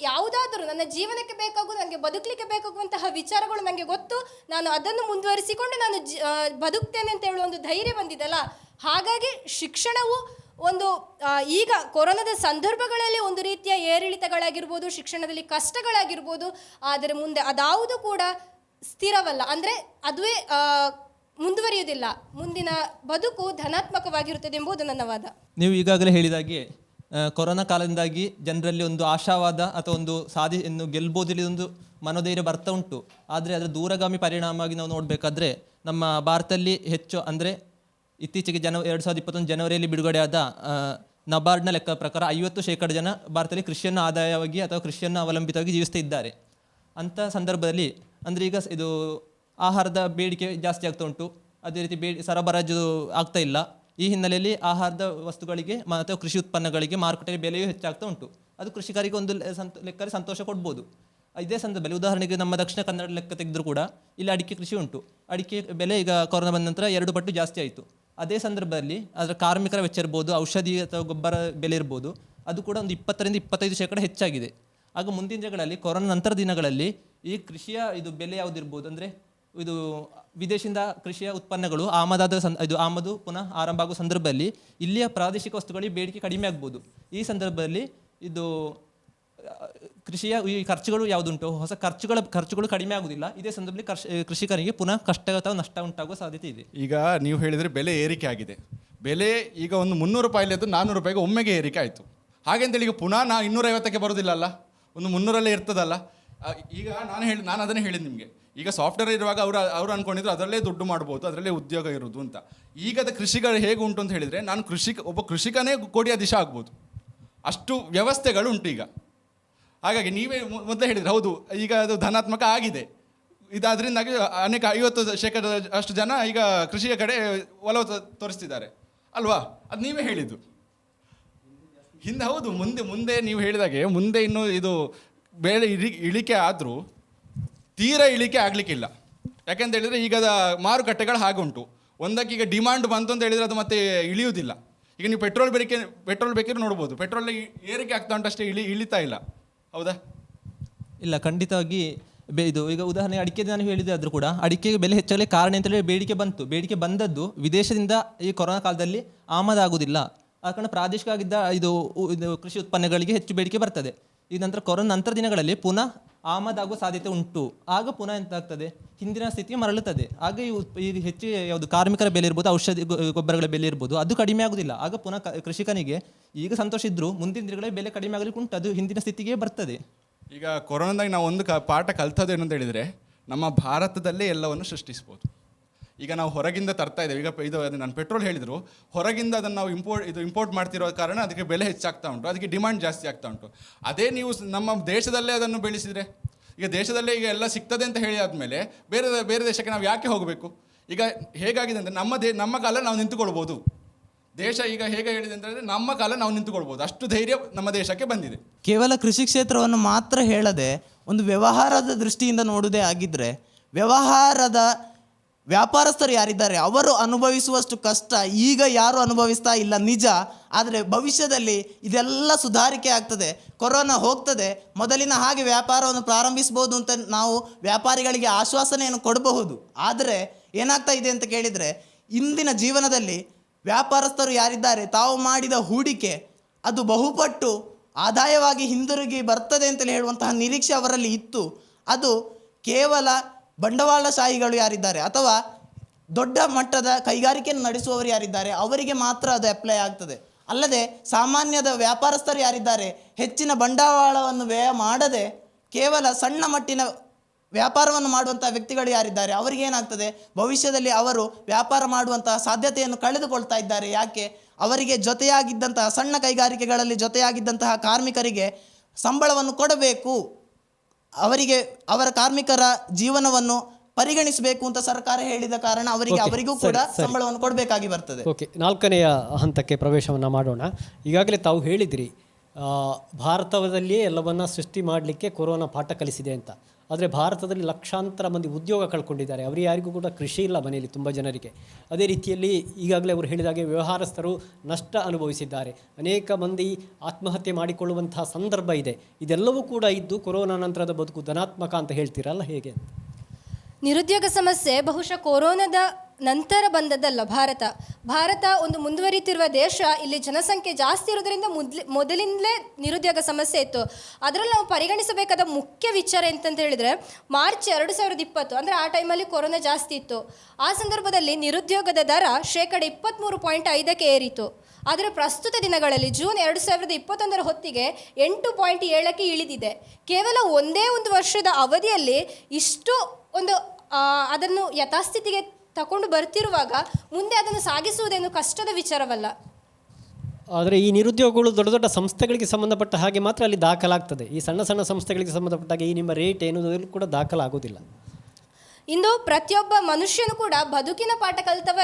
ಯಾವುದಾದರೂ ನನ್ನ ಜೀವನಕ್ಕೆ ಬೇಕಾಗುವ, ನನಗೆ ಬದುಕಲಿಕ್ಕೆ ಬೇಕಾಗುವಂತಹ ವಿಚಾರಗಳು ನನಗೆ ಗೊತ್ತು, ನಾನು ಅದನ್ನು ಮುಂದುವರಿಸಿಕೊಂಡು ನಾನು ಬದುಕ್ತೇನೆ ಅಂತ ಹೇಳುವ ಒಂದು ಧೈರ್ಯ ಬಂದಿದೆಯಲ್ಲ. ಹಾಗಾಗಿ ಶಿಕ್ಷಣವು ಒಂದು ಈಗ ಕೊರೋನಾದ ಸಂದರ್ಭಗಳಲ್ಲಿ ಒಂದು ರೀತಿಯ ಏರಿಳಿತಗಳಾಗಿರ್ಬೋದು, ಶಿಕ್ಷಣದಲ್ಲಿ ಕಷ್ಟಗಳಾಗಿರ್ಬೋದು, ಆದರೆ ಮುಂದೆ ಅದಾವುದು ಕೂಡ ಸ್ಥಿರವಲ್ಲ. ಅಂದರೆ ಅದುವೇ ಮುಂದುವರಿಯುವುದಿಲ್ಲ. ಮುಂದಿನ ಬದುಕು ಧನಾತ್ಮಕವಾಗಿರುತ್ತದೆ ಎಂಬುದು ನನ್ನ ವಾದ. ನೀವು ಈಗಾಗಲೇ ಹೇಳಿದಾಗೆ ಕೊರೋನಾ ಕಾಲದಿಂದಾಗಿ ಜನರಲ್ಲಿ ಒಂದು ಆಶಾವಾದ ಅಥವಾ ಒಂದು ಗೆಲ್ಬೋದು ಒಂದು ಮನೋಧೈರ್ಯ ಬರ್ತಾ ಉಂಟು. ಆದರೆ ಅದರ ದೂರಗಾಮಿ ಪರಿಣಾಮವಾಗಿ ನಾವು ನೋಡಬೇಕಾದ್ರೆ ನಮ್ಮ ಭಾರತದಲ್ಲಿ ಹೆಚ್ಚು ಅಂದರೆ ಇತ್ತೀಚೆಗೆ 2021 ಜನವರಿಯಲ್ಲಿ ಬಿಡುಗಡೆಯಾದ ನಬಾರ್ಡ್ನ ಲೆಕ್ಕ ಪ್ರಕಾರ 50% ಜನ ಭಾರತದಲ್ಲಿ ಕೃಷಿಯನ್ನು ಆದಾಯವಾಗಿ ಅಥವಾ ಕೃಷಿಯನ್ನು ಅವಲಂಬಿತವಾಗಿ ಜೀವಿಸ್ತಾ ಇದ್ದಾರೆ. ಅಂಥ ಸಂದರ್ಭದಲ್ಲಿ ಅಂದರೆ ಈಗ ಇದು ಆಹಾರದ ಬೇಡಿಕೆ ಜಾಸ್ತಿ ಆಗ್ತಾ ಉಂಟು, ಅದೇ ರೀತಿ ಸರಬರಾಜು ಆಗ್ತಾ ಇಲ್ಲ. ಈ ಹಿನ್ನೆಲೆಯಲ್ಲಿ ಆಹಾರದ ವಸ್ತುಗಳಿಗೆ ಮತ್ತು ಕೃಷಿ ಉತ್ಪನ್ನಗಳಿಗೆ ಮಾರುಕಟ್ಟೆಯಲ್ಲಿ ಬೆಲೆಯೂ ಹೆಚ್ಚಾಗ್ತಾ ಉಂಟು. ಅದು ಕೃಷಿಕರಿಗೆ ಒಂದು ಲೆಕ್ಕದಲ್ಲಿ ಸಂತೋಷ ಕೊಡ್ಬೋದು. ಇದೇ ಸಂದರ್ಭದಲ್ಲಿ ಉದಾಹರಣೆಗೆ ನಮ್ಮ ದಕ್ಷಿಣ ಕನ್ನಡ ಲೆಕ್ಕ ತೆಗೆದರೂ ಕೂಡ ಇಲ್ಲಿ ಅಡಿಕೆ ಕೃಷಿ ಉಂಟು. ಅಡಿಕೆ ಬೆಲೆ ಈಗ ಕೊರೋನಾ ಬಂದ ನಂತರ 2 ಪಟ್ಟು ಜಾಸ್ತಿ ಆಯಿತು. ಅದೇ ಸಂದರ್ಭದಲ್ಲಿ ಅದರ ಕಾರ್ಮಿಕರ ವೆಚ್ಚ ಇರ್ಬೋದು, ಔಷಧಿ ಅಥವಾ ಗೊಬ್ಬರ ಬೆಲೆ ಇರ್ಬೋದು, ಅದು ಕೂಡ ಒಂದು 20-25% ಹೆಚ್ಚಾಗಿದೆ. ಆಗ ಮುಂದಿನ ದಿನಗಳಲ್ಲಿ ಕೊರೋನಾ ನಂತರ ದಿನಗಳಲ್ಲಿ ಈ ಕೃಷಿಯ ಬೆಲೆ ಯಾವುದಿರ್ಬೋದು ಅಂದರೆ ಇದು ವಿದೇಶದಿಂದ ಕೃಷಿಯ ಉತ್ಪನ್ನಗಳು ಆಮದು ಪುನಃ ಆರಂಭ ಆಗುವ ಸಂದರ್ಭದಲ್ಲಿ ಇಲ್ಲಿಯ ಪ್ರಾದೇಶಿಕ ವಸ್ತುಗಳಿಗೆ ಬೇಡಿಕೆ ಕಡಿಮೆ ಆಗ್ಬೋದು. ಈ ಸಂದರ್ಭದಲ್ಲಿ ಕೃಷಿಯ ಈ ಖರ್ಚುಗಳು ಯಾವುದುಂಟು, ಹೊಸ ಖರ್ಚುಗಳು ಕಡಿಮೆ ಆಗುವುದಿಲ್ಲ. ಇದೇ ಸಂದರ್ಭದಲ್ಲಿ ಕೃಷಿಕರಿಗೆ ಪುನಃ ಕಷ್ಟ ಅಥವಾ ನಷ್ಟ ಉಂಟಾಗುವ ಸಾಧ್ಯತೆ ಇದೆ. ಈಗ ನೀವು ಹೇಳಿದರೆ ಬೆಲೆ ಏರಿಕೆ ಆಗಿದೆ. ಬೆಲೆ ಈಗ ಒಂದು 300 ರೂಪಾಯಿಲಿದ್ದು 400 ರೂಪಾಯಿಗೆ ಒಮ್ಮೆಗೆ ಏರಿಕೆ ಆಯಿತು. ಹಾಗೆಂತೇಳಿ ಈಗ ಪುನಃ 250ಕ್ಕೆ ಬರೋದಿಲ್ಲಲ್ಲ, ಒಂದು 300ರಲ್ಲೇ ಇರ್ತದಲ್ಲ. ಈಗ ನಾನು ಅದನ್ನೇ ಹೇಳಿದ್ದು ನಿಮಗೆ. ಈಗ ಸಾಫ್ಟ್ವೇರ್ ಇರುವಾಗ ಅವರು ಅಂದ್ಕೊಂಡಿದ್ರು ಅದರಲ್ಲೇ ದುಡ್ಡು ಮಾಡ್ಬೋದು, ಅದರಲ್ಲೇ ಉದ್ಯೋಗ ಇರೋದು ಅಂತ. ಈಗದ ಕೃಷಿಗಳು ಹೇಗೆ ಉಂಟು ಅಂತ ಹೇಳಿದರೆ ಒಬ್ಬ ಕೃಷಿಕನೇ ಕೋಟ್ಯಾಧೀಶ ಆಗ್ಬೋದು, ಅಷ್ಟು ವ್ಯವಸ್ಥೆಗಳು ಉಂಟು ಈಗ. ಹಾಗಾಗಿ ನೀವೇ ಮೊದಲೇ ಹೇಳಿದರೆ ಹೌದು, ಈಗ ಅದು ಧನಾತ್ಮಕ ಆಗಿದೆ. ಇದರಿಂದಾಗಿ ಅನೇಕ 50% ಅಷ್ಟು ಜನ ಈಗ ಕೃಷಿಯ ಕಡೆ ಒಲವು ತೋರಿಸ್ತಿದ್ದಾರೆ ಅಲ್ವಾ? ಅದು ನೀವೇ ಹೇಳಿದ್ದು ಹಿಂದೆ. ಹೌದು, ಮುಂದೆ ನೀವು ಹೇಳಿದಾಗೆ ಮುಂದೆ ಇನ್ನು ಇದು ಬೆಲೆ ಇಳಿಕೆ ಆದರೂ ತೀರಾ ಇಳಿಕೆ ಆಗಲಿಕ್ಕಿಲ್ಲ. ಯಾಕೆಂತ ಹೇಳಿದರೆ ಈಗದ ಮಾರುಕಟ್ಟೆಗಳು ಹಾಗುಂಟು. ಒಂದಕ್ಕೆ ಈಗ ಡಿಮಾಂಡ್ ಬಂತು ಅಂತ ಹೇಳಿದರೆ ಅದು ಮತ್ತೆ ಇಳಿಯುವುದಿಲ್ಲ. ಈಗ ನೀವು ಪೆಟ್ರೋಲ್ ಬೇಕಿದ್ರೆ ನೋಡ್ಬೋದು, ಪೆಟ್ರೋಲ್ ಏರಿಕೆ ಆಗ್ತಾ ಉಂಟು ಅಷ್ಟೇ, ಇಳಿತಾ ಇಲ್ಲ. ಹೌದಾ? ಇಲ್ಲ, ಖಂಡಿತವಾಗಿ ಈಗ ಉದಾಹರಣೆ ಅಡಿಕೆ ನಾನು ಹೇಳಿದೆ, ಆದರೂ ಕೂಡ ಅಡಿಕೆಗೆ ಬೆಲೆ ಹೆಚ್ಚಾಗಲಿಕ್ಕೆ ಕಾರಣ ಅಂತೇಳಿ ಬೇಡಿಕೆ ಬಂದದ್ದು ವಿದೇಶದಿಂದ ಈ ಕೊರೋನಾ ಕಾಲದಲ್ಲಿ ಆಮದಾಗುವುದಿಲ್ಲ. ಆ ಕಾರಣ ಪ್ರಾದೇಶಿಕ ಆಗಿದ್ದ ಇದು ಕೃಷಿ ಉತ್ಪನ್ನಗಳಿಗೆ ಹೆಚ್ಚು ಬೇಡಿಕೆ ಬರ್ತದೆ. ಈ ನಂತರ ಕೊರೋನಾ ನಂತರ ದಿನಗಳಲ್ಲಿ ಪುನಃ ಆಮದಾಗುವ ಸಾಧ್ಯತೆ ಉಂಟು. ಆಗ ಪುನಃ ಎಂತಾಗ್ತದೆ, ಹಿಂದಿನ ಸ್ಥಿತಿ ಮರಳುತ್ತದೆ. ಆಗ ಈ ಹೆಚ್ಚು ಯಾವುದು ಕಾರ್ಮಿಕರ ಬೆಲೆ ಇರ್ಬೋದು, ಔಷಧಿ ಗೊಬ್ಬರಗಳ ಬೆಲೆ ಇರ್ಬೋದು, ಅದು ಕಡಿಮೆ ಆಗುವುದಿಲ್ಲ. ಆಗ ಪುನಃ ಕೃಷಿಕನಿಗೆ ಈಗ ಸಂತೋಷ ಇದ್ದರೂ ಮುಂದಿನ ದಿನಗಳಲ್ಲಿ ಬೆಲೆ ಕಡಿಮೆ ಆಗಲಿಕ್ಕೆ ಉಂಟು, ಅದು ಹಿಂದಿನ ಸ್ಥಿತಿಗೆ ಬರ್ತದೆ. ಈಗ ಕೊರೋನಾದಾಗ ನಾವು ಒಂದು ಪಾಠ ಕಲ್ತದ್ದು ಏನಂತ ಹೇಳಿದರೆ, ನಮ್ಮ ಭಾರತದಲ್ಲೇ ಎಲ್ಲವನ್ನು ಸೃಷ್ಟಿಸ್ಬೋದು. ಈಗ ನಾವು ಹೊರಗಿಂದ ತರ್ತಾ ಇದ್ದೇವೆ. ಈಗ ಇದು ನಾನು ಪೆಟ್ರೋಲ್ ಹೇಳಿದರು, ಹೊರಗಿಂದ ಅದನ್ನು ನಾವು ಇಂಪೋರ್ಟ್ ಮಾಡ್ತಿರೋ ಕಾರಣ ಅದಕ್ಕೆ ಬೆಲೆ ಹೆಚ್ಚಾಗ್ತಾ ಉಂಟು, ಅದಕ್ಕೆ ಡಿಮಾಂಡ್ ಜಾಸ್ತಿ ಆಗ್ತಾ ಉಂಟು. ಅದೇ ನೀವು ನಮ್ಮ ದೇಶದಲ್ಲೇ ಅದನ್ನು ಬೆಳೆಸಿದರೆ, ಈಗ ದೇಶದಲ್ಲೇ ಈಗ ಎಲ್ಲ ಸಿಗ್ತದೆ ಅಂತ ಹೇಳಿ ಆದಮೇಲೆ ಬೇರೆ ದೇಶಕ್ಕೆ ನಾವು ಯಾಕೆ ಹೋಗಬೇಕು? ಈಗ ಹೇಗಾಗಿದೆ ಅಂದರೆ ನಮ್ಮ ಕಾಲ ನಾವು ನಿಂತುಕೊಳ್ಬೋದು. ದೇಶ ಈಗ ಹೇಗೆ ಹೇಳಿದೆ ಅಂತಂದರೆ ನಮ್ಮ ಕಾಲ ನಾವು ನಿಂತುಕೊಳ್ಬೋದು, ಅಷ್ಟು ಧೈರ್ಯ ನಮ್ಮ ದೇಶಕ್ಕೆ ಬಂದಿದೆ. ಕೇವಲ ಕೃಷಿ ಕ್ಷೇತ್ರವನ್ನು ಮಾತ್ರ ಹೇಳದೆ ಒಂದು ವ್ಯವಹಾರದ ದೃಷ್ಟಿಯಿಂದ ನೋಡುವುದೇ ಆಗಿದ್ದರೆ, ವ್ಯವಹಾರದ ವ್ಯಾಪಾರಸ್ಥರು ಯಾರಿದ್ದಾರೆ ಅವರು ಅನುಭವಿಸುವಷ್ಟು ಕಷ್ಟ ಈಗ ಯಾರು ಅನುಭವಿಸ್ತಾ ಇಲ್ಲ, ನಿಜ. ಆದರೆ ಭವಿಷ್ಯದಲ್ಲಿ ಇದೆಲ್ಲ ಸುಧಾರಿಕೆ ಆಗ್ತದೆ, ಕೊರೋನಾ ಹೋಗ್ತದೆ, ಮೊದಲಿನ ಹಾಗೆ ವ್ಯಾಪಾರವನ್ನು ಪ್ರಾರಂಭಿಸ್ಬೋದು ಅಂತ ನಾವು ವ್ಯಾಪಾರಿಗಳಿಗೆ ಆಶ್ವಾಸನೆಯನ್ನು ಕೊಡಬಹುದು. ಆದರೆ ಏನಾಗ್ತಾ ಇದೆ ಅಂತ ಕೇಳಿದರೆ, ಇಂದಿನ ಜೀವನದಲ್ಲಿ ವ್ಯಾಪಾರಸ್ಥರು ಯಾರಿದ್ದಾರೆ ತಾವು ಮಾಡಿದ ಹೂಡಿಕೆ ಅದು ಬಹುಪಟ್ಟು ಆದಾಯವಾಗಿ ಹಿಂದಿರುಗಿ ಬರ್ತದೆ ಅಂತಲೇ ಹೇಳುವಂತಹ ನಿರೀಕ್ಷೆ ಅವರಲ್ಲಿ ಇತ್ತು. ಅದು ಕೇವಲ ಬಂಡವಾಳಶಾಹಿಗಳು ಯಾರಿದ್ದಾರೆ ಅಥವಾ ದೊಡ್ಡ ಮಟ್ಟದ ಕೈಗಾರಿಕೆಯನ್ನು ನಡೆಸುವವರು ಯಾರಿದ್ದಾರೆ ಅವರಿಗೆ ಮಾತ್ರ ಅದು ಅಪ್ಲೈ ಆಗ್ತದೆ. ಅಲ್ಲದೆ ಸಾಮಾನ್ಯದ ವ್ಯಾಪಾರಸ್ಥರು ಯಾರಿದ್ದಾರೆ, ಹೆಚ್ಚಿನ ಬಂಡವಾಳವನ್ನು ವ್ಯಯ ಮಾಡದೆ ಕೇವಲ ಸಣ್ಣ ಮಟ್ಟಿನ ವ್ಯಾಪಾರವನ್ನು ಮಾಡುವಂಥ ವ್ಯಕ್ತಿಗಳು ಯಾರಿದ್ದಾರೆ ಅವರಿಗೇನಾಗ್ತದೆ, ಭವಿಷ್ಯದಲ್ಲಿ ಅವರು ವ್ಯಾಪಾರ ಮಾಡುವಂತಹ ಸಾಧ್ಯತೆಯನ್ನು ಕಳೆದುಕೊಳ್ತಾ ಇದ್ದಾರೆ. ಯಾಕೆ? ಅವರಿಗೆ ಜೊತೆಯಾಗಿದ್ದಂತಹ ಸಣ್ಣ ಕೈಗಾರಿಕೆಗಳಲ್ಲಿ ಜೊತೆಯಾಗಿದ್ದಂತಹ ಕಾರ್ಮಿಕರಿಗೆ ಸಂಬಳವನ್ನು ಕೊಡಬೇಕು, ಅವರಿಗೆ ಅವರ ಕಾರ್ಮಿಕರ ಜೀವನವನ್ನು ಪರಿಗಣಿಸಬೇಕು ಅಂತ ಸರ್ಕಾರ ಹೇಳಿದ ಕಾರಣ ಅವರಿಗೂ ಕೂಡ ಸಂಬಳವನ್ನು ಕೊಡಬೇಕಾಗಿ ಬರ್ತದೆ. ಓಕೆ, 4ನೆಯ ಹಂತಕ್ಕೆ ಪ್ರವೇಶವನ್ನು ಮಾಡೋಣ. ಈಗಾಗಲೇ ತಾವು ಹೇಳಿದಿರಿ ಭಾರತದಲ್ಲಿಯೇ ಎಲ್ಲವನ್ನ ಸೃಷ್ಟಿ ಮಾಡಲಿಕ್ಕೆ ಕೊರೋನಾ ಪಾಠ ಕಲಿಸಿದೆ ಅಂತ. ಆದರೆ ಭಾರತದಲ್ಲಿ ಲಕ್ಷಾಂತರ ಮಂದಿ ಉದ್ಯೋಗ ಕಳ್ಕೊಂಡಿದ್ದಾರೆ. ಅವರು ಯಾರಿಗೂ ಕೂಡ ಕೃಷಿ ಇಲ್ಲ ಮನೆಯಲ್ಲಿ ತುಂಬ ಜನರಿಗೆ. ಅದೇ ರೀತಿಯಲ್ಲಿ ಈಗಾಗಲೇ ಅವರು ಹೇಳಿದಾಗೆ ವ್ಯವಹಾರಸ್ಥರು ನಷ್ಟ ಅನುಭವಿಸಿದ್ದಾರೆ. ಅನೇಕ ಮಂದಿ ಆತ್ಮಹತ್ಯೆ ಮಾಡಿಕೊಳ್ಳುವಂತಹ ಸಂದರ್ಭ ಇದೆ. ಇದೆಲ್ಲವೂ ಕೂಡ ಇದ್ದು ಕೊರೋನಾ ನಂತರದ ಬದುಕು ಧನಾತ್ಮಕ ಅಂತ ಹೇಳ್ತೀರಲ್ಲ, ಹೇಗೆ? ನಿರುದ್ಯೋಗ ಸಮಸ್ಯೆ ಬಹುಶಃ ಕೊರೋನಾದ ನಂತರ ಬಂದದ್ದಲ್ಲ. ಭಾರತ ಒಂದು ಮುಂದುವರಿತಿರುವ ದೇಶ. ಇಲ್ಲಿ ಜನಸಂಖ್ಯೆ ಜಾಸ್ತಿ ಇರೋದ್ರಿಂದ ಮೊದಲಿಂದಲೇ ನಿರುದ್ಯೋಗ ಸಮಸ್ಯೆ ಇತ್ತು. ಅದರಲ್ಲಿ ನಾವು ಪರಿಗಣಿಸಬೇಕಾದ ಮುಖ್ಯ ವಿಚಾರ ಎಂತಂತ ಹೇಳಿದರೆ, ಮಾರ್ಚ್ 2020 ಅಂದರೆ ಆ ಟೈಮಲ್ಲಿ ಕೊರೋನಾ ಜಾಸ್ತಿ ಇತ್ತು. ಆ ಸಂದರ್ಭದಲ್ಲಿ ನಿರುದ್ಯೋಗದ ದರ 23.5% ಏರಿತು. ಆದರೆ ಪ್ರಸ್ತುತ ದಿನಗಳಲ್ಲಿ ಜೂನ್ 2021 ಹೊತ್ತಿಗೆ 8.7% ಇಳಿದಿದೆ. ಕೇವಲ ಒಂದೇ ಒಂದು ವರ್ಷದ ಅವಧಿಯಲ್ಲಿ ಇಷ್ಟು ಒಂದು ಅದನ್ನು ಯಥಾಸ್ಥಿತಿಗೆ ತಗೊಂಡು ಬರ್ತಿರುವಾಗ ಮುಂದೆ ಅದನ್ನು ಸಾಗಿಸುವುದೇನು ಕಷ್ಟದ ವಿಚಾರವಲ್ಲ. ಆದರೆ ಈ ನಿರುದ್ಯೋಗಗಳು ದೊಡ್ಡ ದೊಡ್ಡ ಸಂಸ್ಥೆಗಳಿಗೆ ಸಂಬಂಧಪಟ್ಟ ಹಾಗೆ ಮಾತ್ರ ಅಲ್ಲಿ ದಾಖಲಾಗ್ತದೆ. ಈ ಸಣ್ಣ ಸಣ್ಣ ಸಂಸ್ಥೆಗಳಿಗೆ ಸಂಬಂಧಪಟ್ಟ ಹಾಗೆ ಈ ನಿಮ್ಮ ರೇಟ್ ಏನು ಕೂಡ ದಾಖಲಾಗೋದಿಲ್ಲ. ಇಂದು ಪ್ರತಿಯೊಬ್ಬ ಮನುಷ್ಯನು ಕೂಡ ಬದುಕಿನ ಪಾಠ ಕಲಿತವ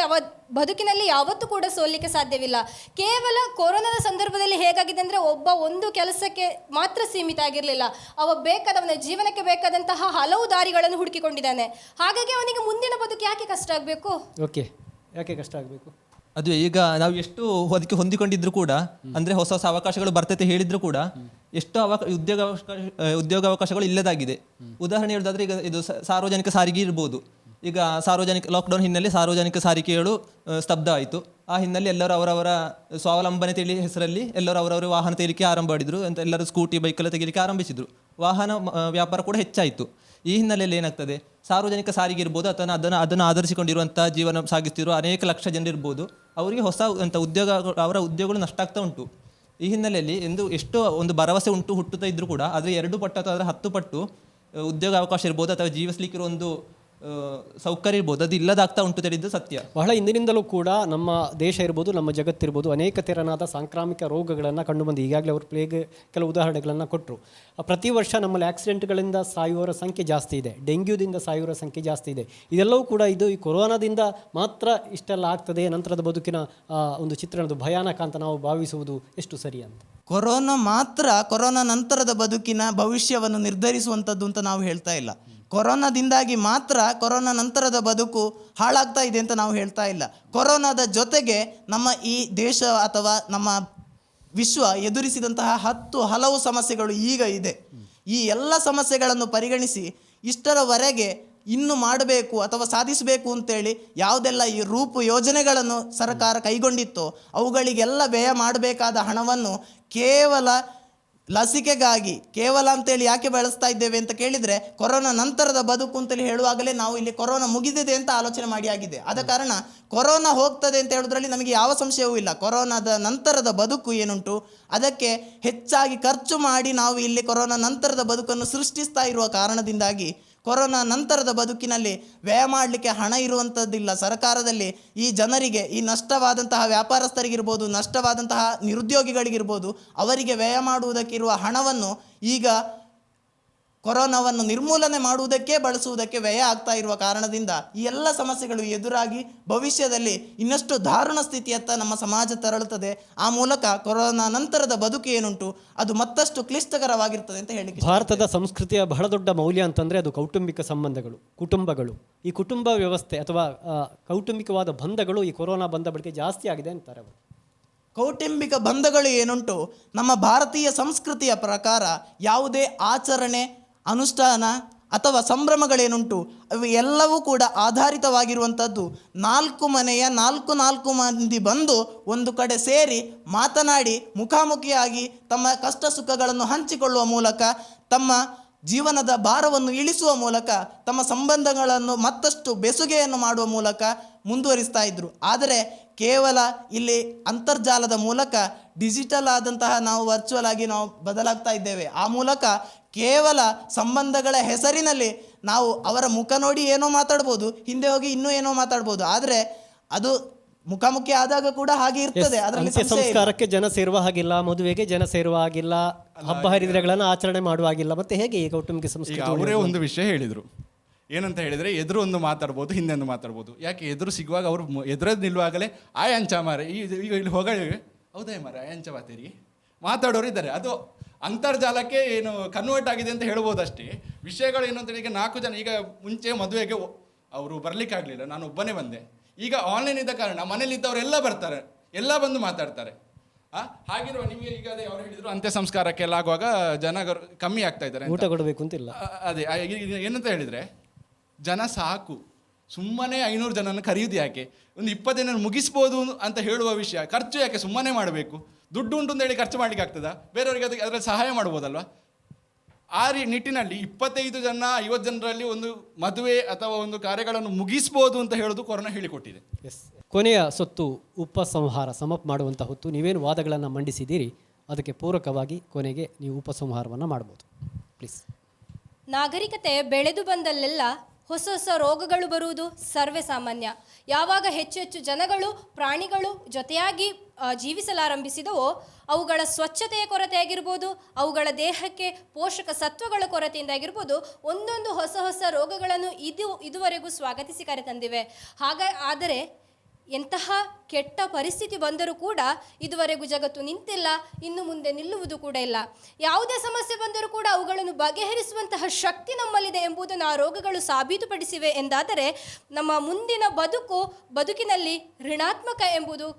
ಬದುಕಿನಲ್ಲಿ ಯಾವತ್ತೂ ಕೂಡ ಸೋಲಿಕ್ಕೆ ಸಾಧ್ಯವಿಲ್ಲ. ಕೇವಲ ಕೊರೋನಾದ ಸಂದರ್ಭದಲ್ಲಿ ಹೇಗಾಗಿದೆ ಅಂದರೆ, ಒಂದು ಕೆಲಸಕ್ಕೆ ಮಾತ್ರ ಸೀಮಿತ ಆಗಿರಲಿಲ್ಲ. ಅವನ ಜೀವನಕ್ಕೆ ಬೇಕಾದಂತಹ ಹಲವು ದಾರಿಗಳನ್ನು ಹುಡುಕಿಕೊಂಡಿದ್ದಾನೆ. ಹಾಗಾಗಿ ಅವನಿಗೆ ಮುಂದಿನ ಬದುಕು ಯಾಕೆ ಕಷ್ಟ ಆಗಬೇಕು? ಓಕೆ, ಯಾಕೆ ಕಷ್ಟ ಆಗಬೇಕು? ಅದು ಈಗ ನಾವು ಎಷ್ಟು ಅದಕ್ಕೆ ಹೊಂದಿಕೊಂಡಿದ್ರು ಕೂಡ, ಅಂದರೆ ಹೊಸ ಹೊಸ ಅವಕಾಶಗಳು ಬರ್ತೈತೆ ಹೇಳಿದ್ರು ಕೂಡ ಎಷ್ಟೋ ಉದ್ಯೋಗಾವಕಾಶಗಳು ಇಲ್ಲದಾಗಿದೆ. ಉದಾಹರಣೆ ಹೇಳೋದಾದ್ರೆ, ಈಗ ಇದು ಸಾರ್ವಜನಿಕ ಸಾರಿಗೆ ಇರ್ಬೋದು. ಈಗ ಲಾಕ್ಡೌನ್ ಹಿನ್ನೆಲೆ ಸಾರ್ವಜನಿಕ ಸಾರಿಗೆಗಳು ಸ್ತಬ್ಧ ಆಯಿತು. ಆ ಹಿನ್ನೆಲೆ ಎಲ್ಲರೂ ಅವರವರ ಸ್ವಾವಲಂಬನೆ ಹೆಸರಲ್ಲಿ ಎಲ್ಲರೂ ಅವರವರ ವಾಹನ ತೆಗಿಲಿಕ್ಕೆ ಆರಂಭ ಮಾಡಿದರು ಅಂತ. ಎಲ್ಲರೂ ಸ್ಕೂಟಿ ಬೈಕೆಲ್ಲ ತೆಗಿಲಿಕ್ಕೆ ಆರಂಭಿಸಿದರು. ವಾಹನ ವ್ಯಾಪಾರ ಕೂಡ ಹೆಚ್ಚಾಯಿತು. ಈ ಹಿನ್ನೆಲೆಯಲ್ಲಿ ಏನಾಗ್ತದೆ, ಸಾರ್ವಜನಿಕ ಸಾರಿಗೆ ಇರ್ಬೋದು ಅಥವಾ ಅದನ್ನು ಆಧರಿಸಿಕೊಂಡಿರುವಂಥ ಜೀವನ ಸಾಗಿಸ್ತಿರುವ ಅನೇಕ ಲಕ್ಷ ಜನರಿರ್ಬೋದು, ಅವರಿಗೆ ಹೊಸ ಅವರ ಉದ್ಯೋಗಗಳು ನಷ್ಟ ಆಗ್ತಾ ಉಂಟು. ಈ ಹಿನ್ನೆಲೆಯಲ್ಲಿ ಎಷ್ಟೋ ಒಂದು ಭರವಸೆ ಹುಟ್ಟುತ್ತಾ ಇದ್ದರೂ ಕೂಡ ಆದರೆ 2 ಪಟ್ಟು ಅಥವಾ ಅದರ 10 ಪಟ್ಟು ಉದ್ಯೋಗ ಅವಕಾಶ ಇರ್ಬೋದು ಅಥವಾ ಜೀವಿಸಲಿಕ್ಕಿರೋ ಒಂದು ಸೌಕರ್ಯ ಇರ್ಬೋದು, ಅದು ಇಲ್ಲದಾಗ್ತಾ ಉಂಟು ತಿಳಿದು ಸತ್ಯ. ಬಹಳ ಹಿಂದಿನಿಂದಲೂ ಕೂಡ ನಮ್ಮ ದೇಶ ಇರ್ಬೋದು, ನಮ್ಮ ಜಗತ್ತಿರ್ಬೋದು, ಅನೇಕ ತೆರನಾದ ಸಾಂಕ್ರಾಮಿಕ ರೋಗಗಳನ್ನು ಕಂಡುಬಂದು ಈಗಾಗಲೇ ಅವರು ಪ್ಲೇಗ್ ಕೆಲವು ಉದಾಹರಣೆಗಳನ್ನು ಕೊಟ್ಟರು. ಪ್ರತಿ ವರ್ಷ ನಮ್ಮಲ್ಲಿ ಆಕ್ಸಿಡೆಂಟ್ಗಳಿಂದ ಸಾಯುವವರ ಸಂಖ್ಯೆ ಜಾಸ್ತಿ ಇದೆ, ಡೆಂಗ್ಯೂದಿಂದ ಸಾಯುವವರ ಸಂಖ್ಯೆ ಜಾಸ್ತಿ ಇದೆ. ಇದೆಲ್ಲವೂ ಕೂಡ ಈ ಕೊರೋನಾದಿಂದ ಮಾತ್ರ ಇಷ್ಟೆಲ್ಲ ಆಗ್ತದೆ, ನಂತರದ ಬದುಕಿನ ಒಂದು ಚಿತ್ರಣದ ಭಯಾನಕ ಅಂತ ನಾವು ಭಾವಿಸುವುದು ಎಷ್ಟು ಸರಿ ಅಂತ. ಕೊರೋನಾ ನಂತರದ ಬದುಕಿನ ಭವಿಷ್ಯವನ್ನು ನಿರ್ಧರಿಸುವಂಥದ್ದು ಅಂತ ನಾವು ಹೇಳ್ತಾ ಇಲ್ಲ. ಕೊರೋನಾದಿಂದಾಗಿ ಮಾತ್ರ ಕೊರೋನಾ ನಂತರದ ಬದುಕು ಹಾಳಾಗ್ತಾ ಇದೆ ಅಂತ ನಾವು ಹೇಳ್ತಾ ಇಲ್ಲ. ಕೊರೋನಾದ ಜೊತೆಗೆ ನಮ್ಮ ಈ ದೇಶ ಅಥವಾ ನಮ್ಮ ವಿಶ್ವ ಎದುರಿಸಿದಂತಹ ಹಲವು ಸಮಸ್ಯೆಗಳು ಈಗ ಇದೆ. ಈ ಎಲ್ಲ ಸಮಸ್ಯೆಗಳನ್ನು ಪರಿಗಣಿಸಿ ಇಷ್ಟರವರೆಗೆ ಇನ್ನು ಮಾಡಬೇಕು ಅಥವಾ ಸಾಧಿಸಬೇಕು ಅಂತೇಳಿ ಯಾವುದೆಲ್ಲ ಈ ಯೋಜನೆಗಳನ್ನು ಸರ್ಕಾರ ಕೈಗೊಂಡಿತ್ತೋ ಅವುಗಳಿಗೆಲ್ಲ ವ್ಯಯ ಮಾಡಬೇಕಾದ ಹಣವನ್ನು ಕೇವಲ ಲಸಿಕೆಗಾಗಿ ಕೇವಲ ಅಂತೇಳಿ ಯಾಕೆ ಬಳಸ್ತಾ ಇದ್ದೇವೆ ಅಂತ ಕೇಳಿದರೆ, ಕೊರೋನಾ ನಂತರದ ಬದುಕು ಅಂತೇಳಿ ಹೇಳುವಾಗಲೇ ನಾವು ಇಲ್ಲಿ ಕೊರೋನಾ ಮುಗಿದಿದೆ ಅಂತ ಆಲೋಚನೆ ಮಾಡಿ ಆಗಿದೆ. ಆದ ಕಾರಣ ಕೊರೋನಾ ಹೋಗ್ತದೆ ಅಂತ ಹೇಳೋದ್ರಲ್ಲಿ ನಮಗೆ ಯಾವ ಸಂಶಯವೂ ಇಲ್ಲ. ಕೊರೋನಾದ ನಂತರದ ಬದುಕು ಏನುಂಟು ಅದಕ್ಕೆ ಹೆಚ್ಚಾಗಿ ಖರ್ಚು ಮಾಡಿ ನಾವು ಇಲ್ಲಿ ಕೊರೋನಾ ನಂತರದ ಬದುಕನ್ನು ಸೃಷ್ಟಿಸ್ತಾ ಇರುವ ಕಾರಣದಿಂದಾಗಿ ಕೊರೋನಾ ನಂತರದ ಬದುಕಿನಲ್ಲಿ ವ್ಯಯ ಮಾಡಲಿಕ್ಕೆ ಹಣ ಇರುವಂಥದ್ದಿಲ್ಲ. ಸರ್ಕಾರದಲ್ಲಿ ಈ ಜನರಿಗೆ, ಈ ನಷ್ಟವಾದಂತಹ ವ್ಯಾಪಾರಸ್ಥರಿಗಿರ್ಬೋದು, ನಷ್ಟವಾದಂತಹ ನಿರುದ್ಯೋಗಿಗಳಿಗಿರ್ಬೋದು, ಅವರಿಗೆ ವ್ಯಯ ಮಾಡುವುದಕ್ಕಿರುವ ಹಣವನ್ನು ಈಗ ಕೊರೋನಾವನ್ನು ನಿರ್ಮೂಲನೆ ಮಾಡುವುದಕ್ಕೆ ಬಳಸುವುದಕ್ಕೆ ವ್ಯಯ ಆಗ್ತಾ ಇರುವ ಕಾರಣದಿಂದ ಈ ಎಲ್ಲ ಸಮಸ್ಯೆಗಳು ಎದುರಾಗಿ ಭವಿಷ್ಯದಲ್ಲಿ ಇನ್ನಷ್ಟು ದಾರುಣ ಸ್ಥಿತಿಯತ್ತ ನಮ್ಮ ಸಮಾಜ ತೆರಳುತ್ತದೆ. ಆ ಮೂಲಕ ಕೊರೋನಾ ನಂತರದ ಬದುಕು ಏನುಂಟು ಅದು ಮತ್ತಷ್ಟು ಕ್ಲಿಷ್ಟಕರವಾಗಿರ್ತದೆ ಅಂತ ಹೇಳಿ. ಭಾರತದ ಸಂಸ್ಕೃತಿಯ ಬಹಳ ದೊಡ್ಡ ಮೌಲ್ಯ ಅಂತಂದರೆ ಅದು ಕೌಟುಂಬಿಕ ಸಂಬಂಧಗಳು, ಕುಟುಂಬಗಳು. ಈ ಕುಟುಂಬ ವ್ಯವಸ್ಥೆ ಅಥವಾ ಕೌಟುಂಬಿಕವಾದ ಬಂಧಗಳು ಈ ಕೊರೋನಾ ಬಂದ ಬಳಿಕ ಜಾಸ್ತಿ ಆಗಿದೆ ಅಂತಾರೆ ಅವರು. ಕೌಟುಂಬಿಕ ಬಂಧಗಳು ಏನುಂಟು ನಮ್ಮ ಭಾರತೀಯ ಸಂಸ್ಕೃತಿಯ ಪ್ರಕಾರ ಯಾವುದೇ ಆಚರಣೆ, ಅನುಷ್ಠಾನ ಅಥವಾ ಸಂಭ್ರಮಗಳೇನುಂಟು ಅವು ಎಲ್ಲವೂ ಕೂಡ ಆಧಾರಿತವಾಗಿರುವಂಥದ್ದು ನಾಲ್ಕು ಮನೆಯ ನಾಲ್ಕು ಮಂದಿ ಬಂದು ಒಂದು ಕಡೆ ಸೇರಿ ಮಾತನಾಡಿ ಮುಖಾಮುಖಿಯಾಗಿ ತಮ್ಮ ಕಷ್ಟ ಸುಖಗಳನ್ನು ಹಂಚಿಕೊಳ್ಳುವ ಮೂಲಕ, ತಮ್ಮ ಜೀವನದ ಭಾರವನ್ನು ಇಳಿಸುವ ಮೂಲಕ, ತಮ್ಮ ಸಂಬಂಧಗಳನ್ನು ಮತ್ತಷ್ಟು ಬೆಸುಗೆಯನ್ನು ಮಾಡುವ ಮೂಲಕ ಮುಂದುವರಿಸ್ತಾ ಇದ್ದರು. ಆದರೆ ಕೇವಲ ಇಲ್ಲಿ ಅಂತರ್ಜಾಲದ ಮೂಲಕ ಡಿಜಿಟಲ್ ಆದಂತಹ ನಾವು ವರ್ಚುವಲ್ ಆಗಿ ನಾವು ಬದಲಾಗ್ತಾ ಇದ್ದೇವೆ. ಆ ಮೂಲಕ ಕೇವಲ ಸಂಬಂಧಗಳ ಹೆಸರಿನಲ್ಲಿ ನಾವು ಅವರ ಮುಖ ನೋಡಿ ಏನೋ ಮಾತಾಡ್ಬೋದು, ಹಿಂದೆ ಹೋಗಿ ಇನ್ನೂ ಏನೋ ಮಾತಾಡ್ಬೋದು. ಆದರೆ ಅದು ಮುಖಾಮುಖಿ ಆದಾಗ ಕೂಡ ಹಾಗೆ ಇರ್ತದೆ. ಅದರಲ್ಲಿ ಸಂಸ್ಕಾರಕ್ಕೆ ಜನ ಸೇರುವ ಹಾಗಿಲ್ಲ, ಮದುವೆಗೆ ಜನ ಸೇರುವ ಹಾಗಿಲ್ಲ, ಹಬ್ಬ ಹರಿದಿನಗಳನ್ನು ಆಚರಣೆ ಮಾಡುವ ಹಾಗಿಲ್ಲ. ಮತ್ತೆ ಹೇಗೆ ಈ ಕೌಟುಂಬಿಕ ಸಂಸ್ಕೃತಿ? ಅವರೇ ಒಂದು ವಿಷಯ ಹೇಳಿದರು, ಏನಂತ ಹೇಳಿದರೆ ಎದುರು ಒಂದು ಮಾತಾಡ್ಬೋದು, ಹಿಂದೆ ಒಂದು ಮಾತಾಡ್ಬೋದು. ಯಾಕೆ ಎದುರು ಸಿಗುವಾಗ ಅವರು ಎದುರದ್ದು ನಿಲ್ಲುವಾಗಲೇ ಆಯ್ ಅಂಚ ಮಾರೆ, ಈಗ ಇಲ್ಲಿ ಹೋಗಲಿ ಹೌದೇ ಮಾರೆ ಆಯ್ ಅಂಚ ಮಾತೇರಿ ಮಾತಾಡೋರು ಇದ್ದಾರೆ. ಅದು ಅಂತರ್ಜಾಲಕ್ಕೆ ಏನು ಕನ್ವರ್ಟ್ ಆಗಿದೆ ಅಂತ ಹೇಳ್ಬೋದು ಅಷ್ಟೇ. ವಿಷಯಗಳು ಏನು ಅಂತೇಳಿ, ಈಗ 4 ಜನ, ಈಗ ಮುಂಚೆ ಮದುವೆಗೆ ಅವರು ಬರಲಿಕ್ಕಾಗಲಿಲ್ಲ, ನಾನು ಒಬ್ಬನೇ ಬಂದೆ. ಈಗ ಆನ್ಲೈನ್ ಇದ್ದ ಕಾರಣ ಮನೇಲಿದ್ದವರೆಲ್ಲ ಬರ್ತಾರೆ, ಎಲ್ಲ ಬಂದು ಮಾತಾಡ್ತಾರೆ. ಹಾಗಿರುವ ನಿಮಗೆ ಈಗ ಅದೇ ಅವ್ರು ಹೇಳಿದ್ರು ಅಂತ್ಯ ಸಂಸ್ಕಾರಕ್ಕೆಲ್ಲ ಆಗುವಾಗ ಜನ ಕಮ್ಮಿ ಆಗ್ತಾ ಇದ್ದಾರೆ, ಊಟ ಕೊಡಬೇಕು ಅಂತಿಲ್ಲ. ಅದೇ ಏನಂತ ಹೇಳಿದರೆ, ಜನ ಸಾಕು, ಸುಮ್ಮನೆ 500 ಜನನ ಕರೆಯುವುದು ಯಾಕೆ, ಒಂದು 20 ದಿನ ಮುಗಿಸ್ಬೋದು ಅಂತ ಹೇಳುವ ವಿಷಯ. ಖರ್ಚು ಯಾಕೆ ಸುಮ್ಮನೆ ಮಾಡಬೇಕು? ದುಡ್ಡು ಉಂಟು ಅಂತ ಹೇಳಿ ಖರ್ಚು ಮಾಡಲಿಕ್ಕೆ ಆಗ್ತದಾ? ಬೇರೆಯವರಿಗೆ ಅದರಲ್ಲಿ ಸಹಾಯ ಮಾಡ್ಬೋದಲ್ವ? ಆ ನಿಟ್ಟಿನಲ್ಲಿ 25 ಜನ 50 ಜನರಲ್ಲಿ ಒಂದು ಮದುವೆ ಅಥವಾ ಒಂದು ಕಾರ್ಯಗಳನ್ನು ಮುಗಿಸ್ಬೋದು ಅಂತ ಹೇಳೋದು ಕೊರೋನಾ ಹೇಳಿಕೊಟ್ಟಿದೆ. ಕೊನೆಯ ಸೊತ್ತು ಉಪಸಂಹಾರ ಸಮಪ್ ಮಾಡುವಂಥ ಹೊತ್ತು ನೀವೇನು ವಾದಗಳನ್ನು ಮಂಡಿಸಿದ್ದೀರಿ ಅದಕ್ಕೆ ಪೂರಕವಾಗಿ ಕೊನೆಗೆ ನೀವು ಉಪಸಂಹಾರವನ್ನು ಮಾಡ್ಬೋದು, ಪ್ಲೀಸ್. ನಾಗರಿಕತೆ ಬೆಳೆದು ಬಂದಲ್ಲೆಲ್ಲ ಹೊಸ ಹೊಸ ರೋಗಗಳು ಬರುವುದು ಸರ್ವೇ ಸಾಮಾನ್ಯ. ಯಾವಾಗ ಹೆಚ್ಚು ಹೆಚ್ಚು ಜನಗಳು, ಪ್ರಾಣಿಗಳು ಜೊತೆಯಾಗಿ ಜೀವಿಸಲಾರಂಭಿಸಿದವೋ ಅವುಗಳ ಸ್ವಚ್ಛತೆಯ ಕೊರತೆಯಾಗಿರ್ಬೋದು, ಅವುಗಳ ದೇಹಕ್ಕೆ ಪೋಷಕ ಸತ್ವಗಳ ಕೊರತೆಯಿಂದಾಗಿರ್ಬೋದು, ಒಂದೊಂದು ಹೊಸ ಹೊಸ ರೋಗಗಳನ್ನು ಇದುವರೆಗೂ ಸ್ವಾಗತಿಸಿ ಕರೆತಂದಿವೆ. ಆದರೆ ಎಂತಹ ಕೆಟ್ಟ ಪರಿಸ್ಥಿತಿ ಬಂದರೂ ಕೂಡ ಇದುವರೆಗೂ ಜಗತ್ತು ನಿಂತಿಲ್ಲ, ಇನ್ನು ಮುಂದೆ ನಿಲ್ಲುವುದು ಕೂಡ ಇಲ್ಲ. ಯಾವುದೇ ಸಮಸ್ಯೆ ಬಂದರೂ ಕೂಡ ಅವುಗಳನ್ನು ಬಗೆಹರಿಸುವಂತಹ ಶಕ್ತಿ ನಮ್ಮಲ್ಲಿದೆ ಎಂಬುದನ್ನು ಆ ರೋಗಗಳು ಸಾಬೀತುಪಡಿಸಿವೆ ಎಂದಾದರೆ ನಮ್ಮ ಮುಂದಿನ ಬದುಕಿನಲ್ಲಿ ಋಣಾತ್ಮಕ ಎಂಬುದು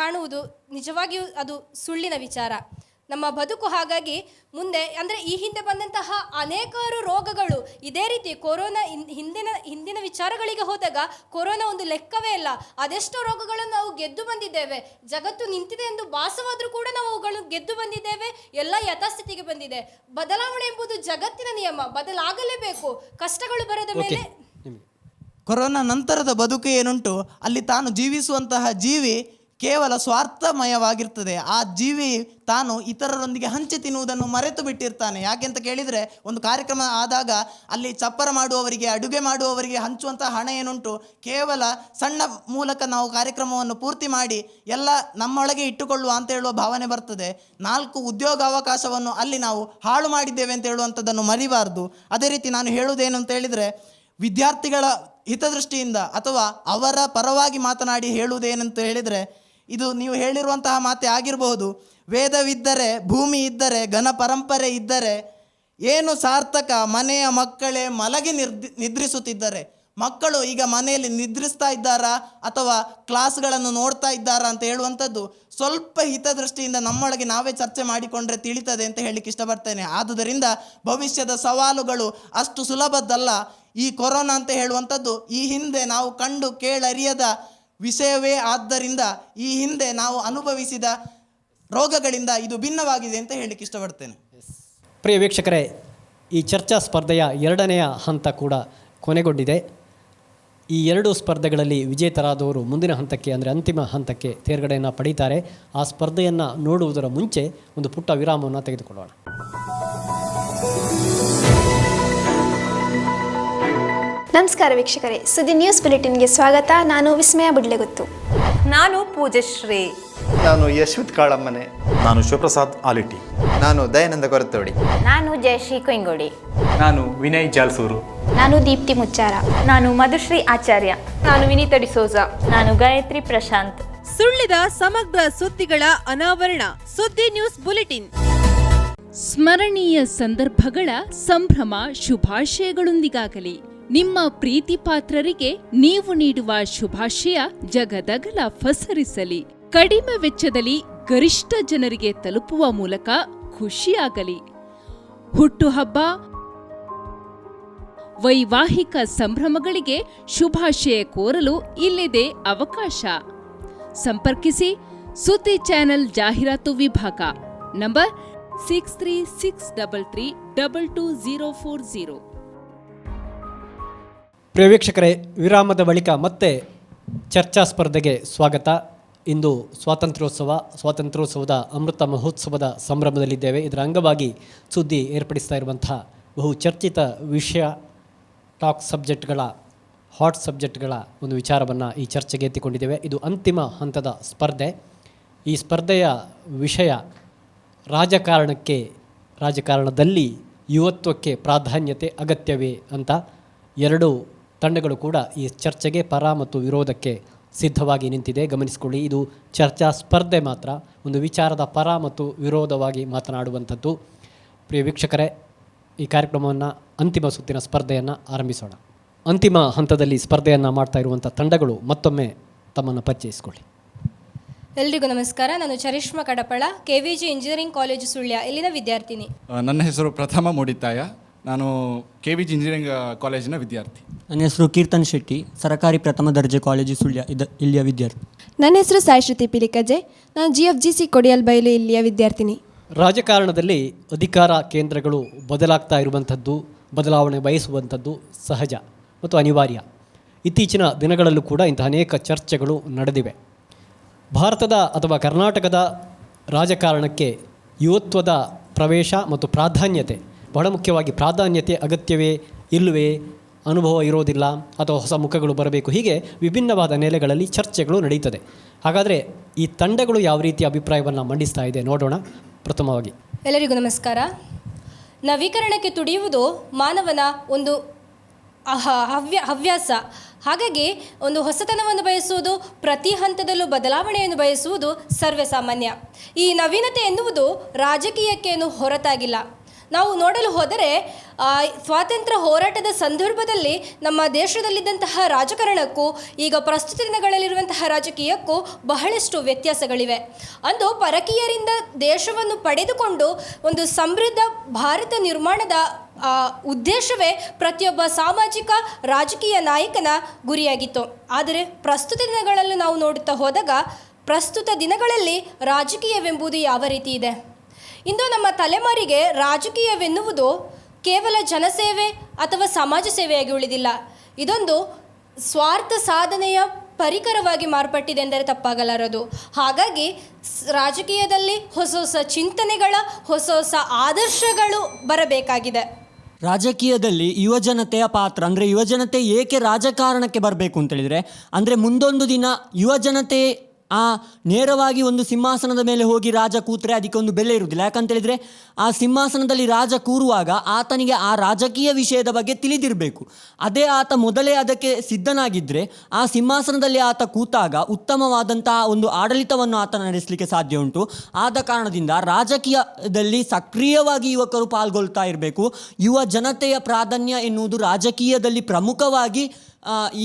ಕಾಣುವುದು ನಿಜವಾಗಿಯೂ ಅದು ಸುಳ್ಳಿನ ವಿಚಾರ. ನಮ್ಮ ಬದುಕು ಹಾಗಾಗಿ ಮುಂದೆ ಅಂದರೆ ಈ ಹಿಂದೆ ಬಂದಂತಹ ಅನೇಕಾರು ರೋಗಗಳು ಇದೇ ರೀತಿ ಕೊರೋನಾ ಹಿಂದಿನ ವಿಚಾರಗಳಿಗೆ ಹೋದಾಗ ಕೊರೋನಾ ಒಂದು ಲೆಕ್ಕವೇ ಇಲ್ಲ. ಅದೆಷ್ಟೋ ರೋಗಗಳನ್ನು ನಾವು ಗೆದ್ದು ಬಂದಿದ್ದೇವೆ. ಜಗತ್ತು ನಿಂತಿದೆ ಎಂದು ಭಾಸವಾದರೂ ಕೂಡ ನಾವು ಅವುಗಳನ್ನು ಗೆದ್ದು ಬಂದಿದ್ದೇವೆ. ಎಲ್ಲ ಯಥಾಸ್ಥಿತಿಗೆ ಬಂದಿದೆ. ಬದಲಾವಣೆ ಎಂಬುದು ಜಗತ್ತಿನ ನಿಯಮ, ಬದಲಾಗಲೇಬೇಕು. ಕಷ್ಟಗಳು ಬರದ ಮೇಲೆ ಕೊರೋನಾ ನಂತರದ ಬದುಕು ಏನುಂಟು ಅಲ್ಲಿ ತಾನು ಜೀವಿಸುವಂತಹ ಜೀವಿ ಕೇವಲ ಸ್ವಾರ್ಥಮಯವಾಗಿರ್ತದೆ. ಆ ಜೀವಿ ತಾನು ಇತರರೊಂದಿಗೆ ಹಂಚಿ ತಿನ್ನುವುದನ್ನು ಮರೆತು ಬಿಟ್ಟಿರ್ತಾನೆ. ಯಾಕೆಂತ ಕೇಳಿದರೆ, ಒಂದು ಕಾರ್ಯಕ್ರಮ ಆದಾಗ ಅಲ್ಲಿ ಚಪ್ಪರ ಮಾಡುವವರಿಗೆ, ಅಡುಗೆ ಮಾಡುವವರಿಗೆ ಹಂಚುವಂತಹ ಹಣ ಏನುಂಟು ಕೇವಲ ಸಣ್ಣ ಮೂಲಕ ನಾವು ಕಾರ್ಯಕ್ರಮವನ್ನು ಪೂರ್ತಿ ಮಾಡಿ ಎಲ್ಲ ನಮ್ಮೊಳಗೆ ಇಟ್ಟುಕೊಳ್ಳುವ ಅಂತ ಹೇಳುವ ಭಾವನೆ ಬರ್ತದೆ. 4 ಉದ್ಯೋಗ ಅವಕಾಶವನ್ನು ಅಲ್ಲಿ ನಾವು ಹಾಳು ಮಾಡಿದ್ದೇವೆ ಅಂತ ಹೇಳುವಂಥದ್ದನ್ನು ಮರಿಬಾರ್ದು. ಅದೇ ರೀತಿ ನಾನು ಹೇಳುವುದೇನು ಅಂತ ಹೇಳಿದರೆ, ವಿದ್ಯಾರ್ಥಿಗಳ ಹಿತದೃಷ್ಟಿಯಿಂದ ಅಥವಾ ಅವರ ಪರವಾಗಿ ಮಾತನಾಡಿ ಹೇಳುವುದೇನಂತ ಹೇಳಿದರೆ, ಇದು ನೀವು ಹೇಳಿರುವಂತಹ ಮಾತೆ ಆಗಿರಬಹುದು, ವೇದವಿದ್ದರೆ ಭೂಮಿ ಇದ್ದರೆ ಘನ ಪರಂಪರೆ ಇದ್ದರೆ ಏನು ಸಾರ್ಥಕ, ಮನೆಯ ಮಕ್ಕಳೇ ಮಲಗಿ ನಿದ್ರಿಸುತ್ತಿದ್ದರೆ. ಮಕ್ಕಳು ಈಗ ಮನೆಯಲ್ಲಿ ನಿದ್ರಿಸ್ತಾ ಇದ್ದಾರಾ ಅಥವಾ ಕ್ಲಾಸ್ಗಳನ್ನು ನೋಡ್ತಾ ಇದ್ದಾರಾ ಅಂತ ಹೇಳುವಂಥದ್ದು ಸ್ವಲ್ಪ ಹಿತದೃಷ್ಟಿಯಿಂದ ನಮ್ಮೊಳಗೆ ನಾವೇ ಚರ್ಚೆ ಮಾಡಿಕೊಂಡ್ರೆ ತಿಳಿತದೆ ಅಂತ ಹೇಳಲಿಕ್ಕೆ ಇಷ್ಟಪಡ್ತೇನೆ. ಆದುದರಿಂದ ಭವಿಷ್ಯದ ಸವಾಲುಗಳು ಅಷ್ಟು ಸುಲಭದ್ದಲ್ಲ. ಈ ಕೊರೋನಾ ಅಂತ ಹೇಳುವಂಥದ್ದು ಈ ಹಿಂದೆ ನಾವು ಕಂಡು ಕೇಳರಿಯದ ವಿಷಯವೇ. ಆದ್ದರಿಂದ ಈ ಹಿಂದೆ ನಾವು ಅನುಭವಿಸಿದ ರೋಗಗಳಿಂದ ಇದು ಭಿನ್ನವಾಗಿದೆ ಅಂತ ಹೇಳಲಿಕ್ಕೆ ಇಷ್ಟಪಡ್ತೇನೆ. ಪ್ರಿಯ ವೀಕ್ಷಕರೇ, ಈ ಚರ್ಚಾ ಸ್ಪರ್ಧೆಯ 2ನೆಯ ಹಂತ ಕೂಡ ಕೊನೆಗೊಂಡಿದೆ. ಈ 2 ಸ್ಪರ್ಧೆಗಳಲ್ಲಿ ವಿಜೇತರಾದವರು ಮುಂದಿನ ಹಂತಕ್ಕೆ ಅಂದರೆ ಅಂತಿಮ ಹಂತಕ್ಕೆ ತೇರ್ಗಡೆಯನ್ನು ಪಡೀತಾರೆ. ಆ ಸ್ಪರ್ಧೆಯನ್ನು ನೋಡುವುದರ ಮುಂಚೆ ಒಂದು ಪುಟ್ಟ ವಿರಾಮವನ್ನು ತೆಗೆದುಕೊಳ್ಳೋಣ. ನಮಸ್ಕಾರ ವೀಕ್ಷಕರೇ, ಸುದ್ದಿ ನ್ಯೂಸ್ ಬುಲೆಟಿನ್ಗೆ ಸ್ವಾಗತ. ನಾನು ವಿಸ್ಮಯ ಬುಡ್ಲೆಗುತ್ತು. ನಾನು ಪೂಜಶ್ರೀ. ನಾನು ಯಶ್ವಿತ್ ಕಾಳಮ್ಮನೆ. ನಾನು ಶಿವಪ್ರಸಾದ್ ಆಲಿಟಿ. ನಾನು ದಯಾನಂದ ಕೊರತೋಡಿ. ನಾನು ಜಯಶ್ರೀ ಕೊಯ್ಂಗೋಡಿ. ನಾನು ವಿನಯ್ ಜಾಲ್ಸೂರು. ನಾನು ದೀಪ್ತಿ ಮುಚ್ಚಾರ. ನಾನು ಮಧುಶ್ರೀ ಆಚಾರ್ಯ. ನಾನು ವಿನೀತಾ ಡಿಸೋಜ. ನಾನು ಗಾಯತ್ರಿ ಪ್ರಶಾಂತ್. ಸುಳ್ಳಿದ ಸಮಗ್ರ ಸುದ್ದಿಗಳ ಅನಾವರಣ. ಸುದ್ದಿ ನ್ಯೂಸ್ ಬುಲೆಟಿನ್. ಸ್ಮರಣೀಯ ಸಂದರ್ಭಗಳ ಸಂಭ್ರಮ ಶುಭಾಶಯಗಳೊಂದಿಗಾಗಲಿ. ನಿಮ್ಮ ಪ್ರೀತಿ ಪಾತ್ರರಿಗೆ ನೀವು ನೀಡುವ ಶುಭಾಶಯ ಜಗದಗಲ ಪಸರಿಸಲಿ. ಕಡಿಮೆ ವೆಚ್ಚದಲ್ಲಿ ಗರಿಷ್ಠ ಜನರಿಗೆ ತಲುಪುವ ಮೂಲಕ ಖುಷಿಯಾಗಲಿ. ಹುಟ್ಟುಹಬ್ಬ, ವೈವಾಹಿಕ ಸಂಭ್ರಮಗಳಿಗೆ ಶುಭಾಶಯ ಕೋರಲು ಇಲ್ಲಿದೆ ಅವಕಾಶ. ಸಂಪರ್ಕಿಸಿ ಸುದ್ದಿ ಚಾನೆಲ್ ಜಾಹೀರಾತು ವಿಭಾಗ. ನಂಬರ್ 6363322040. ಪ್ರಿಯ ವೀಕ್ಷಕರೇ, ವಿರಾಮದ ಬಳಿಕ ಮತ್ತೆ ಚರ್ಚಾ ಸ್ಪರ್ಧೆಗೆ ಸ್ವಾಗತ. ಇಂದು ಸ್ವಾತಂತ್ರ್ಯೋತ್ಸವದ ಅಮೃತ ಮಹೋತ್ಸವದ ಸಂಭ್ರಮದಲ್ಲಿದ್ದೇವೆ. ಇದರ ಅಂಗವಾಗಿ ಸುದ್ದಿ ಏರ್ಪಡಿಸ್ತಾ ಇರುವಂತಹ ಬಹು ಚರ್ಚಿತ ವಿಷಯ, ಹಾಟ್ ಸಬ್ಜೆಕ್ಟ್ಗಳ ಒಂದು ವಿಚಾರವನ್ನು ಈ ಚರ್ಚೆಗೆ ಎತ್ತಿಕೊಂಡಿದ್ದೇವೆ. ಇದು ಅಂತಿಮ ಹಂತದ ಸ್ಪರ್ಧೆ. ಈ ಸ್ಪರ್ಧೆಯ ವಿಷಯ ರಾಜಕಾರಣದಲ್ಲಿ ಯುವತ್ವಕ್ಕೆ ಪ್ರಾಧಾನ್ಯತೆ ಅಗತ್ಯವೇ ಅಂತ. 2 ತಂಡಗಳು ಕೂಡ ಈ ಚರ್ಚೆಗೆ ಪರ ಮತ್ತು ವಿರೋಧಕ್ಕೆ ಸಿದ್ಧವಾಗಿ ನಿಂತಿದೆ. ಗಮನಿಸಿಕೊಳ್ಳಿ, ಇದು ಚರ್ಚಾ ಸ್ಪರ್ಧೆ ಮಾತ್ರ, ಒಂದು ವಿಚಾರದ ಪರ ಮತ್ತು ವಿರೋಧವಾಗಿ ಮಾತನಾಡುವಂಥದ್ದು. ಪ್ರಿಯ ವೀಕ್ಷಕರೇ, ಈ ಕಾರ್ಯಕ್ರಮವನ್ನು ಅಂತಿಮ ಸುತ್ತಿನ ಸ್ಪರ್ಧೆಯನ್ನು ಆರಂಭಿಸೋಣ. ಅಂತಿಮ ಹಂತದಲ್ಲಿ ಸ್ಪರ್ಧೆಯನ್ನು ಮಾಡ್ತಾ ಇರುವಂಥ ತಂಡಗಳು ಮತ್ತೊಮ್ಮೆ ತಮ್ಮನ್ನು ಪರಿಚಯಿಸಿಕೊಳ್ಳಿ. ಎಲ್ರಿಗೂ ನಮಸ್ಕಾರ. ನಾನು Charishma Kadapala, KVG engineering college Sullia, ಇಲ್ಲಿನ ವಿದ್ಯಾರ್ಥಿನಿ. ನನ್ನ ಹೆಸರು ಪ್ರಥಮ ಮೂಡಿತಾಯ. ನಾನು KVG ಇಂಜಿನಿಯರಿಂಗ್ ಕಾಲೇಜಿನ ವಿದ್ಯಾರ್ಥಿ. ನನ್ನ ಹೆಸರು ಕೀರ್ತನ್ ಶೆಟ್ಟಿ, ಸರಕಾರಿ ಪ್ರಥಮ ದರ್ಜೆ ಕಾಲೇಜು ಸುಳ್ಯ, ಇಲ್ಲಿಯ ವಿದ್ಯಾರ್ಥಿ. ನನ್ನ ಹೆಸರು ಸಾಯಿಶ್ರುತಿ ಪಿಲಿಕಜೆ, ನಾನು GFGC ಕೊಡಿಯಲ್ಬೈಲು, ಇಲ್ಲಿಯ ವಿದ್ಯಾರ್ಥಿನಿ. ರಾಜಕಾರಣದಲ್ಲಿ ಅಧಿಕಾರ ಕೇಂದ್ರಗಳು ಬದಲಾವಣೆ ಬಯಸುವಂಥದ್ದು ಸಹಜ ಮತ್ತು ಅನಿವಾರ್ಯ. ಇತ್ತೀಚಿನ ದಿನಗಳಲ್ಲೂ ಕೂಡ ಇಂತಹ ಅನೇಕ ಚರ್ಚೆಗಳು ನಡೆದಿವೆ. ಭಾರತದ ಅಥವಾ ಕರ್ನಾಟಕದ ರಾಜಕಾರಣಕ್ಕೆ ಯುವತ್ವದ ಪ್ರವೇಶ ಮತ್ತು ಪ್ರಾಧಾನ್ಯತೆ, ಬಹಳ ಮುಖ್ಯವಾಗಿ ಪ್ರಾಧಾನ್ಯತೆ ಅಗತ್ಯವೇ ಇಲ್ಲವೇ, ಅನುಭವ ಇರೋದಿಲ್ಲ ಅಥವಾ ಹೊಸ ಮುಖಗಳು ಬರಬೇಕು, ಹೀಗೆ ವಿಭಿನ್ನವಾದ ನೆಲೆಗಳಲ್ಲಿ ಚರ್ಚೆಗಳು ನಡೀತದೆ. ಹಾಗಾದರೆ ಈ ತಂಡಗಳು ಯಾವ ರೀತಿಯ ಅಭಿಪ್ರಾಯವನ್ನು ಮಂಡಿಸ್ತಾ ಇದೆ ನೋಡೋಣ. ಪ್ರಥಮವಾಗಿ ಎಲ್ಲರಿಗೂ ನಮಸ್ಕಾರ. ನವೀಕರಣಕ್ಕೆ ತುಡಿಯುವುದು ಮಾನವನ ಒಂದು ಹವ್ಯಾಸ. ಹಾಗಾಗಿ ಒಂದು ಹೊಸತನವನ್ನು ಬಯಸುವುದು, ಪ್ರತಿ ಹಂತದಲ್ಲೂ ಬದಲಾವಣೆಯನ್ನು ಬಯಸುವುದು ಸರ್ವೇ ಸಾಮಾನ್ಯ. ಈ ನವೀನತೆ ಎನ್ನುವುದು ರಾಜಕೀಯಕ್ಕೇನು ಹೊರತಾಗಿಲ್ಲ. ನಾವು ನೋಡಲು ಹೋದರೆ ಸ್ವಾತಂತ್ರ್ಯ ಹೋರಾಟದ ಸಂದರ್ಭದಲ್ಲಿ ನಮ್ಮ ದೇಶದಲ್ಲಿದ್ದಂತಹ ರಾಜಕಾರಣಕ್ಕೂ ಈಗ ಪ್ರಸ್ತುತ ದಿನಗಳಲ್ಲಿರುವಂತಹ ರಾಜಕೀಯಕ್ಕೂ ಬಹಳಷ್ಟು ವ್ಯತ್ಯಾಸಗಳಿವೆ. ಅಂದು ಪರಕೀಯರಿಂದ ದೇಶವನ್ನು ಪಡೆದುಕೊಂಡು ಒಂದು ಸಮೃದ್ಧ ಭಾರತ ನಿರ್ಮಾಣದ ಉದ್ದೇಶವೇ ಪ್ರತಿಯೊಬ್ಬ ಸಾಮಾಜಿಕ ರಾಜಕೀಯ ನಾಯಕನ ಗುರಿಯಾಗಿತ್ತು. ಆದರೆ ಪ್ರಸ್ತುತ ದಿನಗಳಲ್ಲಿ ನಾವು ನೋಡುತ್ತಾ ಹೋದಾಗ ಪ್ರಸ್ತುತ ದಿನಗಳಲ್ಲಿ ರಾಜಕೀಯವೆಂಬುದು ಯಾವ ರೀತಿ ಇದೆ? ಇಂದು ನಮ್ಮ ತಲೆಮಾರಿಗೆ ರಾಜಕೀಯವೆನ್ನುವುದು ಕೇವಲ ಜನಸೇವೆ ಅಥವಾ ಸಮಾಜ ಸೇವೆಯಾಗಿ ಉಳಿದಿಲ್ಲ. ಇದೊಂದು ಸ್ವಾರ್ಥ ಸಾಧನೆಯ ಪರಿಕರವಾಗಿ ಮಾರ್ಪಟ್ಟಿದೆ ಎಂದರೆ ತಪ್ಪಾಗಲಾರದು. ಹಾಗಾಗಿ ರಾಜಕೀಯದಲ್ಲಿ ಹೊಸ ಹೊಸ ಚಿಂತನೆಗಳ, ಹೊಸ ಹೊಸ ಆದರ್ಶಗಳು ಬರಬೇಕಾಗಿದೆ. ರಾಜಕೀಯದಲ್ಲಿ ಯುವಜನತೆಯ ಪಾತ್ರ ಅಂದರೆ ಯುವಜನತೆ ಏಕೆ ರಾಜಕಾರಣಕ್ಕೆ ಬರಬೇಕು ಅಂತೇಳಿದರೆ, ಅಂದರೆ ಮುಂದೊಂದು ದಿನ ಯುವಜನತೆ ನೇರವಾಗಿ ಒಂದು ಸಿಂಹಾಸನದ ಮೇಲೆ ಹೋಗಿ ರಾಜ ಕೂತ್ರೆ ಅದಕ್ಕೆ ಒಂದು ಬೆಲೆ ಇರುವುದಿಲ್ಲ. ಯಾಕಂತೇಳಿದರೆ ಆ ಸಿಂಹಾಸನದಲ್ಲಿ ರಾಜ ಕೂರುವಾಗ ಆತನಿಗೆ ಆ ರಾಜಕೀಯ ವಿಷಯದ ಬಗ್ಗೆ ತಿಳಿದಿರಬೇಕು. ಅದೇ ಆತ ಮೊದಲೇ ಅದಕ್ಕೆ ಸಿದ್ಧನಾಗಿದ್ದರೆ ಆ ಸಿಂಹಾಸನದಲ್ಲಿ ಆತ ಕೂತಾಗ ಉತ್ತಮವಾದಂತಹ ಒಂದು ಆಡಳಿತವನ್ನು ಆತ ನಡೆಸಲಿಕ್ಕೆ ಸಾಧ್ಯ ಉಂಟು. ಆದ ಕಾರಣದಿಂದ ರಾಜಕೀಯದಲ್ಲಿ ಸಕ್ರಿಯವಾಗಿ ಯುವಕರು ಪಾಲ್ಗೊಳ್ತಾ ಇರಬೇಕು. ಯುವ ಜನತೆಯ ಪ್ರಾಧಾನ್ಯ ಎನ್ನುವುದು ರಾಜಕೀಯದಲ್ಲಿ ಪ್ರಮುಖವಾಗಿ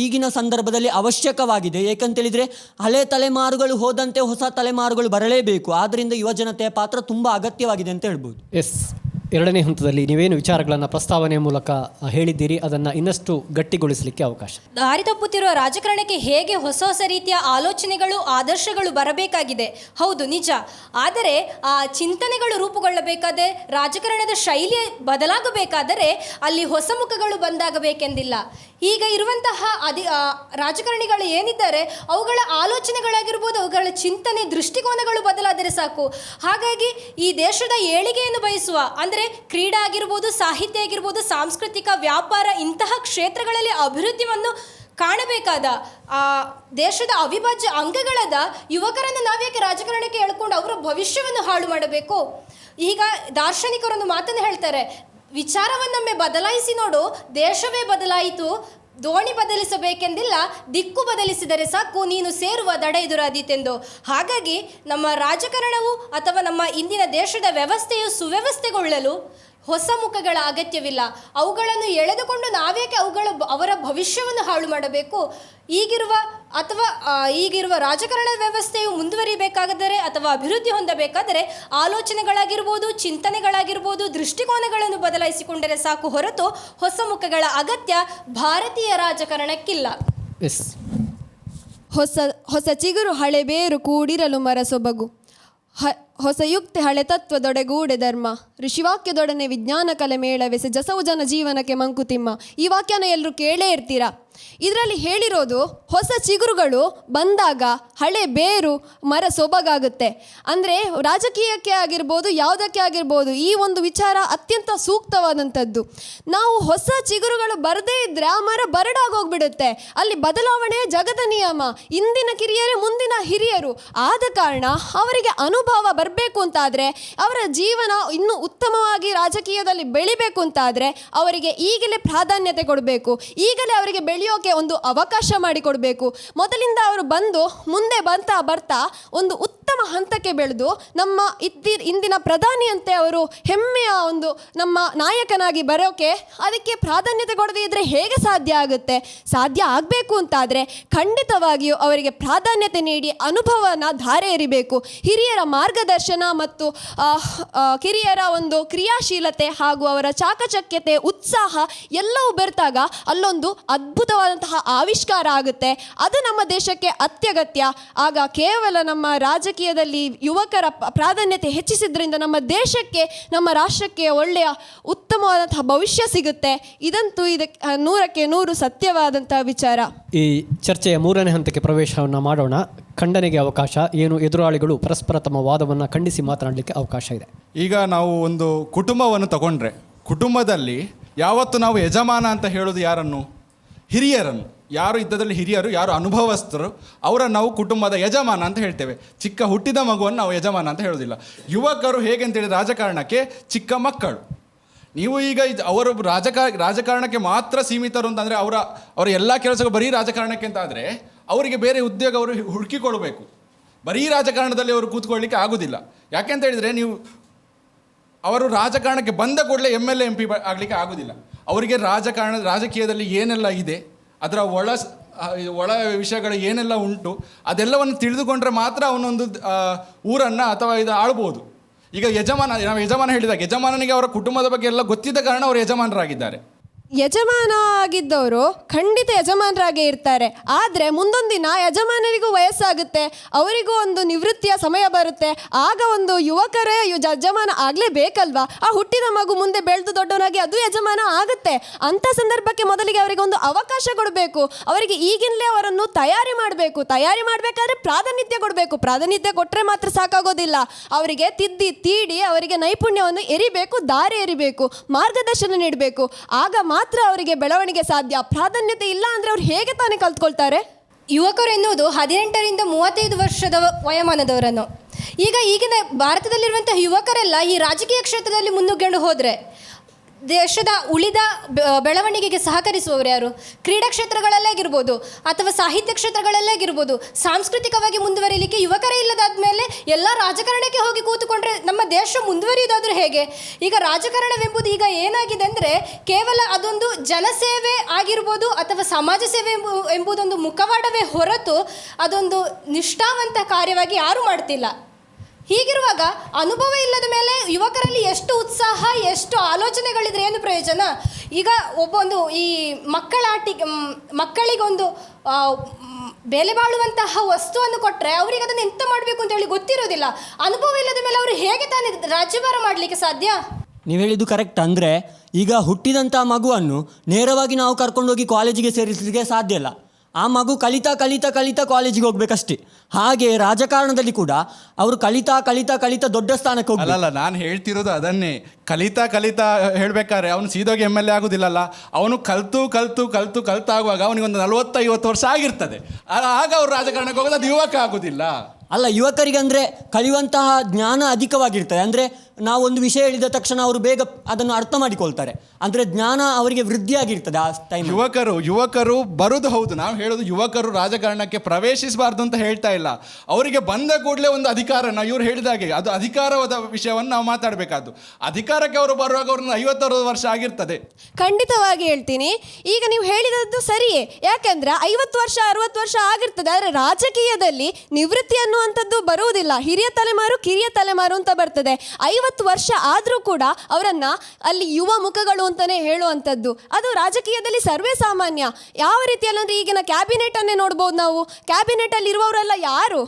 ಈಗಿನ ಸಂದರ್ಭದಲ್ಲಿ ಅವಶ್ಯಕವಾಗಿದೆ. ಏಕೆಂತೇಳಿದರೆ ಹಳೆ ತಲೆಮಾರುಗಳು ಹೋದಂತೆ ಹೊಸ ತಲೆಮಾರುಗಳು ಬರಲೇಬೇಕು. ಆದ್ದರಿಂದ ಯುವಜನತೆಯ ಪಾತ್ರ ತುಂಬ ಅಗತ್ಯವಾಗಿದೆ ಅಂತ ಹೇಳ್ಬೋದು. ಎಸ್, ಎರಡನೇ ಹಂತದಲ್ಲಿ ನೀವೇನು ವಿಚಾರಗಳನ್ನು ಪ್ರಸ್ತಾವನೆ ಮೂಲಕ ಹೇಳಿದ್ದೀರಿ ಅದನ್ನು ಇನ್ನಷ್ಟು ಗಟ್ಟಿಗೊಳಿಸಲಿಕ್ಕೆ ಅವಕಾಶ. ದಾರಿ ತಪ್ಪುತ್ತಿರುವ ರಾಜಕಾರಣಕ್ಕೆ ಹೇಗೆ ಹೊಸ ಹೊಸ ರೀತಿಯ ಆಲೋಚನೆಗಳು ಆದರ್ಶಗಳು ಬರಬೇಕಾಗಿದೆ, ಹೌದು ನಿಜ. ಆದರೆ ಆ ಚಿಂತನೆಗಳು ರೂಪುಗೊಳ್ಳಬೇಕಾದರೆ, ರಾಜಕಾರಣದ ಶೈಲಿ ಬದಲಾಗಬೇಕಾದರೆ ಅಲ್ಲಿ ಹೊಸ ಮುಖಗಳು ಬಂದಾಗಬೇಕೆಂದಿಲ್ಲ. ಈಗ ಇರುವಂತಹ ರಾಜಕಾರಣಿಗಳು ಏನಿದ್ದಾರೆ ಅವುಗಳ ಆಲೋಚನೆಗಳಾಗಿರ್ಬೋದು, ಅವುಗಳ ಚಿಂತನೆ ದೃಷ್ಟಿಕೋನಗಳು ಬದಲಾದರೆ ಸಾಕು. ಹಾಗಾಗಿ ಈ ದೇಶದ ಏಳಿಗೆಯನ್ನು ಬಯಸುವ, ಅಂದರೆ ಕ್ರೀಡಾ ಆಗಿರ್ಬೋದು, ಸಾಹಿತ್ಯ ಆಗಿರ್ಬೋದು, ಸಾಂಸ್ಕೃತಿಕ, ವ್ಯಾಪಾರ ಇಂತಹ ಕ್ಷೇತ್ರಗಳಲ್ಲಿ ಅಭಿವೃದ್ಧಿಯನ್ನು ಕಾಣಬೇಕಾದ ದೇಶದ ಅವಿಭಾಜ್ಯ ಅಂಗಗಳಾದ ಯುವಕರನ್ನು ನಾವ್ಯಾಕೆ ರಾಜಕಾರಣಕ್ಕೆ ಎಳ್ಕೊಂಡು ಅವರ ಭವಿಷ್ಯವನ್ನು ಹಾಳು ಮಾಡಬೇಕು? ಈಗ ದಾರ್ಶನಿಕರೊಂದು ಮಾತನ್ನು ಹೇಳ್ತಾರೆ, ವಿಚಾರವನ್ನೊಮ್ಮೆ ಬದಲಾಯಿಸಿ ನೋಡು, ದೇಶವೇ ಬದಲಾಯಿತು. ದೋಣಿ ಬದಲಿಸಬೇಕೆಂದಿಲ್ಲ, ದಿಕ್ಕು ಬದಲಿಸಿದರೆ ಸಾಕು, ನೀನು ಸೇರುವ ದಡ ಎದುರಾದೀತೆಂದು. ಹಾಗಾಗಿ ನಮ್ಮ ರಾಜಕಾರಣವು ಅಥವಾ ನಮ್ಮ ಇಂದಿನ ದೇಶದ ವ್ಯವಸ್ಥೆಯು ಸುವ್ಯವಸ್ಥೆಗೊಳ್ಳಲು ಹೊಸ ಮುಖಗಳ ಅಗತ್ಯವಿಲ್ಲ. ಅವುಗಳನ್ನು ಎಳೆದುಕೊಂಡು ನಾವೇಕೆ ಅವರ ಭವಿಷ್ಯವನ್ನು ಹಾಳು ಮಾಡಬೇಕು? ಈಗಿರುವ ರಾಜಕಾರಣ ವ್ಯವಸ್ಥೆಯು ಮುಂದುವರಿಬೇಕಾದರೆ ಅಥವಾ ಅಭಿವೃದ್ಧಿ ಹೊಂದಬೇಕಾದರೆ ಆಲೋಚನೆಗಳಾಗಿರ್ಬೋದು, ಚಿಂತನೆಗಳಾಗಿರ್ಬೋದು, ದೃಷ್ಟಿಕೋನಗಳನ್ನು ಬದಲಾಯಿಸಿಕೊಂಡರೆ ಸಾಕು ಹೊರತು ಹೊಸ ಮುಖಗಳ ಅಗತ್ಯ ಭಾರತೀಯ ರಾಜಕಾರಣಕ್ಕಿಲ್ಲ. ಹೊಸ ಚಿಗುರು ಹಳೆ ಬೇರು ಕೂಡಿರಲು ಮರ ಸೊಬಗು, ಹೊಸ ಯುಕ್ತಿ ಹಳೆ ತತ್ವದೊಡೆಗೂಡೆ ಧರ್ಮ, ಋಷಿವಾಕ್ಯದೊಡನೆ ವಿಜ್ಞಾನ ಕಲೆ ಮೇಳವೆಸೆ ಜಸವು ಜನ ಜೀವನಕ್ಕೆ ಮಂಕುತಿಮ್ಮ. ಈ ವಾಕ್ಯನ ಎಲ್ಲರೂ ಕೇಳೇ ಇರ್ತೀರಾ. ಇದರಲ್ಲಿ ಹೇಳಿರೋದು ಹೊಸ ಚಿಗುರುಗಳು ಬಂದಾಗ ಹಳೆ ಬೇರು ಮರ ಸೊಬಗಾಗುತ್ತೆ. ಅಂದರೆ ರಾಜಕೀಯಕ್ಕೆ ಆಗಿರ್ಬೋದು, ಯಾವುದಕ್ಕೆ ಆಗಿರ್ಬೋದು, ಈ ಒಂದು ವಿಚಾರ ಅತ್ಯಂತ ಸೂಕ್ತವಾದಂಥದ್ದು. ನಾವು ಹೊಸ ಚಿಗುರುಗಳು ಬರದೇ ಇದ್ದರೆ ಆ ಮರ ಬರಡಾಗೋಗ್ಬಿಡುತ್ತೆ. ಅಲ್ಲಿ ಬದಲಾವಣೆ ಜಗದ ನಿಯಮ. ಇಂದಿನ ಕಿರಿಯರೇ ಮುಂದಿನ ಹಿರಿಯರು ಆದ ಕಾರಣ ಅವರಿಗೆ ಅನುಭವ ಬರಬೇಕು ಅಂತಾದರೆ, ಅವರ ಜೀವನ ಇನ್ನೂ ಉತ್ತಮವಾಗಿ ರಾಜಕೀಯದಲ್ಲಿ ಬೆಳಿಬೇಕು ಅಂತಾದರೆ ಅವರಿಗೆ ಈಗಲೇ ಪ್ರಾಧಾನ್ಯತೆ ಕೊಡಬೇಕು. ಈಗಲೇ ಅವರಿಗೆ ಬೆಳೆಯೋಕೆ ಒಂದು ಅವಕಾಶ ಮಾಡಿಕೊಡಬೇಕು. ಮೊದಲಿಂದ ಅವರು ಬಂದು ಮುಂದೆ ಬರ್ತಾ ಒಂದು ಉತ್ತಮ ಹಂತಕ್ಕೆ ಬೆಳೆದು ನಮ್ಮ ಇಂದಿನ ಪ್ರಧಾನಿಯಂತೆ ಅವರು ಹೆಮ್ಮೆಯ ಒಂದು ನಮ್ಮ ನಾಯಕನಾಗಿ ಬರೋಕೆ ಅದಕ್ಕೆ ಪ್ರಾಧಾನ್ಯತೆ ಕೊಡದೇ ಇದ್ದರೆ ಹೇಗೆ ಸಾಧ್ಯ ಆಗುತ್ತೆ? ಸಾಧ್ಯ ಆಗಬೇಕು ಅಂತಾದರೆ ಖಂಡಿತವಾಗಿಯೂ ಅವರಿಗೆ ಪ್ರಾಧಾನ್ಯತೆ ನೀಡಿ ಅನುಭವನ ಧಾರೆ ಎರಿಬೇಕು. ಹಿರಿಯರ ಮಾರ್ಗದರ್ಶನ ಮತ್ತು ಕಿರಿಯರ ಒಂದು ಕ್ರಿಯಾಶೀಲತೆ ಹಾಗೂ ಅವರ ಚಾಕಚಕ್ಯತೆ, ಉತ್ಸಾಹ ಎಲ್ಲವೂ ಬೆರೆತಾಗ ಅಲ್ಲೊಂದು ಅದ್ಭುತವಾದಂತಹ ಆವಿಷ್ಕಾರ ಆಗುತ್ತೆ. ಅದು ನಮ್ಮ ದೇಶಕ್ಕೆ ಅತ್ಯಗತ್ಯ. ಆಗ ಕೇವಲ ನಮ್ಮ ರಾಜಕೀಯದಲ್ಲಿ ಯುವಕರ ಪ್ರಾಧಾನ್ಯತೆ ಹೆಚ್ಚಿಸಿದ್ರಿಂದ ನಮ್ಮ ದೇಶಕ್ಕೆ, ನಮ್ಮ ರಾಷ್ಟ್ರಕ್ಕೆ ಒಳ್ಳೆಯ ಉತ್ತಮವಾದಂತಹ ಭವಿಷ್ಯ ಸಿಗುತ್ತೆ. ಇದಂತೂ ಇದಕ್ಕೆ 100ಕ್ಕೆ 100 ಸತ್ಯವಾದಂತಹ ವಿಚಾರ. ಈ ಚರ್ಚೆಯ 3ನೇ ಹಂತಕ್ಕೆ ಪ್ರವೇಶವನ್ನು ಮಾಡೋಣ. ಖಂಡನೆಗೆ ಅವಕಾಶ. ಏನು ಎದುರಾಳಿಗಳು ಪರಸ್ಪರ ತಮ್ಮ ವಾದವನ್ನು ಖಂಡಿಸಿ ಮಾತನಾಡಲಿಕ್ಕೆ ಅವಕಾಶ ಇದೆ. ಈಗ ನಾವು ಒಂದು ಕುಟುಂಬವನ್ನು ತಗೊಂಡ್ರೆ, ಕುಟುಂಬದಲ್ಲಿ ಯಾವತ್ತು ನಾವು ಯಜಮಾನ ಅಂತ ಹೇಳೋದು ಯಾರನ್ನು? ಹಿರಿಯರನ್ನು. ಯಾರು ಇದ್ದದಲ್ಲಿ ಹಿರಿಯರು, ಯಾರು ಅನುಭವಸ್ಥರು, ಅವರನ್ನು ನಾವು ಕುಟುಂಬದ ಯಜಮಾನ ಅಂತ ಹೇಳ್ತೇವೆ. ಚಿಕ್ಕ ಹುಟ್ಟಿದ ಮಗುವನ್ನು ನಾವು ಯಜಮಾನ ಅಂತ ಹೇಳೋದಿಲ್ಲ. ಯುವಕರು ಹೇಗೆ ಅಂತೇಳಿ ರಾಜಕಾರಣಕ್ಕೆ ಚಿಕ್ಕ ಮಕ್ಕಳು. ನೀವು ಈಗ ಅವರು ರಾಜಕಾರಣಕ್ಕೆ ಮಾತ್ರ ಸೀಮಿತರು ಅಂತಂದರೆ ಅವರ ಎಲ್ಲ ಕೆಲಸಗಳು ಬರೀ ರಾಜಕಾರಣಕ್ಕೆ ಅಂತ ಆದರೆ ಅವರಿಗೆ ಬೇರೆ ಉದ್ಯೋಗ ಅವರು ಹುಡುಕಿಕೊಳ್ಬೇಕು. ಬರೀ ರಾಜಕಾರಣದಲ್ಲಿ ಅವರು ಕೂತ್ಕೊಳ್ಳಿಕ್ಕೆ ಆಗೋದಿಲ್ಲ. ಯಾಕೆಂತ ಹೇಳಿದರೆ ನೀವು ಅವರು ರಾಜಕಾರಣಕ್ಕೆ ಬಂದ ಕೂಡಲೇ MLA MP ಆಗಲಿಕ್ಕೆ ಆಗೋದಿಲ್ಲ. ಅವರಿಗೆ ರಾಜಕೀಯದಲ್ಲಿ ಏನೆಲ್ಲ ಇದೆ, ಅದರ ಒಳ ವಿಷಯಗಳು ಏನೆಲ್ಲ ಉಂಟು, ಅದೆಲ್ಲವನ್ನು ತಿಳಿದುಕೊಂಡ್ರೆ ಮಾತ್ರ ಅವನೊಂದು ಊರನ್ನು ಅಥವಾ ಇದು ಆಳ್ಬೋದು. ಈಗ ನಾವು ಯಜಮಾನ ಹೇಳಿದಾಗ ಯಜಮಾನನಿಗೆ ಅವರ ಕುಟುಂಬದ ಬಗ್ಗೆ ಎಲ್ಲ ಗೊತ್ತಿದ್ದ ಕಾರಣ ಅವರು ಯಜಮಾನರಾಗಿದ್ದಾರೆ. ಯಜಮಾನ ಆಗಿದ್ದವರು ಖಂಡಿತ ಯಜಮಾನರಾಗೇ ಇರ್ತಾರೆ. ಆದರೆ ಮುಂದೊಂದು ದಿನ ಯಜಮಾನರಿಗೂ ವಯಸ್ಸಾಗುತ್ತೆ, ಅವರಿಗೂ ಒಂದು ನಿವೃತ್ತಿಯ ಸಮಯ ಬರುತ್ತೆ. ಆಗ ಒಂದು ಯುವಕರೇ ಯಜಮಾನ ಆಗಲೇಬೇಕಲ್ವಾ? ಆ ಹುಟ್ಟಿದ ಮಗು ಮುಂದೆ ಬೆಳೆದು ದೊಡ್ಡವನಾಗಿ ಅದು ಯಜಮಾನ ಆಗುತ್ತೆ. ಅಂಥ ಸಂದರ್ಭಕ್ಕೆ ಮೊದಲಿಗೆ ಅವರಿಗೆ ಒಂದು ಅವಕಾಶ ಕೊಡಬೇಕು. ಅವರಿಗೆ ಈಗಿನಲೇ ಅವರನ್ನು ತಯಾರಿ ಮಾಡಬೇಕು. ತಯಾರಿ ಮಾಡಬೇಕಾದ್ರೆ ಪ್ರಾಧಾನ್ಯತೆ ಕೊಡಬೇಕು. ಪ್ರಾಧಾನ್ಯತೆ ಕೊಟ್ಟರೆ ಮಾತ್ರ ಸಾಕಾಗೋದಿಲ್ಲ. ಅವರಿಗೆ ತಿದ್ದಿ ತೀಡಿ ಅವರಿಗೆ ನೈಪುಣ್ಯವನ್ನು ಎರಿಬೇಕು, ದಾರಿ ಎರಿಬೇಕು, ಮಾರ್ಗದರ್ಶನ ನೀಡಬೇಕು. ಆಗ ಮಾತ್ರ ಅವರಿಗೆ ಬೆಳವಣಿಗೆ ಸಾಧ್ಯ. ಪ್ರಾಧಾನ್ಯತೆ ಇಲ್ಲ ಅಂದರೆ ಅವ್ರು ಹೇಗೆ ತಾನೇ ಕಲ್ತ್ಕೊಳ್ತಾರೆ? ಯುವಕರು ಎನ್ನುವುದು 18ರಿಂದ 35 ವರ್ಷದ ವಯೋಮಾನದವರನ್ನು. ಈಗಿನ ಭಾರತದಲ್ಲಿರುವಂಥ ಯುವಕರೆಲ್ಲ ಈ ರಾಜಕೀಯ ಕ್ಷೇತ್ರದಲ್ಲಿ ಮುನ್ನುಗ್ಕೊಂಡು ಹೋದರೆ ದೇಶದ ಉಳಿದ ಬೆಳವಣಿಗೆಗೆ ಸಹಕರಿಸುವವರು ಯಾರು? ಕ್ರೀಡಾ ಕ್ಷೇತ್ರಗಳಲ್ಲಾಗಿರ್ಬೋದು ಅಥವಾ ಸಾಹಿತ್ಯ ಕ್ಷೇತ್ರಗಳಲ್ಲಾಗಿರ್ಬೋದು. ಸಾಂಸ್ಕೃತಿಕವಾಗಿ ಮುಂದುವರಿಲಿಕ್ಕೆ ಯುವಕರೇ ಇಲ್ಲದಾದ್ಮೇಲೆ ಎಲ್ಲ ರಾಜಕಾರಣಕ್ಕೆ ಹೋಗಿ ಕೂತುಕೊಂಡ್ರೆ ನಮ್ಮ ದೇಶ ಮುಂದುವರಿಯೋದಾದರೂ ಹೇಗೆ? ಈಗ ರಾಜಕಾರಣವೆಂಬುದು ಈಗ ಏನಾಗಿದೆ ಅಂದರೆ ಕೇವಲ ಅದೊಂದು ಜನಸೇವೆ ಆಗಿರ್ಬೋದು ಅಥವಾ ಸಮಾಜ ಸೇವೆ ಎಂಬುದೊಂದು ಮುಖವಾಡವೇ ಹೊರತು ಅದೊಂದು ನಿಷ್ಠಾವಂತ ಕಾರ್ಯವಾಗಿ ಯಾರೂ ಮಾಡ್ತಿಲ್ಲ. ಹೀಗಿರುವಾಗ ಅನುಭವ ಇಲ್ಲದ ಮೇಲೆ ಯುವಕರಲ್ಲಿ ಎಷ್ಟು ಉತ್ಸಾಹ, ಎಷ್ಟು ಆಲೋಚನೆಗಳಿದ್ರೆ ಏನು ಪ್ರಯೋಜನ? ಈಗ ಒಬ್ಬೊಂದು ಈ ಮಕ್ಕಳಿಗೊಂದು ಬೆಲೆ ಬಾಳುವಂತಹ ವಸ್ತುವನ್ನು ಕೊಟ್ಟರೆ ಅವರಿಗೆ ಅದನ್ನು ಎಂತ ಮಾಡಬೇಕು ಅಂತ ಹೇಳಿ ಗೊತ್ತಿರೋದಿಲ್ಲ. ಅನುಭವ ಇಲ್ಲದ ಮೇಲೆ ಅವರು ಹೇಗೆ ತಾನೇ ರಾಜ್ಯಭಾರ ಮಾಡಲಿಕ್ಕೆ ಸಾಧ್ಯ? ನೀವು ಹೇಳಿದ್ದು ಕರೆಕ್ಟ್. ಅಂದರೆ ಈಗ ಹುಟ್ಟಿದಂಥ ಮಗುವನ್ನು ನೇರವಾಗಿ ನಾವು ಕರ್ಕೊಂಡೋಗಿ ಕಾಲೇಜಿಗೆ ಸೇರಿಸಲಿಕ್ಕೆ ಸಾಧ್ಯ ಇಲ್ಲ. ಆ ಮಗು ಕಲಿತಾ ಕಾಲೇಜಿಗೆ ಹೋಗ್ಬೇಕಷ್ಟೇ. ಹಾಗೆ ರಾಜಕಾರಣದಲ್ಲಿ ಕೂಡ ಅವರು ಕಲಿತಾ ದೊಡ್ಡ ಸ್ಥಾನಕ್ಕೆ ಹೋಗ್ಬೇಕು. ಅಲ್ಲಲ್ಲ, ನಾನು ಹೇಳ್ತಿರೋದು ಅದನ್ನೇ. ಕಲಿತಾ ಹೇಳ್ಬೇಕಾದ್ರೆ ಅವನು ಸೀದೋಗಿ MLA ಆಗೋದಿಲ್ಲಲ್ಲ. ಅವನು ಕಲ್ತಾಗುವಾಗ ಅವನಿಗೊಂದು 40-50 ವರ್ಷ ಆಗಿರ್ತದೆ. ಆಗ ಅವ್ರು ರಾಜಕಾರಣಕ್ಕೆ ಹೋಗೋದು, ಅದು ಯುವಕ ಆಗೋದಿಲ್ಲ. ಅಲ್ಲ, ಯುವಕರಿಗೆ ಅಂದರೆ ಕಲಿಯುವಂತಹ ಜ್ಞಾನ ಅಧಿಕವಾಗಿರ್ತದೆ. ಅಂದರೆ ನಾವು ಒಂದು ವಿಷಯ ಹೇಳಿದ ತಕ್ಷಣ ಅವರು ಬೇಗ ಅದನ್ನು ಅರ್ಥ ಮಾಡಿಕೊಳ್ತಾರೆ. ಅಂದರೆ ಜ್ಞಾನ ಅವರಿಗೆ ವೃದ್ಧಿಯಾಗಿರ್ತದೆ ಆ ಟೈಮ್. ಯುವಕರು ಬರುವುದು ಹೌದು. ನಾವು ಹೇಳೋದು ಯುವಕರು ರಾಜಕಾರಣಕ್ಕೆ ಪ್ರವೇಶಿಸಬಾರ್ದು ಅಂತ ಹೇಳ್ತಾ ಇಲ್ಲ. ಅವರಿಗೆ ಬಂದ ಕೂಡಲೇ ಒಂದು ಅಧಿಕಾರ, ಇವ್ರು ಹೇಳಿದಾಗೆ ಅದು ಅಧಿಕಾರದ ವಿಷಯವನ್ನು ನಾವು ಮಾತಾಡಬೇಕಾದ್ದು. ಅಧಿಕಾರಕ್ಕೆ ಅವರು ಬರುವಾಗ ಅವ್ರನ್ನ 50-60 ವರ್ಷ ಆಗಿರ್ತದೆ. ಖಂಡಿತವಾಗಿ ಹೇಳ್ತೀನಿ. ಈಗ ನೀವು ಹೇಳಿದದ್ದು ಸರಿಯೇ. ಯಾಕೆಂದ್ರೆ 50 ವರ್ಷ 60 ವರ್ಷ ಆಗಿರ್ತದೆ. ಆದರೆ ರಾಜಕೀಯದಲ್ಲಿ ನಿವೃತ್ತಿ ಅನ್ನುವಂಥದ್ದು ಬರುವುದಿಲ್ಲ. ಹಿರಿಯ ತಲೆಮಾರು ಕಿರಿಯ ತಲೆಮಾರು ಅಂತ ಬರ್ತದೆ. 50 ವರ್ಷ ಆದರೂ ಕೂಡ ಅವರನ್ನ ಅಲ್ಲಿ ಯುವ ಮುಖಗಳು ಅಂತಾನೆ ಹೇಳುವಂಥದ್ದು ಅದು ರಾಜಕೀಯದಲ್ಲಿ ಸರ್ವೇ ಸಾಮಾನ್ಯ. ಯಾವ ರೀತಿಯಲ್ಲಿ ಅಂದರೆ ಈಗಿನ ಕ್ಯಾಬಿನೆಟ್ ಅನ್ನೇ ನೋಡ್ಬೋದು ನಾವು. ಕ್ಯಾಬಿನೆಟ್ ಅಲ್ಲಿ ಇರುವವರೆಲ್ಲ ಯಾರು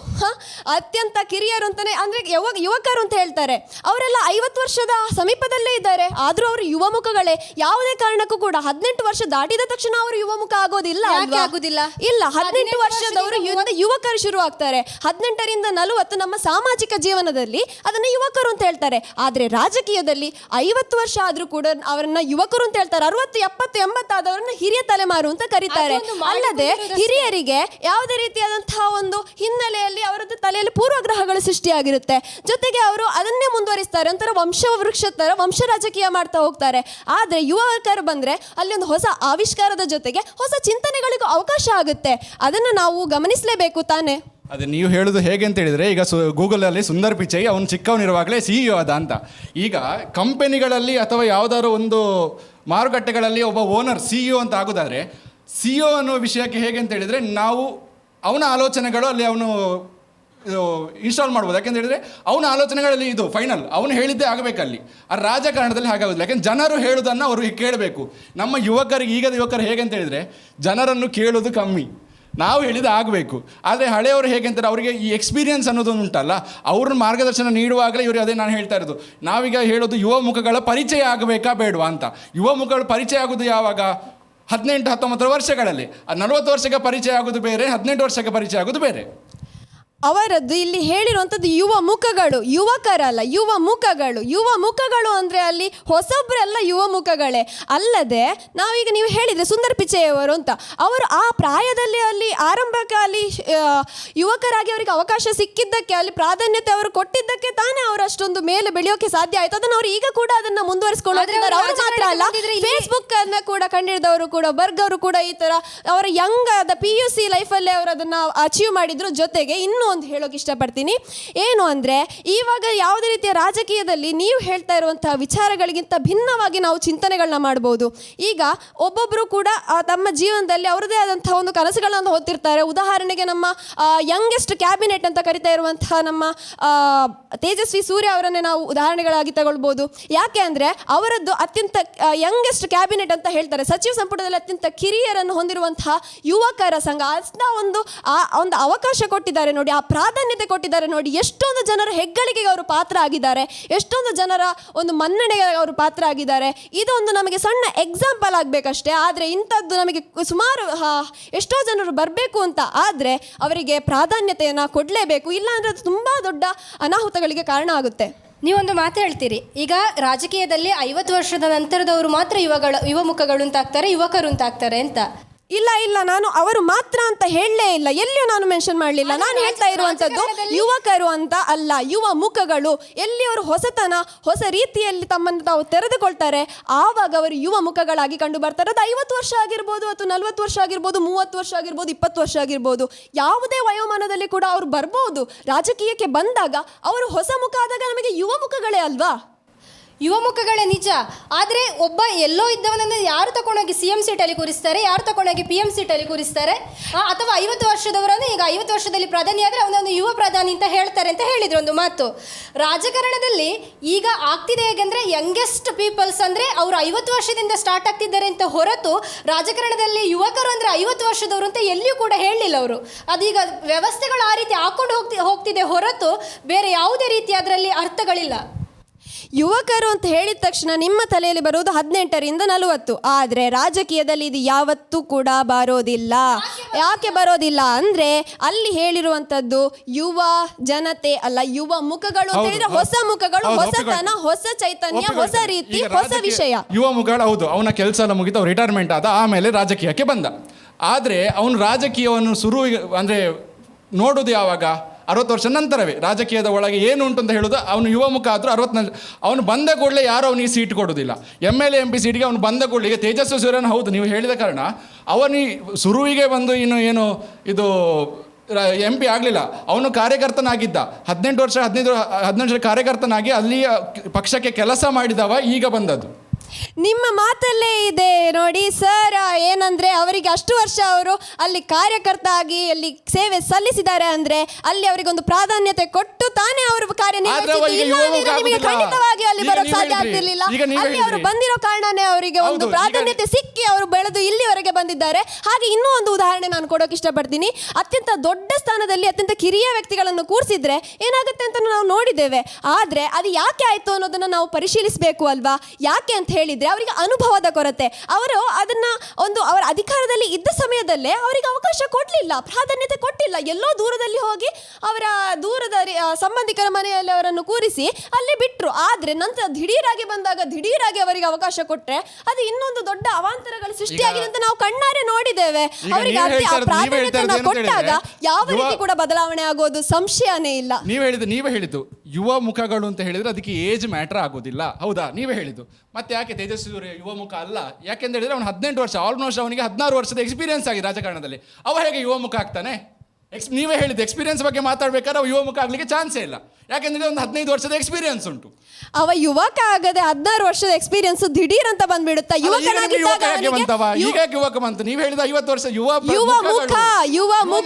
ಅತ್ಯಂತ ಕಿರಿಯರು ಅಂತಾನೆ, ಅಂದರೆ ಯುವಕರು ಅಂತ ಹೇಳ್ತಾರೆ. ಅವರೆಲ್ಲ 50 ವರ್ಷದ ಸಮೀಪದಲ್ಲೇ ಇದ್ದಾರೆ. ಆದರೂ ಅವರು ಯುವ ಮುಖಗಳೇ. ಯಾವುದೇ ಕಾರಣಕ್ಕೂ ಕೂಡ 18 ವರ್ಷ ದಾಟಿದ ತಕ್ಷಣ ಅವರು ಯುವ ಮುಖ ಆಗೋದಿಲ್ಲ. ಆಗೋದಿಲ್ಲ? ಇಲ್ಲ, 18 ವರ್ಷದವರು ಯುವಕರು ಶುರು ಆಗ್ತಾರೆ. 18ರಿಂದ 40 ನಮ್ಮ ಸಾಮಾಜಿಕ ಜೀವನದಲ್ಲಿ ಅದನ್ನು ಯುವಕರು ಅಂತ ಹೇಳ್ತಾರೆ. ಆದರೆ ರಾಜಕೀಯದಲ್ಲಿ 50 ವರ್ಷ ಆದರೂ ಕೂಡ ಅವರನ್ನ ಯುವಕರು ಅಂತ ಹೇಳ್ತಾರೆ. 60, 70, 80 ಆದವರನ್ನ ಹಿರಿಯ ತಲೆಮಾರು ಅಂತ ಕರೀತಾರೆ. ಅಲ್ಲದೆ ಹಿರಿಯರಿಗೆ ಯಾವುದೇ ರೀತಿಯಾದಂತಹ ಒಂದು ಹಿನ್ನೆಲೆಯಲ್ಲಿ ಅವರದ್ದು ತಲೆಯಲ್ಲಿ ಪೂರ್ವಗ್ರಹಗಳು ಸೃಷ್ಟಿಯಾಗಿರುತ್ತೆ. ಜೊತೆಗೆ ಅವರು ಅದನ್ನೇ ಮುಂದುವರಿಸ್ತಾರೆ. ಒಂಥರ ವಂಶವೃಕ್ಷ ಥರ ವಂಶ ರಾಜಕೀಯ ಮಾಡ್ತಾ ಹೋಗ್ತಾರೆ. ಆದರೆ ಯುವಕರು ಬಂದರೆ ಅಲ್ಲಿ ಒಂದು ಹೊಸ ಆವಿಷ್ಕಾರದ ಜೊತೆಗೆ ಹೊಸ ಚಿಂತನೆಗಳಿಗೂ ಅವಕಾಶ ಆಗುತ್ತೆ. ಅದನ್ನು ನಾವು ಗಮನಿಸಲೇಬೇಕು ತಾನೇ. ಅದೇ ನೀವು ಹೇಳೋದು ಹೇಗೆ ಅಂತ ಹೇಳಿದರೆ, ಈಗ ಗೂಗಲಲ್ಲಿ ಸುಂದರ್ ಪಿಚೈ ಅವನು ಚಿಕ್ಕವನಿರುವಾಗಲೇ CEO ಆದ ಅಂತ. ಈಗ ಕಂಪೆನಿಗಳಲ್ಲಿ ಅಥವಾ ಯಾವುದಾದ್ರು ಒಂದು ಮಾರುಕಟ್ಟೆಗಳಲ್ಲಿ ಒಬ್ಬ ಓನರ್ CEO ಅಂತ ಆಗೋದಾದರೆ, CEO ಅನ್ನೋ ವಿಷಯಕ್ಕೆ ಹೇಗೆ ಅಂತ ಹೇಳಿದರೆ, ನಾವು ಅವನ ಆಲೋಚನೆಗಳು ಅಲ್ಲಿ ಅವನು ಇನ್ಸ್ಟಾಲ್ ಮಾಡ್ಬೋದು. ಯಾಕೆಂತ ಹೇಳಿದರೆ ಅವನ ಆಲೋಚನೆಗಳಲ್ಲಿ ಇದು ಫೈನಲ್, ಅವನು ಹೇಳಿದ್ದೇ ಆಗಬೇಕಲ್ಲಿ. ಆ ರಾಜಕಾರಣದಲ್ಲಿ ಹಾಗಾಗೋದಿಲ್ಲ. ಯಾಕೆಂದ್ರೆ ಜನರು ಹೇಳೋದನ್ನು ಅವರು ಕೇಳಬೇಕು. ನಮ್ಮ ಯುವಕರಿಗೆ, ಈಗದ ಯುವಕರು ಹೇಗೆ ಅಂತ ಹೇಳಿದರೆ ಜನರನ್ನು ಕೇಳೋದು ಕಮ್ಮಿ, ನಾವು ಹೇಳಿದ ಆಗಬೇಕು. ಆದರೆ ಹಳೆಯವರು ಹೇಗೆ ಅಂತಾರೆ, ಅವರಿಗೆ ಈ ಎಕ್ಸ್ಪೀರಿಯನ್ಸ್ ಅನ್ನೋದೊಂದು ಉಂಟಲ್ಲ, ಅವ್ರನ್ನ ಮಾರ್ಗದರ್ಶನ ನೀಡುವಾಗಲೇ ಇವರು ಅದೇ ನಾನು ಹೇಳ್ತಾ ಇರೋದು. ನಾವೀಗ ಹೇಳೋದು ಯುವ ಮುಖಗಳ ಪರಿಚಯ ಆಗಬೇಕಾ ಬೇಡವಾ ಅಂತ. ಯುವ ಮುಖಗಳ ಪರಿಚಯ ಆಗೋದು ಯಾವಾಗ? 18-19 ವರ್ಷಗಳಲ್ಲಿ. 40 ವರ್ಷಕ್ಕೆ ಪರಿಚಯ ಆಗೋದು ಬೇರೆ, 18 ವರ್ಷಕ್ಕೆ ಪರಿಚಯ ಆಗೋದು ಬೇರೆ. ಅವರದ್ದು ಇಲ್ಲಿ ಹೇಳಿರುವಂಥದ್ದು ಯುವ ಮುಖಗಳು, ಯುವಕರಲ್ಲ, ಯುವ ಮುಖಗಳು. ಯುವ ಮುಖಗಳು ಅಂದರೆ ಅಲ್ಲಿ ಹೊಸೊಬ್ಬರೆಲ್ಲ ಯುವ ಮುಖಗಳೇ. ಅಲ್ಲದೆ ನಾವೀಗ ನೀವು ಹೇಳಿದರೆ ಸುಂದರ್ ಪಿಚೈಯವರು ಅಂತ, ಅವರು ಆ ಪ್ರಾಯದಲ್ಲಿ ಅಲ್ಲಿ ಆರಂಭಕ್ಕೆ ಅಲ್ಲಿ ಯುವಕರಾಗಿ ಅವರಿಗೆ ಅವಕಾಶ ಸಿಕ್ಕಿದ್ದಕ್ಕೆ, ಅಲ್ಲಿ ಪ್ರಾಧಾನ್ಯತೆ ಅವರು ಕೊಟ್ಟಿದ್ದಕ್ಕೆ ತಾನೇ ಅವರು ಅಷ್ಟೊಂದು ಮೇಲೆ ಬೆಳೆಯೋಕೆ ಸಾಧ್ಯ ಆಯಿತು. ಅದನ್ನು ಅವರು ಈಗ ಕೂಡ ಅದನ್ನು ಮುಂದುವರಿಸಿಕೊಂಡು ಹೋಗ್ತಿದ್ದಾರೆ. ಅವರು ಮಾತ್ರ ಅಲ್ಲ, ಫೇಸ್ಬುಕ್ ಅನ್ನು ಕೂಡ ಕಂಡಿಡಿದವರು ಕೂಡ, ಬರ್ಗ್ ಅವರು ಕೂಡ ಈ ಥರ ಅವರ ಯಂಗ್ ಆದ PUC ಲೈಫಲ್ಲೇ ಅವರು ಅದನ್ನು ಅಚೀವ್ ಮಾಡಿದ್ರು. ಜೊತೆಗೆ ಇನ್ನೂ ಒಂದು ಹೇಳೋಕೆ ಇಷ್ಟಪಡ್ತೀನಿ, ಏನು ಅಂದರೆ ಇವಾಗ ಯಾವುದೇ ರೀತಿಯ ರಾಜಕೀಯದಲ್ಲಿ ನೀವು ಹೇಳ್ತಾ ಇರುವಂತಹ ವಿಚಾರಗಳಿಗಿಂತ ಭಿನ್ನವಾಗಿ ನಾವು ಚಿಂತನೆಗಳನ್ನ ಮಾಡ್ಬೋದು. ಈಗ ಒಬ್ಬೊಬ್ಬರು ಕೂಡ ತಮ್ಮ ಜೀವನದಲ್ಲಿ ಅವರದೇ ಆದಂತಹ ಒಂದು ಕನಸುಗಳನ್ನು ಹೊತ್ತಿರ್ತಾರೆ. ಉದಾಹರಣೆಗೆ ನಮ್ಮ ಯಂಗೆಸ್ಟ್ ಕ್ಯಾಬಿನೆಟ್ ಅಂತ ಕರಿತಾ ಇರುವಂತಹ ನಮ್ಮ ತೇಜಸ್ವಿ ಸೂರ್ಯ ಅವರನ್ನೇ ನಾವು ಉದಾಹರಣೆಗಳಾಗಿ ತಗೊಳ್ಬೋದು. ಯಾಕೆ ಅಂದರೆ ಅವರದ್ದು ಅತ್ಯಂತ ಯಂಗೆಸ್ಟ್ ಕ್ಯಾಬಿನೆಟ್ ಅಂತ ಹೇಳ್ತಾರೆ. ಸಚಿವ ಸಂಪುಟದಲ್ಲಿ ಅತ್ಯಂತ ಕಿರಿಯರನ್ನು ಹೊಂದಿರುವಂತಹ ಯುವಕರ ಸಂಘ ಅಂತ ಒಂದು ಅವಕಾಶ ಕೊಟ್ಟಿದ್ದಾರೆ ನೋಡಿ, ಆ ಪ್ರಾಧಾನ್ಯತೆ ಕೊಟ್ಟಿದ್ದಾರೆ ನೋಡಿ. ಎಷ್ಟೊಂದು ಜನರ ಹೆಗ್ಗಳಿಕೆಗೆ ಅವರು ಪಾತ್ರ ಆಗಿದ್ದಾರೆ, ಎಷ್ಟೊಂದು ಜನರ ಒಂದು ಮನ್ನಣೆಗೆ ಅವರು ಪಾತ್ರ ಆಗಿದ್ದಾರೆ. ಇದೊಂದು ನಮಗೆ ಸಣ್ಣ ಎಕ್ಸಾಂಪಲ್ ಆಗಬೇಕಷ್ಟೇ. ಆದರೆ ಇಂಥದ್ದು ನಮಗೆ ಸುಮಾರು ಎಷ್ಟೋ ಜನರು ಬರಬೇಕು ಅಂತ ಆದರೆ ಅವರಿಗೆ ಪ್ರಾಧಾನ್ಯತೆಯನ್ನು ಕೊಡಲೇಬೇಕು. ಇಲ್ಲಾಂದರೆ ಅದು ತುಂಬ ದೊಡ್ಡ ಅನಾಹುತಗಳಿಗೆ ಕಾರಣ ಆಗುತ್ತೆ. ನೀವೊಂದು ಮಾತು ಹೇಳ್ತೀರಿ, ಈಗ ರಾಜಕೀಯದಲ್ಲಿ 50 ವರ್ಷದ ನಂತರದವರು ಮಾತ್ರ ಯುವ ಮುಖಗಳು ಅಂತ ಆಗ್ತಾರೆ, ಯುವಕರು ಅಂತ ಆಗ್ತಾರೆ ಅಂತ. ಇಲ್ಲ, ನಾನು ಅವರು ಮಾತ್ರ ಅಂತ ಹೇಳಲೇ ಇಲ್ಲ, ಎಲ್ಲಿಯೂ ನಾನು ಮೆನ್ಷನ್ ಮಾಡಲಿಲ್ಲ. ನಾನು ಹೇಳ್ತಾ ಇರುವಂಥದ್ದು ಯುವಕರು ಅಂತ ಅಲ್ಲ, ಯುವ ಮುಖಗಳು. ಎಲ್ಲಿ ಅವರು ಹೊಸತನ, ಹೊಸ ರೀತಿಯಲ್ಲಿ ತಮ್ಮನ್ನು ತಾವು ತೆರೆದುಕೊಳ್ತಾರೆ, ಆವಾಗ ಅವರು ಯುವ ಮುಖಗಳಾಗಿ ಕಂಡು ಬರ್ತಾರೆ. ಅದು 50 ವರ್ಷ ಆಗಿರ್ಬೋದು, ಅಥವಾ 40 ವರ್ಷ ಆಗಿರ್ಬೋದು, 30 ವರ್ಷ ಆಗಿರ್ಬೋದು, 20 ವರ್ಷ ಆಗಿರ್ಬೋದು, ಯಾವುದೇ ವಯೋಮಾನದಲ್ಲಿ ಕೂಡ ಅವರು ಬರ್ಬೋದು. ರಾಜಕೀಯಕ್ಕೆ ಬಂದಾಗ ಅವರು ಹೊಸ ಮುಖ ಆದಾಗ ನಮಗೆ ಯುವ ಮುಖಗಳೇ ಅಲ್ವಾ? ಯುವ ಮುಖಗಳೇ ನಿಜ. ಆದರೆ ಒಬ್ಬ ಎಲ್ಲೋ ಇದ್ದವನನ್ನು ಯಾರು ತಗೊಂಡೋಗಿ CM ಸೀಟಲ್ಲಿ ಕೂರಿಸ್ತಾರೆ, ಯಾರು ತಗೊಂಡೋಗಿ PM ಸೀಟಲ್ಲಿ ಕೂರಿಸ್ತಾರೆ, ಅಥವಾ 50 ವರ್ಷದವರನ್ನು ಈಗ 50 ವರ್ಷದಲ್ಲಿ ಪ್ರಧಾನಿ ಆದರೆ ಅವನೊಂದು ಯುವ ಪ್ರಧಾನಿ ಅಂತ ಹೇಳ್ತಾರೆ ಅಂತ ಹೇಳಿದ್ರು ಒಂದು ಮಾತು. ರಾಜಕಾರಣದಲ್ಲಿ ಈಗ ಆಗ್ತಿದೆ ಹೇಗೆಂದರೆ ಯಂಗೆಸ್ಟ್ ಪೀಪಲ್ಸ್ ಅಂದರೆ ಅವರು 50 ವರ್ಷದಿಂದ ಸ್ಟಾರ್ಟ್ ಆಗ್ತಿದ್ದಾರೆ ಅಂತ ಹೊರತು ರಾಜಕಾರಣದಲ್ಲಿ ಯುವಕರು ಅಂದರೆ 50 ವರ್ಷದವರು ಅಂತ ಎಲ್ಲಿಯೂ ಕೂಡ ಹೇಳಲಿಲ್ಲ ಅವರು. ಅದೀಗ ವ್ಯವಸ್ಥೆಗಳು ಆ ರೀತಿ ಹಾಕೊಂಡು ಹೋಗ್ತಿದೆ ಹೊರತು ಬೇರೆ ಯಾವುದೇ ರೀತಿ ಅದರಲ್ಲಿ ಅರ್ಥಗಳಿಲ್ಲ. ಯುವಕರು ಅಂತ ಹೇಳಿದ ತಕ್ಷಣ ನಿಮ್ಮ ತಲೆಯಲ್ಲಿ ಬರುವುದು 18ರಿಂದ 40. ಆದರೆ ರಾಜಕೀಯದಲ್ಲಿ ಇದು ಯಾವತ್ತೂ ಕೂಡ ಬರೋದಿಲ್ಲ. ಯಾಕೆ ಬರೋದಿಲ್ಲ ಅಂದರೆ ಅಲ್ಲಿ ಹೇಳಿರುವಂಥದ್ದು ಯುವ ಜನತೆ ಅಲ್ಲ, ಯುವ ಮುಖಗಳು ಅಂತ ಹೇಳಿದ್ರೆ ಹೊಸ ಮುಖಗಳು, ಹೊಸತನ, ಹೊಸ ಚೈತನ್ಯ, ಹೊಸ ರೀತಿ, ಹೊಸ ವಿಷಯ. ಯುವ ಮುಖಗಳು ಹೌದು, ಅವನ ಕೆಲಸ ಎಲ್ಲ ಮುಗಿತು, ರಿಟೈರ್ಮೆಂಟ್ ಆದ, ಆಮೇಲೆ ರಾಜಕೀಯಕ್ಕೆ ಬಂದ. ಆದರೆ ಅವನು ರಾಜಕೀಯವನ್ನು ಅಂದರೆ ನೋಡೋದು ಯಾವಾಗ? 60 ವರ್ಷ ನಂತರವೇ. ರಾಜಕೀಯದ ಒಳಗೆ ಏನು ಉಂಟು ಅಂತ ಹೇಳೋದು, ಅವನು ಯುವ ಮುಖ ಆದರೂ 60 ಅವನು ಬಂದ ಕೂಡಲೇ ಯಾರು ಅವನಿಗೆ ಸೀಟ್ ಕೊಡೋದಿಲ್ಲ. MLA MP ಸೀಟಿಗೆ ಅವನು ಬಂದ ಕೂಡಲೇ, ಈಗ ತೇಜಸ್ವಿ ಸೂರ್ಯನ ಹೌದು ನೀವು ಹೇಳಿದ ಕಾರಣ ಅವನಿಗೆ ಶುರುವಿಗೆ ಬಂದು ಇದು MP ಆಗಲಿಲ್ಲ, ಅವನು ಕಾರ್ಯಕರ್ತನಾಗಿದ್ದ. 18 ವರ್ಷ ಕಾರ್ಯಕರ್ತನಾಗಿ ಅಲ್ಲಿಯ ಪಕ್ಷಕ್ಕೆ ಕೆಲಸ ಮಾಡಿದವ ಈಗ ಬಂದದ್ದು. ನಿಮ್ಮ ಮಾತಲ್ಲೇ ಇದೆ ನೋಡಿ ಸರ್, ಏನಂದ್ರೆ ಅವರಿಗೆ ಅಷ್ಟು ವರ್ಷ ಅವರು ಅಲ್ಲಿ ಕಾರ್ಯಕರ್ತ ಆಗಿ ಅಲ್ಲಿ ಸೇವೆ ಸಲ್ಲಿಸಿದ್ದಾರೆ ಅಂದ್ರೆ ಅಲ್ಲಿ ಅವರಿಗೊಂದು ಪ್ರಾಧಾನ್ಯತೆ ಕೊಟ್ಟು ತಾನೇ ಅವರು ಕಾರ್ಯನಿರ್ವಹಿಸಿದ್ದು. ಖಂಡಿತವಾಗಿ ಅಲ್ಲಿ ಬರೋಕ್ಕೆ ಸಾಧ್ಯ ಆಗ್ತಿರ್ಲಿಲ್ಲ. ಅಲ್ಲಿ ಅವರು ಬಂದಿರೋ ಕಾರಣನೇ ಅವರಿಗೆ ಒಂದು ಪ್ರಾಧಾನ್ಯತೆ ಸಿಕ್ಕಿ ಅವರು ಬೆಳೆದು ಇಲ್ಲಿವರೆಗೆ ಬಂದಿದ್ದಾರೆ. ಹಾಗೆ ಇನ್ನೂ ಒಂದು ಉದಾಹರಣೆ ನಾನು ಕೊಡೋಕೆ ಇಷ್ಟಪಡ್ತೀನಿ. ಅತ್ಯಂತ ದೊಡ್ಡ ಸ್ಥಾನದಲ್ಲಿ ಅತ್ಯಂತ ಕಿರಿಯ ವ್ಯಕ್ತಿಗಳನ್ನು ಕೂರಿಸಿದ್ರೆ ಏನಾಗುತ್ತೆ ಅಂತ ನಾವು ನೋಡಿದ್ದೇವೆ. ಆದರೆ ಅದು ಯಾಕೆ ಆಯಿತು ಅನ್ನೋದನ್ನು ನಾವು ಪರಿಶೀಲಿಸಬೇಕು ಅಲ್ವಾ? ಯಾಕೆ ಅಂತ ಹೇಳಿದ್ರೆ ಅವರಿಗೆ ಅನುಭವದ ಕೊರತೆ. ಅವರು ಅದನ್ನ ಅವರ ಅಧಿಕಾರದಲ್ಲಿ ಇದ್ದ ಸಮಯದಲ್ಲೇ ಅವರಿಗೆ ಅವಕಾಶ ಕೊಡಲಿಲ್ಲ, ಪ್ರಾಧಾನ್ಯತೆ ಕೊಟ್ಟಿಲ್ಲ. ಎಲ್ಲೋ ದೂರದಲ್ಲಿ ಹೋಗಿ ಅವರ ದೂರದ ಸಂಬಂಧಿಕರ ಮನೆಯಲ್ಲಿ ಅವರನ್ನು ಕೂರಿಸಿ ಅಲ್ಲಿ ಬಿಟ್ಟರು. ಆದರೆ ನಂತರ ದಿಢೀರಾಗಿ ಬಂದಾಗ ದಿಢೀರಾಗಿ ಅವರಿಗೆ ಅವಕಾಶ ಕೊಟ್ಟರೆ ಅದು ಇನ್ನೊಂದು ದೊಡ್ಡ ಅವಾಂತರಗಳು ಸೃಷ್ಟಿಯಾಗಿದೆ ಅಂತ ನಾವು ಕಣ್ಣಾರೆ ನೋಡಿದ್ದೇವೆ. ಅವರಿಗೆ ಪ್ರಾಧಾನ್ಯತೆಯನ್ನು ಕೊಟ್ಟಾಗ ಯಾವ ರೀತಿ ಕೂಡ ಬದಲಾವಣೆ ಆಗೋದು ಸಂಶಯನೇ ಇಲ್ಲ. ನೀವೇ ಹೇಳಿದ್ದು ಯುವ ಮುಖಗಳು ಅಂತ ಹೇಳಿದ್ರೆ ಅದಕ್ಕೆ ಏಜ್ ಮ್ಯಾಟರ್ ಆಗೋದಿಲ್ಲ, ಹೌದಾ? ನೀವೇ ಹೇಳಿದ್ದು. ಮತ್ತೆ ಯಾಕೆ ತೇಜಸ್ವಿ ಸೂರ್ಯ ಯುವ ಮುಖ ಅಲ್ಲ? ಯಾಕೆಂತ ಹೇಳಿದ್ರೆ ಅವನು 18 ವರ್ಷ, ಆಲ್ಮೋಸ್ಟ್ ಅವನಿಗೆ 16 ವರ್ಷದ ಎಕ್ಸ್ಪೀರಿಯನ್ಸ್ ಆಗಿದೆ ರಾಜಕಾರಣದಲ್ಲಿ. ಅವ ಹೇಗೆ ಯುವ ಮುಖ ಆಗ್ತಾನೆ? ನೀವೇ ಹೇಳಿದ್ದು ಎಕ್ಸ್ಪೀರಿಯನ್ಸ್ ಬಗ್ಗೆ ಮಾತಾಡ್ಬೇಕಾದ್ರೆ ಅವ ಯುವ ಮುಖ ಆಗ್ಲಿಕ್ಕೆ ಚಾನ್ಸೇ ಇಲ್ಲ. ಯಾಕೆಂದ್ರೆ ಒಂದು 15 ವರ್ಷದ ಎಕ್ಸ್ಪೀರಿಯನ್ಸ್ ಉಂಟು. ಅವ ಯುವಕ ಆಗದೆ 16 ವರ್ಷದ ಎಕ್ಸ್ಪೀರಿಯನ್ಸ್ ದಿಢೀರ್ ಅಂತ ಬಂದ್ಬಿಡುತ್ತಾ? ಈಗ ಯುವಕ ಬಂತು. ನೀವು ಹೇಳಿದ 50 ವರ್ಷ ಯುವ ಮುಖ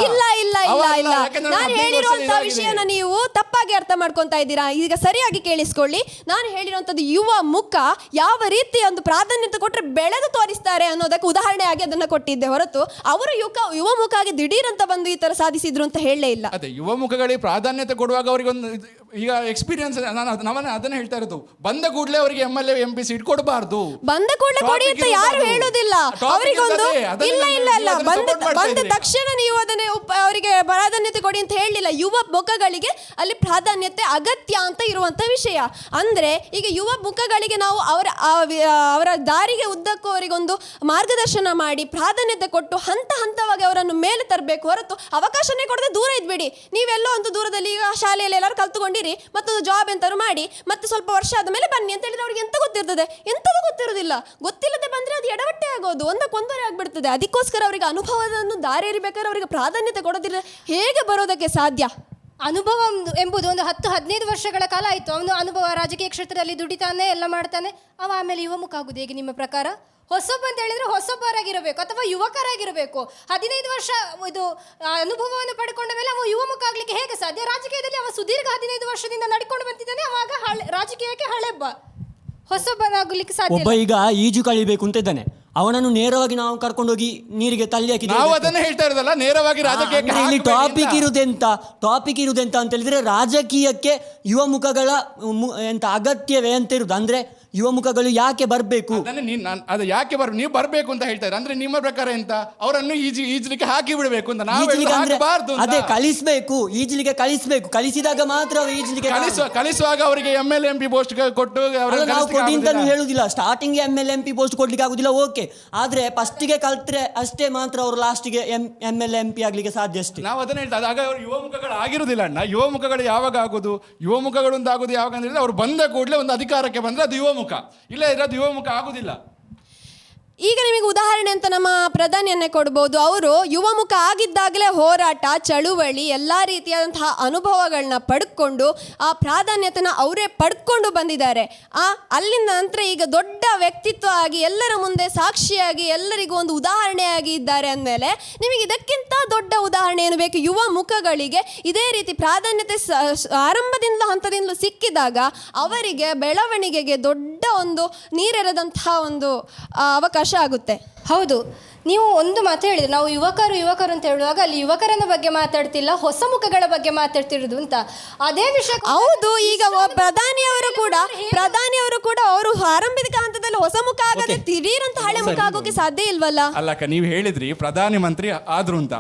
ಇಲ್ಲ ಇಲ್ಲ ಇಲ್ಲ ಇಲ್ಲ. ನಾನು ಹೇಳಿರುವಂತಹ ವಿಷಯನ ನೀವು ತಪ್ಪಾಗಿ ಅರ್ಥ ಮಾಡ್ಕೊಂತಾ ಇದ್ದೀರಾ. ಈಗ ಸರಿಯಾಗಿ ಕೇಳಿಸ್ಕೊಳ್ಳಿ. ನಾನು ಹೇಳಿರುವಂತದ್ದು ಯುವ ಮುಖ ಯಾವ ರೀತಿ ಒಂದು ಪ್ರಾಧಾನ್ಯತೆ ಕೊಟ್ಟರೆ ಬೆಳೆದು ತೋರಿಸ್ತಾರೆ ಅನ್ನೋದಕ್ಕೆ ಉದಾಹರಣೆಯಾಗಿ ಅದನ್ನ ಕೊಟ್ಟಿದ್ದೆ ಹೊರತು ಅವರು ಯುವ ಮುಖ ಆಗಿ ದಿಢೀರ್ ಅಂತ ಬಂದು ಈ ತರ ಸಾಧಿಸಿದ್ರು ಅಂತ ಹೇಳಲೇ ಇಲ್ಲ. ಅದೇ ಯುವ ಮುಖಗಳಿಗೆ ಪ್ರಾಧಾನ್ಯತೆ ಕೊಡುವಾಗ ಅವರಿಗೆ ಒಂದು ಈಗ ಎಕ್ಸ್ಪೀರಿಯನ್ಸ್, ನಾನು ಅದನ್ನ ಹೇಳ್ತಾ ಇರೋದು. ಬಂದ ಕೂಡಲೇ ಅವರಿಗೆ MLA MP ಸೀಟ್ ಕೊಡಬಾರ್ದು. ಬಂದ ಕೂಡಲೇ ಕೊಡಿ ಅಂತ ಯಾರು ಹೇಳುವುದಿಲ್ಲ. ಅವರಿಗೊಂದು ಇಲ್ಲ ಇಲ್ಲ ಇಲ್ಲ ಬಂದ ತಕ್ಷಣ ನೀವು ಅದನ್ನೇ ಅವರಿಗೆ ಪ್ರಾಧಾನ್ಯತೆ ಕೊಡಿ ಅಂತ ಹೇಳಲಿಲ್ಲ. ಯುವ ಮುಖಗಳಿಗೆ ಅಲ್ಲಿ ಪ್ರಾಧಾನ್ಯತೆ ಅಗತ್ಯ ಅಂತ ಇರುವಂತ ವಿಷಯ. ಅಂದ್ರೆ ಈಗ ಯುವ ಮುಖಗಳಿಗೆ ನಾವು ಅವರ ದಾರಿಗೆ ಉದ್ದಕ್ಕೂ ಅವರಿಗೊಂದು ಮಾರ್ಗದರ್ಶನ ಮಾಡಿ ಪ್ರಾಧಾನ್ಯತೆ ಕೊಟ್ಟು ಹಂತ ಹಂತವಾಗಿ ಅವರನ್ನು ಮೇಲೆ ತರಬೇಕು ಹೊರತು ಅವಕಾಶನೇ ಕೊಡದೆ ದೂರ ಇದ್ಬೇಡಿ. ನೀವೆಲ್ಲೋ ಒಂದು ದೂರದಲ್ಲಿ ಈಗ ಶಾಲೆಯಲ್ಲಿ ಎಲ್ಲರೂ ಕಲ್ತುಕೊಂಡಿರಿ, ಮತ್ತೊಂದು ಜಾಬ್ ಎಂತಾರು ಮಾಡಿ ಮತ್ತೆ ಸ್ವಲ್ಪ ವರ್ಷ ಆದ ಮೇಲೆ ಬನ್ನಿ ಅಂತ ಹೇಳಿದ್ರೆ ಅವ್ರಿಗೆ ಎಂತ ಗೊತ್ತಿರ್ತದೆ? ಎಂತದೂ ಗೊತ್ತಿರೋದಿಲ್ಲ. ಗೊತ್ತಿಲ್ಲದೆ ಬಂದ್ರೆ ಅದು ಎಡವಟ್ಟೆ ಆಗೋದು, ಒಂದಕ್ಕೊಂದರೆ ಆಗ್ಬಿಡ್ತದೆ. ಅದಕ್ಕೋಸ್ಕರ ಅವರಿಗೆ ಅನುಭವವನ್ನು ದಾರಿ ಎರಿಬೇಕಾದ್ರೆ ಅವರಿಗೆ ಪ್ರಾಧಾನ್ಯತೆ ಕೊಡೋದಿಲ್ಲ ಹೇಗೆ ಬರೋದಕ್ಕೆ ಸಾಧ್ಯ? ಅನುಭವ ಎಂಬುದು ಒಂದು 10-15 ವರ್ಷಗಳ ಕಾಲ ಆಯಿತು. ಅವನು ಅನುಭವ ರಾಜಕೀಯ ಕ್ಷೇತ್ರದಲ್ಲಿ ದುಡಿತಾನೆ, ಎಲ್ಲ ಮಾಡ್ತಾನೆ. ಅವ ಆಮೇಲೆ ಯುವ ಮುಖ ಆಗುದು ಹೇಗೆ ನಿಮ್ಮ ಪ್ರಕಾರ? ಹೊಸೊಬ್ಬ ಅಂತ ಹೇಳಿದ್ರೆ ಹೊಸೊಬ್ಬರಾಗಿರಬೇಕು ಅಥವಾ ಯುವಕರಾಗಿರಬೇಕು. 15 ವರ್ಷ ಇದು ಅನುಭವವನ್ನು ಪಡ್ಕೊಂಡ ಮೇಲೆ ಅವ ಯುವ ಮುಖ ಆಗ್ಲಿಕ್ಕೆ ಹೇಗೆ ಸಾಧ್ಯ? ರಾಜಕೀಯದಲ್ಲಿ ಅವ ಸುದೀರ್ಘ 15 ವರ್ಷದಿಂದ ನಡ್ಕೊಂಡು ಬಂದಿದ್ದಾನೆ. ಅವಾಗ ರಾಜಕೀಯಕ್ಕೆ ಹಳೆಬ್ಬ, ಹೊಸೊಬ್ಬನಾಗಲಿಕ್ಕೆ ಸಾಧ್ಯ. ಒಬ್ಬ ಈಗ ಈಜು ಕಲಿಬೇಕು ಅಂತ ಇದ್ದಾನೆ, ಅವನನ್ನು ನೇರವಾಗಿ ನಾವು ಕರ್ಕೊಂಡೋಗಿ ನೀರಿಗೆ ತಳ್ಳಿ ಹಾಕಿ ನಾವು ಅದನ್ನ ಹೇಳ್ತಾ ಇರೋದಲ್ಲ, ನೇರವಾಗಿ ರಾಜಕೀಯಕ್ಕೆ ಇಲ್ಲಿ ಟಾಪಿಕ್ ಇರುದೆಂತ ಅಂತ ಹೇಳಿದ್ರೆ ರಾಜಕೀಯಕ್ಕೆ ಯುವ ಮುಖಗಳ ಎಂತ ಅಗತ್ಯವೇ ಅಂತ ಇರುದು. ಅಂದ್ರೆ ಯುವ ಮುಖಗಳು ಯಾಕೆ ಬರಬೇಕು? ಅದು ಯಾಕೆ ನೀವು ಬರಬೇಕು ಅಂತ ಹೇಳ್ತಾ ಇದ್ದಾರೆ. ಅಂದ್ರೆ ನಿಮ್ಮ ಪ್ರಕಾರ ಎಂತ? ಅವರನ್ನು ಈಜಲಿಕ್ಕೆ ಹಾಕಿ ಬಿಡಬೇಕು ಅಂತ ನಾವು ಅದೇ ಕಲಿಸ್ಬೇಕು, ಈಜಲಿಗೆ ಕಲಿಸ್ಬೇಕು. ಕಲಿಸಿದಾಗ ಮಾತ್ರ ಈಜಲಿಗೆ ಕಲಿಸುವಾಗ ಅವರಿಗೆ MLA MP ಪೋಸ್ಟ್ ಕೊಟ್ಟು ನಾವು ಕೊಡಿ ಅಂತ ಹೇಳುದಿಲ್ಲ. ಸ್ಟಾರ್ಟಿಂಗ್ MLA MP ಪೋಸ್ಟ್ ಕೊಡ್ಲಿಕ್ಕೆ ಆಗುದಿಲ್ಲ, ಓಕೆ. ಆದ್ರೆ ಫಸ್ಟಿಗೆ ಕಲ್ತ್ರೆ ಅಷ್ಟೇ ಮಾತ್ರ ಅವರು ಲಾಸ್ಟಿಗೆ MLA MP ಆಗ್ಲಿಕ್ಕೆ ಸಾಧ್ಯ ಅಷ್ಟೇ. ನಾವು ಅದನ್ನ ಹೇಳ್ತಾ ಆಗ ಅವರು ಯುವ ಮುಖಗಳು ಆಗಿರುದಿಲ್ಲ ಅಣ್ಣ. ಯುವ ಮುಖಗಳು ಯಾವಾಗ ಆಗೋದು? ಯುವ ಮುಖಗಳು ಅಂತ ಆಗೋದು ಯಾವಾಗ ಅಂದ್ರೆ ಅವರು ಬಂದ ಕೂಡಲೇ ಒಂದು ಅಧಿಕಾರಕ್ಕೆ ಬಂದ್ರೆ ಅದು ಯುವ ಮುಖ. ಇಲ್ಲ ಇರೋದು ಯುವ ಮುಖ ಆಗುದಿಲ್ಲ. ಈಗ ನಿಮಗೆ ಉದಾಹರಣೆ ಅಂತ ನಮ್ಮ ಪ್ರಧಾನಿಯನ್ನೇ ಕೊಡ್ಬೋದು. ಅವರು ಯುವ ಮುಖ ಆಗಿದ್ದಾಗಲೇ ಹೋರಾಟ, ಚಳುವಳಿ, ಎಲ್ಲ ರೀತಿಯಾದಂತಹ ಅನುಭವಗಳನ್ನ ಪಡ್ಕೊಂಡು ಆ ಪ್ರಾಧಾನ್ಯತೆನ ಅವರೇ ಪಡ್ಕೊಂಡು ಬಂದಿದ್ದಾರೆ. ಅಲ್ಲಿಂದ ನಂತರ ಈಗ ದೊಡ್ಡ ವ್ಯಕ್ತಿತ್ವ ಆಗಿ ಎಲ್ಲರ ಮುಂದೆ ಸಾಕ್ಷಿಯಾಗಿ ಎಲ್ಲರಿಗೂ ಒಂದು ಉದಾಹರಣೆಯಾಗಿ ಇದ್ದಾರೆ ಅಂದಮೇಲೆ ನಿಮಗೆ ಇದಕ್ಕಿಂತ ದೊಡ್ಡ ಉದಾಹರಣೆ ಏನು ಬೇಕು? ಯುವ ಮುಖಗಳಿಗೆ ಇದೇ ರೀತಿ ಪ್ರಾಧಾನ್ಯತೆ ಆರಂಭದಿಂದಲೂ ಹಂತದಿಂದಲೂ ಸಿಕ್ಕಿದಾಗ ಅವರಿಗೆ ಬೆಳವಣಿಗೆಗೆ ದೊಡ್ಡ ಒಂದು ನೀರೆರೆದಂತಹ ಒಂದು ಅವಕಾಶ ಆಗುತ್ತೆ. ಹೌದು, ನೀವು ಒಂದು ಮಾತು ಹೇಳಿದ್ರೆ, ನಾವು ಯುವಕರು ಅಂತ ಹೇಳುವಾಗ ಅಲ್ಲಿ ಯುವಕರನ್ನ ಬಗ್ಗೆ ಮಾತಾಡ್ತಿಲ್ಲ, ಹೊಸ ಮುಖಗಳ ಬಗ್ಗೆ ಮಾತಾಡ್ತಿರೋದು ಅಂತ. ಅದೇ ವಿಷಯ ಹೌದು. ಈಗ ಪ್ರಧಾನಿಯವರು ಕೂಡ ಅವರು ಆರಂಭಿಕ ಹಂತದಲ್ಲಿ ಹೊಸ ಮುಖ ಆಗದೆ ತಿರೀರಂತ ಹಳೆ ಮುಖ ಆಗೋಕೆ ಸಾಧ್ಯ ಇಲ್ವಲ್ಲ? ಅಲ್ಲಕ್ಕ, ನೀವು ಹೇಳಿದ್ರಿ ಪ್ರಧಾನಿ ಮಂತ್ರಿ ಆದ್ರು ಅಂತ.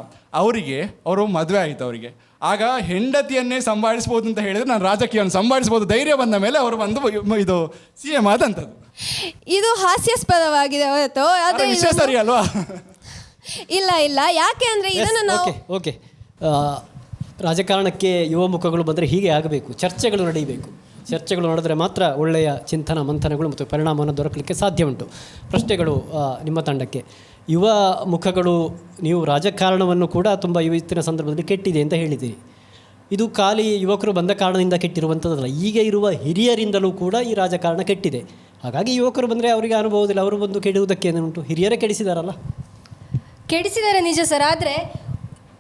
ಅವರು ಮದುವೆ ಆಯ್ತು ಅವರಿಗೆ. ಆಗ ಹೆಂಡತಿಯನ್ನೇ ಸಂಭಾಳಿಸ್ಬೋದು ಅಂತ ಹೇಳಿದ್ರೆ ನಾನು ರಾಜಕೀಯವನ್ನು ಸಂಭಾಳಿಸ್ಬೋದು ಧೈರ್ಯ ಬಂದ ಮೇಲೆ ಅವರು ಬಂದು ಇದು CM ಆದಂಥದ್ದು. ಇದು ಹಾಸ್ಯಾಸ್ಪದವಾಗಿದೆ ಹೊರತು ಅದೇ ವಿಷಯ ಸರಿ ಅಲ್ವಾ? ಇಲ್ಲ. ಯಾಕೆ ಅಂದರೆ ಇದನ್ನು ನಾವು ಓಕೆ ರಾಜಕಾರಣಕ್ಕೆ ಯುವ ಮುಖಗಳು ಬಂದರೆ ಹೀಗೆ ಆಗಬೇಕು. ಚರ್ಚೆಗಳು ನಡೆಯಬೇಕು. ಚರ್ಚೆಗಳು ನಡೆದರೆ ಮಾತ್ರ ಒಳ್ಳೆಯ ಚಿಂತನ ಮಂಥನಗಳು ಮತ್ತು ಪರಿಣಾಮವನ್ನು ದೊರಕಲಿಕ್ಕೆ ಸಾಧ್ಯ ಉಂಟು. ಪ್ರಶ್ನೆಗಳು ನಿಮ್ಮ ತಂಡಕ್ಕೆ. ಯುವ ಮುಖಗಳು, ನೀವು ರಾಜಕಾರಣವನ್ನು ಕೂಡ ತುಂಬ ಇವತ್ತಿನ ಸಂದರ್ಭದಲ್ಲಿ ಕೆಟ್ಟಿದೆ ಅಂತ ಹೇಳಿದ್ದೀರಿ. ಇದು ಖಾಲಿ ಯುವಕರು ಬಂದ ಕಾರಣದಿಂದ ಕೆಟ್ಟಿರುವಂಥದ್ದಲ್ಲ, ಈಗ ಇರುವ ಹಿರಿಯರಿಂದಲೂ ಕೂಡ ಈ ರಾಜಕಾರಣ ಕೆಟ್ಟಿದೆ. ಹಾಗಾಗಿ ಯುವಕರು ಬಂದರೆ ಅವರಿಗೆ ಅನುಭವದಿಲ್ಲ, ಅವರು ಬಂದು ಕೆಡುವುದಕ್ಕೆ ಏನುಂಟು? ಹಿರಿಯರೇ ಕೆಡಿಸಿದಾರಲ್ಲ. ಕೆಡಿಸಿದ್ದಾರೆ ನಿಜ ಸರ್. ಆದರೆ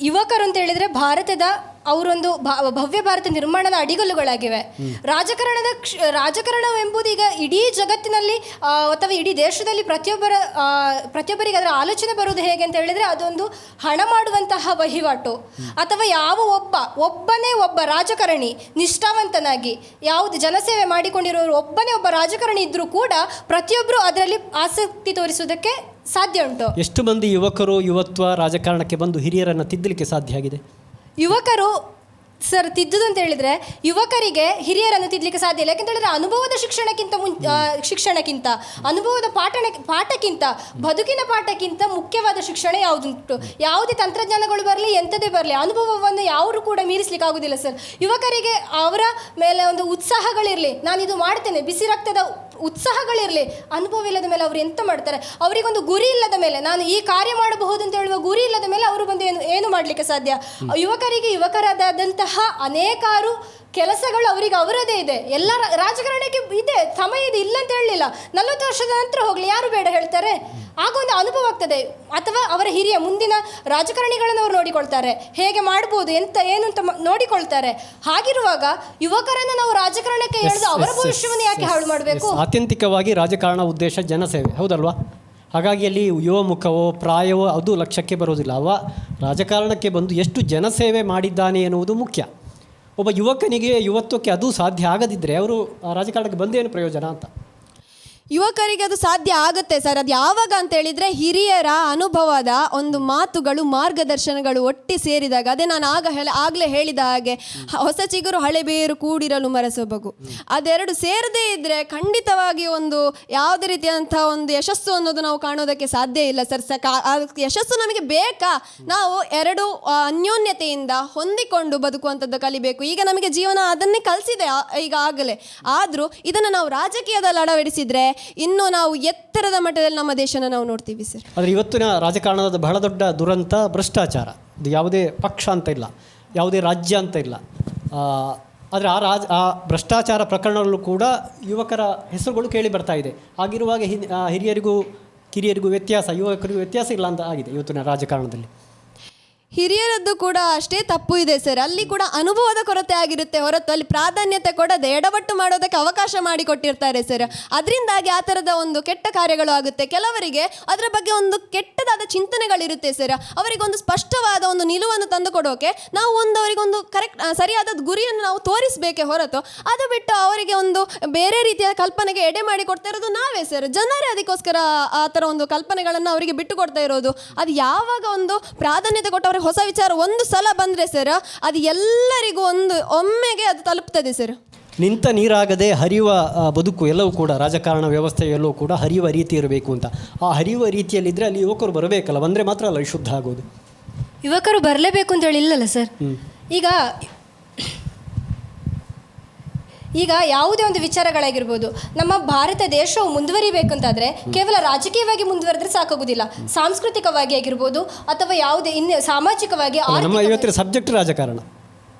ಯುವಕರು ಅಂತ ಹೇಳಿದರೆ ಭಾರತದ ಅವರೊಂದು ಭವ್ಯ ಭಾರತ ನಿರ್ಮಾಣದ ಅಡಿಗಲ್ಲುಗಳಾಗಿವೆ. ರಾಜಕಾರಣವೆಂಬುದು ಈಗ ಇಡೀ ಜಗತ್ತಿನಲ್ಲಿ ಅಥವಾ ಇಡೀ ದೇಶದಲ್ಲಿ ಪ್ರತಿಯೊಬ್ಬರಿಗೆ ಅದರ ಆಲೋಚನೆ ಬರುವುದು ಹೇಗೆ ಅಂತ ಹೇಳಿದರೆ, ಅದೊಂದು ಹಣ ಮಾಡುವಂತಹ ವಹಿವಾಟು. ಅಥವಾ ಒಬ್ಬನೇ ಒಬ್ಬ ರಾಜಕಾರಣಿ ನಿಷ್ಠಾವಂತನಾಗಿ ಯಾವುದು ಜನಸೇವೆ ಮಾಡಿಕೊಂಡಿರೋರು ಒಬ್ಬ ರಾಜಕಾರಣಿ ಇದ್ದರೂ ಕೂಡ ಪ್ರತಿಯೊಬ್ಬರು ಅದರಲ್ಲಿ ಆಸಕ್ತಿ ತೋರಿಸುವುದಕ್ಕೆ ಸಾಧ್ಯ ಉಂಟು. ಎಷ್ಟು ಮಂದಿ ಯುವಕರು ಯುವತ್ವ ರಾಜಕಾರಣಕ್ಕೆ ಬಂದು ಹಿರಿಯರನ್ನು ತಿದ್ದಲಿಕ್ಕೆ ಸಾಧ್ಯ ಆಗಿದೆ? ಯುವಕರು ಸರ್ ತಿದ್ದುದು ಅಂತ ಹೇಳಿದರೆ ಯುವಕರಿಗೆ ಹಿರಿಯರನ್ನು ತಿದ್ದಲಿಕ್ಕೆ ಸಾಧ್ಯ ಇಲ್ಲ. ಯಾಕೆಂತ ಹೇಳಿದ್ರೆ ಅನುಭವದ ಶಿಕ್ಷಣಕ್ಕಿಂತ ಅನುಭವದ ಪಾಠಕ್ಕಿಂತ ಬದುಕಿನ ಪಾಠಕ್ಕಿಂತ ಮುಖ್ಯವಾದ ಶಿಕ್ಷಣ ಯಾವುದುಂಟು? ಯಾವುದೇ ತಂತ್ರಜ್ಞಾನಗಳು ಬರಲಿ, ಎಂಥದೇ ಬರಲಿ, ಅನುಭವವನ್ನು ಯಾರು ಕೂಡ ಮೀರಿಸ್ಲಿಕ್ಕೆ ಆಗೋದಿಲ್ಲ ಸರ್. ಯುವಕರಿಗೆ ಅವರ ಮೇಲೆ ಒಂದು ಉತ್ಸಾಹಗಳಿರಲಿ, ನಾನಿದು ಮಾಡ್ತೇನೆ, ಬಿಸಿ ರಕ್ತದ ಉತ್ಸಾಹಗಳಿರಲಿ. ಅನುಭವ ಇಲ್ಲದ ಮೇಲೆ ಅವರು ಎಂತ ಮಾಡ್ತಾರೆ? ಅವರಿಗೊಂದು ಗುರಿ ಇಲ್ಲದ ಮೇಲೆ, ನಾನು ಈ ಕಾರ್ಯ ಮಾಡಬಹುದು ಅಂತ ಹೇಳುವ ಗುರಿ ಇಲ್ಲದ ಮೇಲೆ ಅವರು ಬಂದು ಏನು ಮಾಡಲಿಕ್ಕೆ ಸಾಧ್ಯ? ಯುವಕರಿಗೆ ಯುವಕರಾದಂತಹ ಅನೇಕಾರು ಕೆಲಸಗಳು ಅವರದೇ ಇದೆ. ಎಲ್ಲ ರಾಜಕಾರಣಕ್ಕೆ ಇದೆ, ಸಮಯ ಇದೆ, ಇಲ್ಲ ಅಂತ ಹೇಳಲಿಲ್ಲ. 40 ವರ್ಷದ ನಂತರ ಹೋಗಲಿ, ಯಾರು ಬೇಡ ಹೇಳ್ತಾರೆ? ಆಗ ಒಂದು ಅನುಭವ ಆಗ್ತದೆ. ಅಥವಾ ಅವರ ಹಿರಿಯ ಮುಂದಿನ ರಾಜಕಾರಣಿಗಳನ್ನು ಅವರು ನೋಡಿಕೊಳ್ತಾರೆ, ಹೇಗೆ ಮಾಡ್ಬೋದು, ಏನು ಅಂತ ನೋಡಿಕೊಳ್ತಾರೆ. ಹಾಗಿರುವಾಗ ಯುವಕರನ್ನು ನಾವು ರಾಜಕಾರಣಕ್ಕೆ ಎಳೆದು ಅವರ ಭವಿಷ್ಯವನ್ನು ಯಾಕೆ ಹಾಳು ಮಾಡಬೇಕು? ಆತ್ಯಂತಿಕವಾಗಿ ರಾಜಕಾರಣ ಉದ್ದೇಶ ಜನಸೇವೆ, ಹೌದಲ್ವಾ? ಹಾಗಾಗಿ ಅಲ್ಲಿ ಯುವ ಮುಖವೋ ಪ್ರಾಯವೋ ಅದು ಲಕ್ಷ್ಯಕ್ಕೆ ಬರುವುದಿಲ್ಲ. ರಾಜಕಾರಣಕ್ಕೆ ಬಂದು ಎಷ್ಟು ಜನಸೇವೆ ಮಾಡಿದ್ದಾನೆ ಎನ್ನುವುದು ಮುಖ್ಯ. ಒಬ್ಬ ಯುವಕನಿಗೆ ಯುವತ್ವಕ್ಕೆ ಅದು ಸಾಧ್ಯ ಆಗದಿದ್ದರೆ ಅವರು ರಾಜಕಾರಣಕ್ಕೆ ಬಂದೇನು ಪ್ರಯೋಜನ ಅಂತ. ಯುವಕರಿಗೆ ಅದು ಸಾಧ್ಯ ಆಗುತ್ತೆ ಸರ್. ಅದು ಯಾವಾಗ ಅಂತ ಹೇಳಿದರೆ ಹಿರಿಯರ ಅನುಭವದ ಒಂದು ಮಾತುಗಳು, ಮಾರ್ಗದರ್ಶನಗಳು ಒಟ್ಟಿ ಸೇರಿದಾಗ, ಅದೇ ನಾನು ಆಗಲೇ ಹೇಳಿದ ಹಾಗೆ ಹೊಸ ಚಿಗುರು ಹಳೆ ಬೇರು ಕೂಡಿರಲು ಮರಸೊಬಗು, ಅದೆರಡು ಸೇರದೇ ಇದ್ದರೆ ಖಂಡಿತವಾಗಿ ಒಂದು ಯಾವುದೇ ರೀತಿಯಾದಂಥ ಒಂದು ಯಶಸ್ಸು ಅನ್ನೋದು ನಾವು ಕಾಣೋದಕ್ಕೆ ಸಾಧ್ಯ ಇಲ್ಲ ಸರ್. ಯಶಸ್ಸು ನಮಗೆ ಬೇಕಾ? ನಾವು ಎರಡು ಅನ್ಯೋನ್ಯತೆಯಿಂದ ಹೊಂದಿಕೊಂಡು ಬದುಕುವಂಥದ್ದು ಕಲಿಬೇಕು. ಈಗ ನಮಗೆ ಜೀವನ ಅದನ್ನೇ ಕಲಿಸಿದೆ ಈಗಾಗಲೇ. ಆದರೂ ಇದನ್ನು ನಾವು ರಾಜಕೀಯದಲ್ಲಿ ಅಳವಡಿಸಿದರೆ ಇನ್ನು ನಾವು ಎತ್ತರದ ಮಟ್ಟದಲ್ಲಿ ನಮ್ಮ ದೇಶನ ನಾವು ನೋಡ್ತೀವಿ ಸರ್. ಆದರೆ ಇವತ್ತಿನ ರಾಜಕಾರಣದ ಬಹಳ ದೊಡ್ಡ ದುರಂತ ಭ್ರಷ್ಟಾಚಾರ. ಅದು ಯಾವುದೇ ಪಕ್ಷ ಅಂತ ಇಲ್ಲ, ಯಾವುದೇ ರಾಜ್ಯ ಅಂತ ಇಲ್ಲ. ಆದರೆ ಆ ಭ್ರಷ್ಟಾಚಾರ ಪ್ರಕರಣಗಳು ಕೂಡ ಯುವಕರ ಹೆಸರುಗಳು ಕೇಳಿ ಬರ್ತಾ ಇದೆ. ಹಾಗಿರುವಾಗ ಹಿರಿಯರಿಗೂ ಕಿರಿಯರಿಗೂ ವ್ಯತ್ಯಾಸ, ಯುವಕರಿಗೂ ವ್ಯತ್ಯಾಸ ಇಲ್ಲ ಅಂತ ಆಗಿದೆ ಇವತ್ತಿನ ರಾಜಕಾರಣದಲ್ಲಿ. ಹಿರಿಯರದ್ದು ಕೂಡ ಅಷ್ಟೇ ತಪ್ಪು ಇದೆ ಸರ್. ಅಲ್ಲಿ ಕೂಡ ಅನುಭವದ ಕೊರತೆ ಆಗಿರುತ್ತೆ ಹೊರತು ಅಲ್ಲಿ ಪ್ರಾಧಾನ್ಯತೆ ಕೊಡದೆ ಎಡವಟ್ಟು ಮಾಡೋದಕ್ಕೆ ಅವಕಾಶ ಮಾಡಿಕೊಟ್ಟಿರ್ತಾರೆ ಸರ್. ಅದರಿಂದಾಗಿ ಆ ಥರದ ಒಂದು ಕೆಟ್ಟ ಕಾರ್ಯಗಳು ಆಗುತ್ತೆ. ಕೆಲವರಿಗೆ ಅದರ ಬಗ್ಗೆ ಒಂದು ಕೆಟ್ಟದಾದ ಚಿಂತನೆಗಳಿರುತ್ತೆ ಸರ್. ಅವರಿಗೊಂದು ಸ್ಪಷ್ಟವಾದ ಒಂದು ನಿಲುವನ್ನು ತಂದು ಕೊಡೋಕೆ ನಾವು ಅವರಿಗೊಂದು ಸರಿಯಾದ ಗುರಿಯನ್ನು ನಾವು ತೋರಿಸಬೇಕೇ ಹೊರತು ಅದು ಬಿಟ್ಟು ಅವರಿಗೆ ಒಂದು ಬೇರೆ ರೀತಿಯ ಕಲ್ಪನೆಗೆ ಎಡೆ ಮಾಡಿ ಕೊಡ್ತಾ ಇರೋದು ನಾವೇ ಸರ್. ಜನರೇ ಅದಕ್ಕೋಸ್ಕರ ಆ ಥರ ಒಂದು ಕಲ್ಪನೆಗಳನ್ನು ಅವರಿಗೆ ಬಿಟ್ಟು ಕೊಡ್ತಾ ಇರೋದು. ಅದು ಯಾವಾಗ ಒಂದು ಪ್ರಾಧಾನ್ಯತೆ ಕೊಟ್ಟವ್ರಿಗೆ ಹೊಸ ವಿಚಾರ ಒಂದು ಸಲ ಬಂದರೆ ಸರ್, ಅದು ಎಲ್ಲರಿಗೂ ಒಮ್ಮೆಗೆ ಅದು ತಲುಪ್ತದೆ ಸರ್. ನಿಂತ ನೀರಾಗದೆ ಹರಿಯುವ ಬದುಕು ಎಲ್ಲವೂ ಕೂಡ ರಾಜಕಾರಣ ವ್ಯವಸ್ಥೆ ಎಲ್ಲವೂ ಕೂಡ ಹರಿಯುವ ರೀತಿ ಇರಬೇಕು ಅಂತ. ಆ ಹರಿಯುವ ರೀತಿಯಲ್ಲಿದ್ದರೆ ಅಲ್ಲಿ ಯುವಕರು ಬರಬೇಕಲ್ಲ, ಬಂದರೆ ಮಾತ್ರ ಅಲ್ಲ ಶುದ್ಧ ಆಗೋದು. ಯುವಕರು ಬರಲೇಬೇಕು ಅಂತ ಹೇಳಿ ಇಲ್ಲಲ್ಲ ಸರ್. ಈಗ ಯಾವುದೇ ಒಂದು ವಿಚಾರಗಳಾಗಿರ್ಬೋದು, ನಮ್ಮ ಭಾರತ ದೇಶವು ಮುಂದುವರಿಬೇಕಂತಾದರೆ ಕೇವಲ ರಾಜಕೀಯವಾಗಿ ಮುಂದುವರೆದ್ರೆ ಸಾಕಾಗೋದಿಲ್ಲ. ಸಾಂಸ್ಕೃತಿಕವಾಗಿ ಆಗಿರ್ಬೋದು ಅಥವಾ ಯಾವುದೇ ಇನ್ನು ಸಾಮಾಜಿಕವಾಗಿ ನಮ್ಮ ಇವತ್ತಿನ ಸಬ್ಜೆಕ್ಟ್ ರಾಜಕಾರಣ,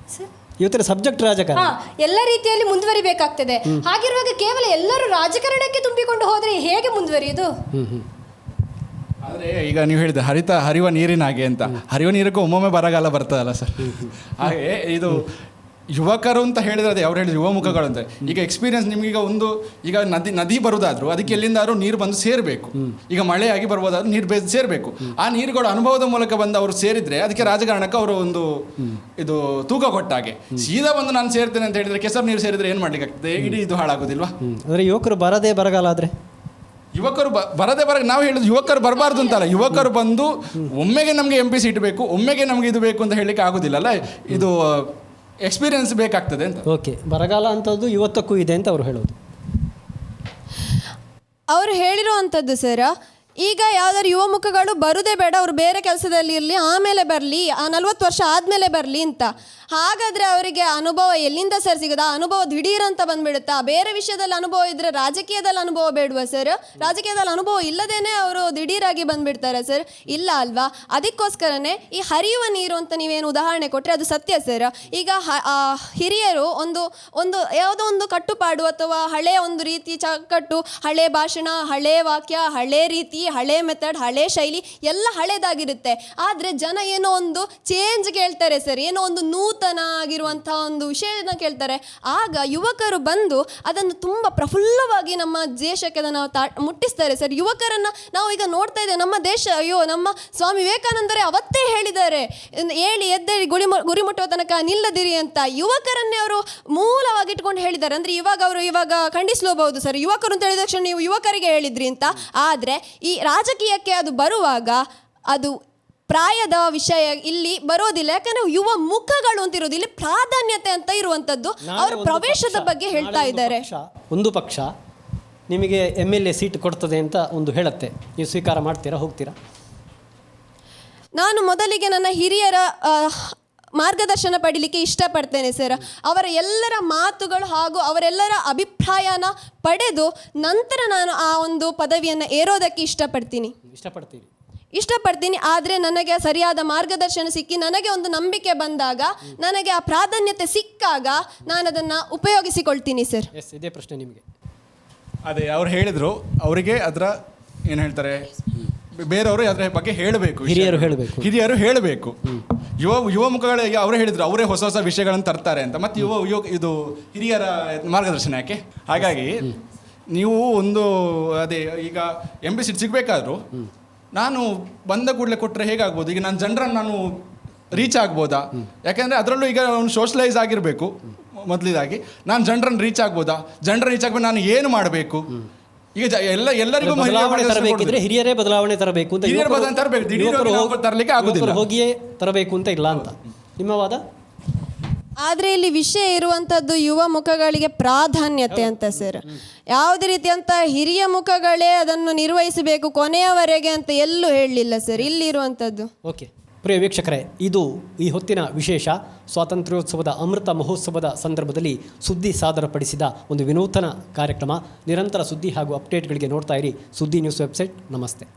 ಇವತ್ತಿನ ಸಬ್ಜೆಕ್ಟ್ ರಾಜಕಾರಣ ಎಲ್ಲ ರೀತಿಯಲ್ಲಿ ಮುಂದುವರಿಬೇಕಾಗ್ತದೆ. ಹಾಗಿರುವಾಗ ಕೇವಲ ಎಲ್ಲರೂ ರಾಜಕಾರಣಕ್ಕೆ ತುಂಬಿಕೊಂಡು ಹೋದರೆ ಹೇಗೆ ಮುಂದುವರಿಯುವುದು? ಆದರೆ ಈಗ ನೀವು ಹೇಳಿದೆ ಹರಿವ ನೀರಿನ ಹಾಗೆ ಅಂತ, ಹರಿವ ನೀರಕ್ಕೂ ಒಮ್ಮೊಮ್ಮೆ ಬರಗಾಲ ಬರ್ತದಲ್ಲ ಸರ್. ಹಾಗೆ ಇದು ಯುವಕರು ಅಂತ ಹೇಳಿದ್ರೆ ಅದೇ ಅವ್ರು ಹೇಳಿದ್ರು ಯುವ ಮುಖಗಳು ಅಂತ. ಈಗ ಎಕ್ಸ್ಪೀರಿಯನ್ಸ್ ನಿಮ್ಗೀಗ ಈಗ ನದಿ ಬರುವುದಾದ್ರೂ ಅದಕ್ಕೆ ಎಲ್ಲಿಂದಾದ್ರೂ ನೀರು ಬಂದು ಸೇರಬೇಕು. ಈಗ ಮಳೆಯಾಗಿ ಬರ್ಬೋದಾದ್ರೂ ನೀರು ಸೇರಬೇಕು. ಆ ನೀರುಗಳು ಅನುಭವದ ಮೂಲಕ ಬಂದು ಅವರು ಸೇರಿದ್ರೆ ಅದಕ್ಕೆ ರಾಜಕಾರಣಕ್ಕೆ ಅವರು ಒಂದು ಇದು ತೂಕ ಕೊಟ್ಟಾಗೆ. ಸೀದಾ ಬಂದು ನಾನು ಸೇರ್ತೇನೆ ಅಂತ ಹೇಳಿದ್ರೆ ಕೆಸರು ನೀರು ಸೇರಿದ್ರೆ ಏನು ಮಾಡ್ಲಿಕ್ಕೆ ಆಗ್ತದೆ? ಇಡೀ ಇದು ಹಾಳಾಗೋದಿಲ್ವಾ? ಅಂದರೆ ಯುವಕರು ಬರದೇ ಬರಗಾಲ ಆದರೆ ಯುವಕರು ನಾವು ಹೇಳೋದು ಯುವಕರು ಬರಬಾರ್ದು ಅಂತಲ್ಲ, ಯುವಕರು ಬಂದು ಒಮ್ಮೆಗೆ ನಮಗೆ MP ಸೀಟ್ ಬೇಕು, ಒಮ್ಮೆಗೆ ನಮಗೆ ಇದು ಬೇಕು ಅಂತ ಹೇಳಲಿಕ್ಕೆ ಆಗೋದಿಲ್ಲಲ್ಲ. ಇದು ಎಕ್ಸ್ಪೀರಿಯನ್ಸ್ ಬೇಕಾಗ್ತದೆ ಅಂತ. ಓಕೆ, ಬರಗಾಲ ಅಂತದ್ದು ಇವತ್ತಕ್ಕೂ ಇದೆ ಅಂತ ಅವರು ಹೇಳೋದು. ಅವರು ಹೇಳಿರುವಂಥದ್ದು ಸರ್, ಈಗ ಯಾವ್ದಾದ್ರು ಯುವ ಮುಖಗಳು ಬರುದೇ ಬೇಡ, ಅವರು ಬೇರೆ ಕೆಲಸದಲ್ಲಿ ಇರಲಿ, ಆಮೇಲೆ ಬರಲಿ, 40 ವರ್ಷ ಆದಮೇಲೆ ಬರಲಿ ಅಂತ. ಹಾಗಾದರೆ ಅವರಿಗೆ ಅನುಭವ ಎಲ್ಲಿಂದ ಸರ್ ಸಿಗೋದು? ಆ ಅನುಭವ ದಿಢೀರಂತ ಬಂದುಬಿಡುತ್ತಾ? ಬೇರೆ ವಿಷಯದಲ್ಲಿ ಅನುಭವ ಇದ್ದರೆ ರಾಜಕೀಯದಲ್ಲಿ ಅನುಭವ ಬೇಡವಾ ಸರ್? ರಾಜಕೀಯದಲ್ಲಿ ಅನುಭವ ಇಲ್ಲದೇನೆ ಅವರು ದಿಢೀರಾಗಿ ಬಂದುಬಿಡ್ತಾರೆ ಸರ್? ಇಲ್ಲ ಅಲ್ವಾ? ಅದಕ್ಕೋಸ್ಕರನೇ ಈ ಹರಿಯುವ ನೀರು ಅಂತ ನೀವೇನು ಉದಾಹರಣೆ ಕೊಟ್ಟರೆ ಅದು ಸತ್ಯ ಸರ್. ಈಗ ಹಿರಿಯರು ಒಂದು ಯಾವುದೋ ಒಂದು ಕಟ್ಟುಪಾಡು ಅಥವಾ ಹಳೆಯ ಒಂದು ರೀತಿ ಚಕ್ಕಟ್ಟು, ಹಳೆ ಭಾಷಣ, ಹಳೆ ವಾಕ್ಯ, ಹಳೆ ರೀತಿ, ಹಳೆ ಮೆಥಡ್, ಹಳೆ ಶೈಲಿ ಎಲ್ಲ ಹಳೇದಾಗಿರುತ್ತೆ. ಆದರೆ ಜನ ಏನೋ ಒಂದು ಚೇಂಜ್ ಕೇಳ್ತಾರೆ ಸರ್, ಏನೋ ಒಂದು ನೂತನ ಆಗಿರುವಂಥ ಒಂದು ವಿಷಯನ ಕೇಳ್ತಾರೆ. ಆಗ ಯುವಕರು ಬಂದು ಅದನ್ನು ತುಂಬ ಪ್ರಫುಲ್ಲವಾಗಿ ನಮ್ಮ ದೇಶಕ್ಕೆ ಅದನ್ನು ಮುಟ್ಟಿಸ್ತಾರೆ ಸರ್. ಯುವಕರನ್ನು ನಾವು ಈಗ ನೋಡ್ತಾ ಇದ್ದೇವೆ. ನಮ್ಮ ದೇಶ, ಅಯ್ಯೋ, ನಮ್ಮ ಸ್ವಾಮಿ ವಿವೇಕಾನಂದರೇ ಅವತ್ತೇ ಹೇಳಿದ್ದಾರೆ, ಹೇಳಿ ಎದ್ದೇಳಿ ಗುರಿ ಮುಟ್ಟುವ ತನಕ ನಿಲ್ಲದಿರಿ ಅಂತ. ಯುವಕರನ್ನೇ ಅವರು ಮೂಲವಾಗಿ ಇಟ್ಕೊಂಡು ಹೇಳಿದ್ದಾರೆ. ಅಂದರೆ ಇವಾಗ ಖಂಡಿಸಲೂಬಹುದು ಸರ್, ಯುವಕರು ಅಂತ ಹೇಳಿದ ತಕ್ಷಣ ನೀವು ಯುವಕರಿಗೆ ಹೇಳಿದ್ರಿ ಅಂತ. ಆದರೆ ಈ ರಾಜಕೀಯಕ್ಕೆ ಅದು ಬರುವಾಗ ಅದು ಪ್ರಾಯದ ವಿಷಯ ಇಲ್ಲಿ ಬರೋದಿಲ್ಲ. ಯಾಕಂದ್ರೆ ಯುವ ಮುಖಗಳು ಅಂತ ಇರೋದು ಇಲ್ಲಿ ಪ್ರಾಧಾನ್ಯತೆ ಅಂತ ಇರುವಂತದ್ದು. ಅವರು ಪ್ರವೇಶದ ಬಗ್ಗೆ ಹೇಳ್ತಾ ಇದ್ದಾರೆ. ಒಂದು ಪಕ್ಷ ನಿಮಗೆ MLA ಸೀಟ್ ಕೊಡ್ತದೆ ಅಂತ ಒಂದು ಹೇಳುತ್ತೆ, ನೀವು ಸ್ವೀಕಾರ ಮಾಡ್ತೀರಾ, ಹೋಗ್ತೀರಾ? ನಾನು ಮೊದಲಿಗೆ ನನ್ನ ಹಿರಿಯರ ಮಾರ್ಗದರ್ಶನ ಪಡೀಲಿಕ್ಕೆ ಇಷ್ಟಪಡ್ತೇನೆ ಸರ್. ಅವರ ಎಲ್ಲರ ಮಾತುಗಳು ಹಾಗೂ ಅವರೆಲ್ಲರ ಅಭಿಪ್ರಾಯನ ಪಡೆದು ನಂತರ ನಾನು ಆ ಒಂದು ಪದವಿಯನ್ನು ಏರೋದಕ್ಕೆ ಇಷ್ಟಪಡ್ತೀನಿ. ಆದರೆ ನನಗೆ ಸರಿಯಾದ ಮಾರ್ಗದರ್ಶನ ಸಿಕ್ಕಿ ನನಗೆ ಒಂದು ನಂಬಿಕೆ ಬಂದಾಗ, ನನಗೆ ಆ ಪ್ರಾಧಾನ್ಯತೆ ಸಿಕ್ಕಾಗ ನಾನು ಅದನ್ನು ಉಪಯೋಗಿಸಿಕೊಳ್ತೀನಿ ಸರ್. ಇದೇ ಪ್ರಶ್ನೆ ನಿಮಗೆ. ಅದೇ ಅವ್ರು ಹೇಳಿದರು, ಅವರಿಗೆ ಅದರ ಏನು ಹೇಳ್ತಾರೆ, ಬೇರೆಯವರು ಅದರ ಬಗ್ಗೆ ಹೇಳಬೇಕು, ಹಿರಿಯರು ಹೇಳಬೇಕು. ಯುವ ಮುಖಗಳಿಗೆ ಅವರು ಹೇಳಿದರು ಅವರೇ ಹೊಸ ಹೊಸ ವಿಷಯಗಳನ್ನು ತರ್ತಾರೆ ಅಂತ. ಮತ್ತು ಇದು ಹಿರಿಯರ ಮಾರ್ಗದರ್ಶನ ಯಾಕೆ? ಹಾಗಾಗಿ ನೀವು ಅದೇ ಈಗ MP ಸೀಟ್ ಸಿಗಬೇಕಾದ್ರೂ ನಾನು ಬಂದ ಕೂಡಲೇ ಕೊಟ್ಟರೆ ಹೇಗಾಗ್ಬೋದು? ಈಗ ನಾನು ಜನರನ್ನು ನಾನು ರೀಚ್ ಆಗ್ಬೋದಾ? ಯಾಕೆಂದರೆ ಅದರಲ್ಲೂ ಈಗ ಅವನು ಸೋಷಲೈಸ್ ಆಗಿರಬೇಕು ಮೊದಲಿದಾಗಿ. ನಾನು ಜನರನ್ನು ರೀಚ್ ಆಗ್ಬೋದಾ? ಜನರನ್ನು ರೀಚ್ ಆಗ್ಬೋದು ನಾನು ಏನು ಮಾಡಬೇಕು? ಈಗ ಎಲ್ಲರಿಗೂ ಹಿರಿಯರೇ ಬದಲಾವಣೆ ತರಬೇಕು ಅಂತ, ತರಲಿಕ್ಕೆ ಆಗುದಿಲ್ಲ, ಹೋಗಿಯೇ ತರಬೇಕು ಅಂತ ಇಲ್ಲ ಅಂತ ನಿಮ್ಮ ವಾದ. ಆದರೆ ಇಲ್ಲಿ ವಿಷಯ ಇರುವಂಥದ್ದು ಯುವ ಮುಖಗಳಿಗೆ ಪ್ರಾಧಾನ್ಯತೆ ಅಂತ ಸರ್. ಯಾವುದೇ ರೀತಿಯಂಥ ಹಿರಿಯ ಮುಖಗಳೇ ಅದನ್ನು ನಿರ್ವಹಿಸಬೇಕು ಕೊನೆಯವರೆಗೆ ಅಂತ ಎಲ್ಲೂ ಹೇಳಲಿಲ್ಲ ಸರ್ ಇಲ್ಲಿರುವಂಥದ್ದು. ಓಕೆ, ಪ್ರಿಯ ವೀಕ್ಷಕರೇ, ಇದು ಈ ಹೊತ್ತಿನ ವಿಶೇಷ. ಸ್ವಾತಂತ್ರ್ಯೋತ್ಸವದ ಅಮೃತ ಮಹೋತ್ಸವದ ಸಂದರ್ಭದಲ್ಲಿ ಸುದ್ದಿ ಸಾದರಪಡಿಸಿದ ಒಂದು ವಿನೂತನ ಕಾರ್ಯಕ್ರಮ. ನಿರಂತರ ಸುದ್ದಿ ಹಾಗೂ ಅಪ್ಡೇಟ್ಗಳಿಗೆ ನೋಡ್ತಾ ಇರಿ ಸುದ್ದಿ ನ್ಯೂಸ್ ವೆಬ್ಸೈಟ್. ನಮಸ್ತೆ.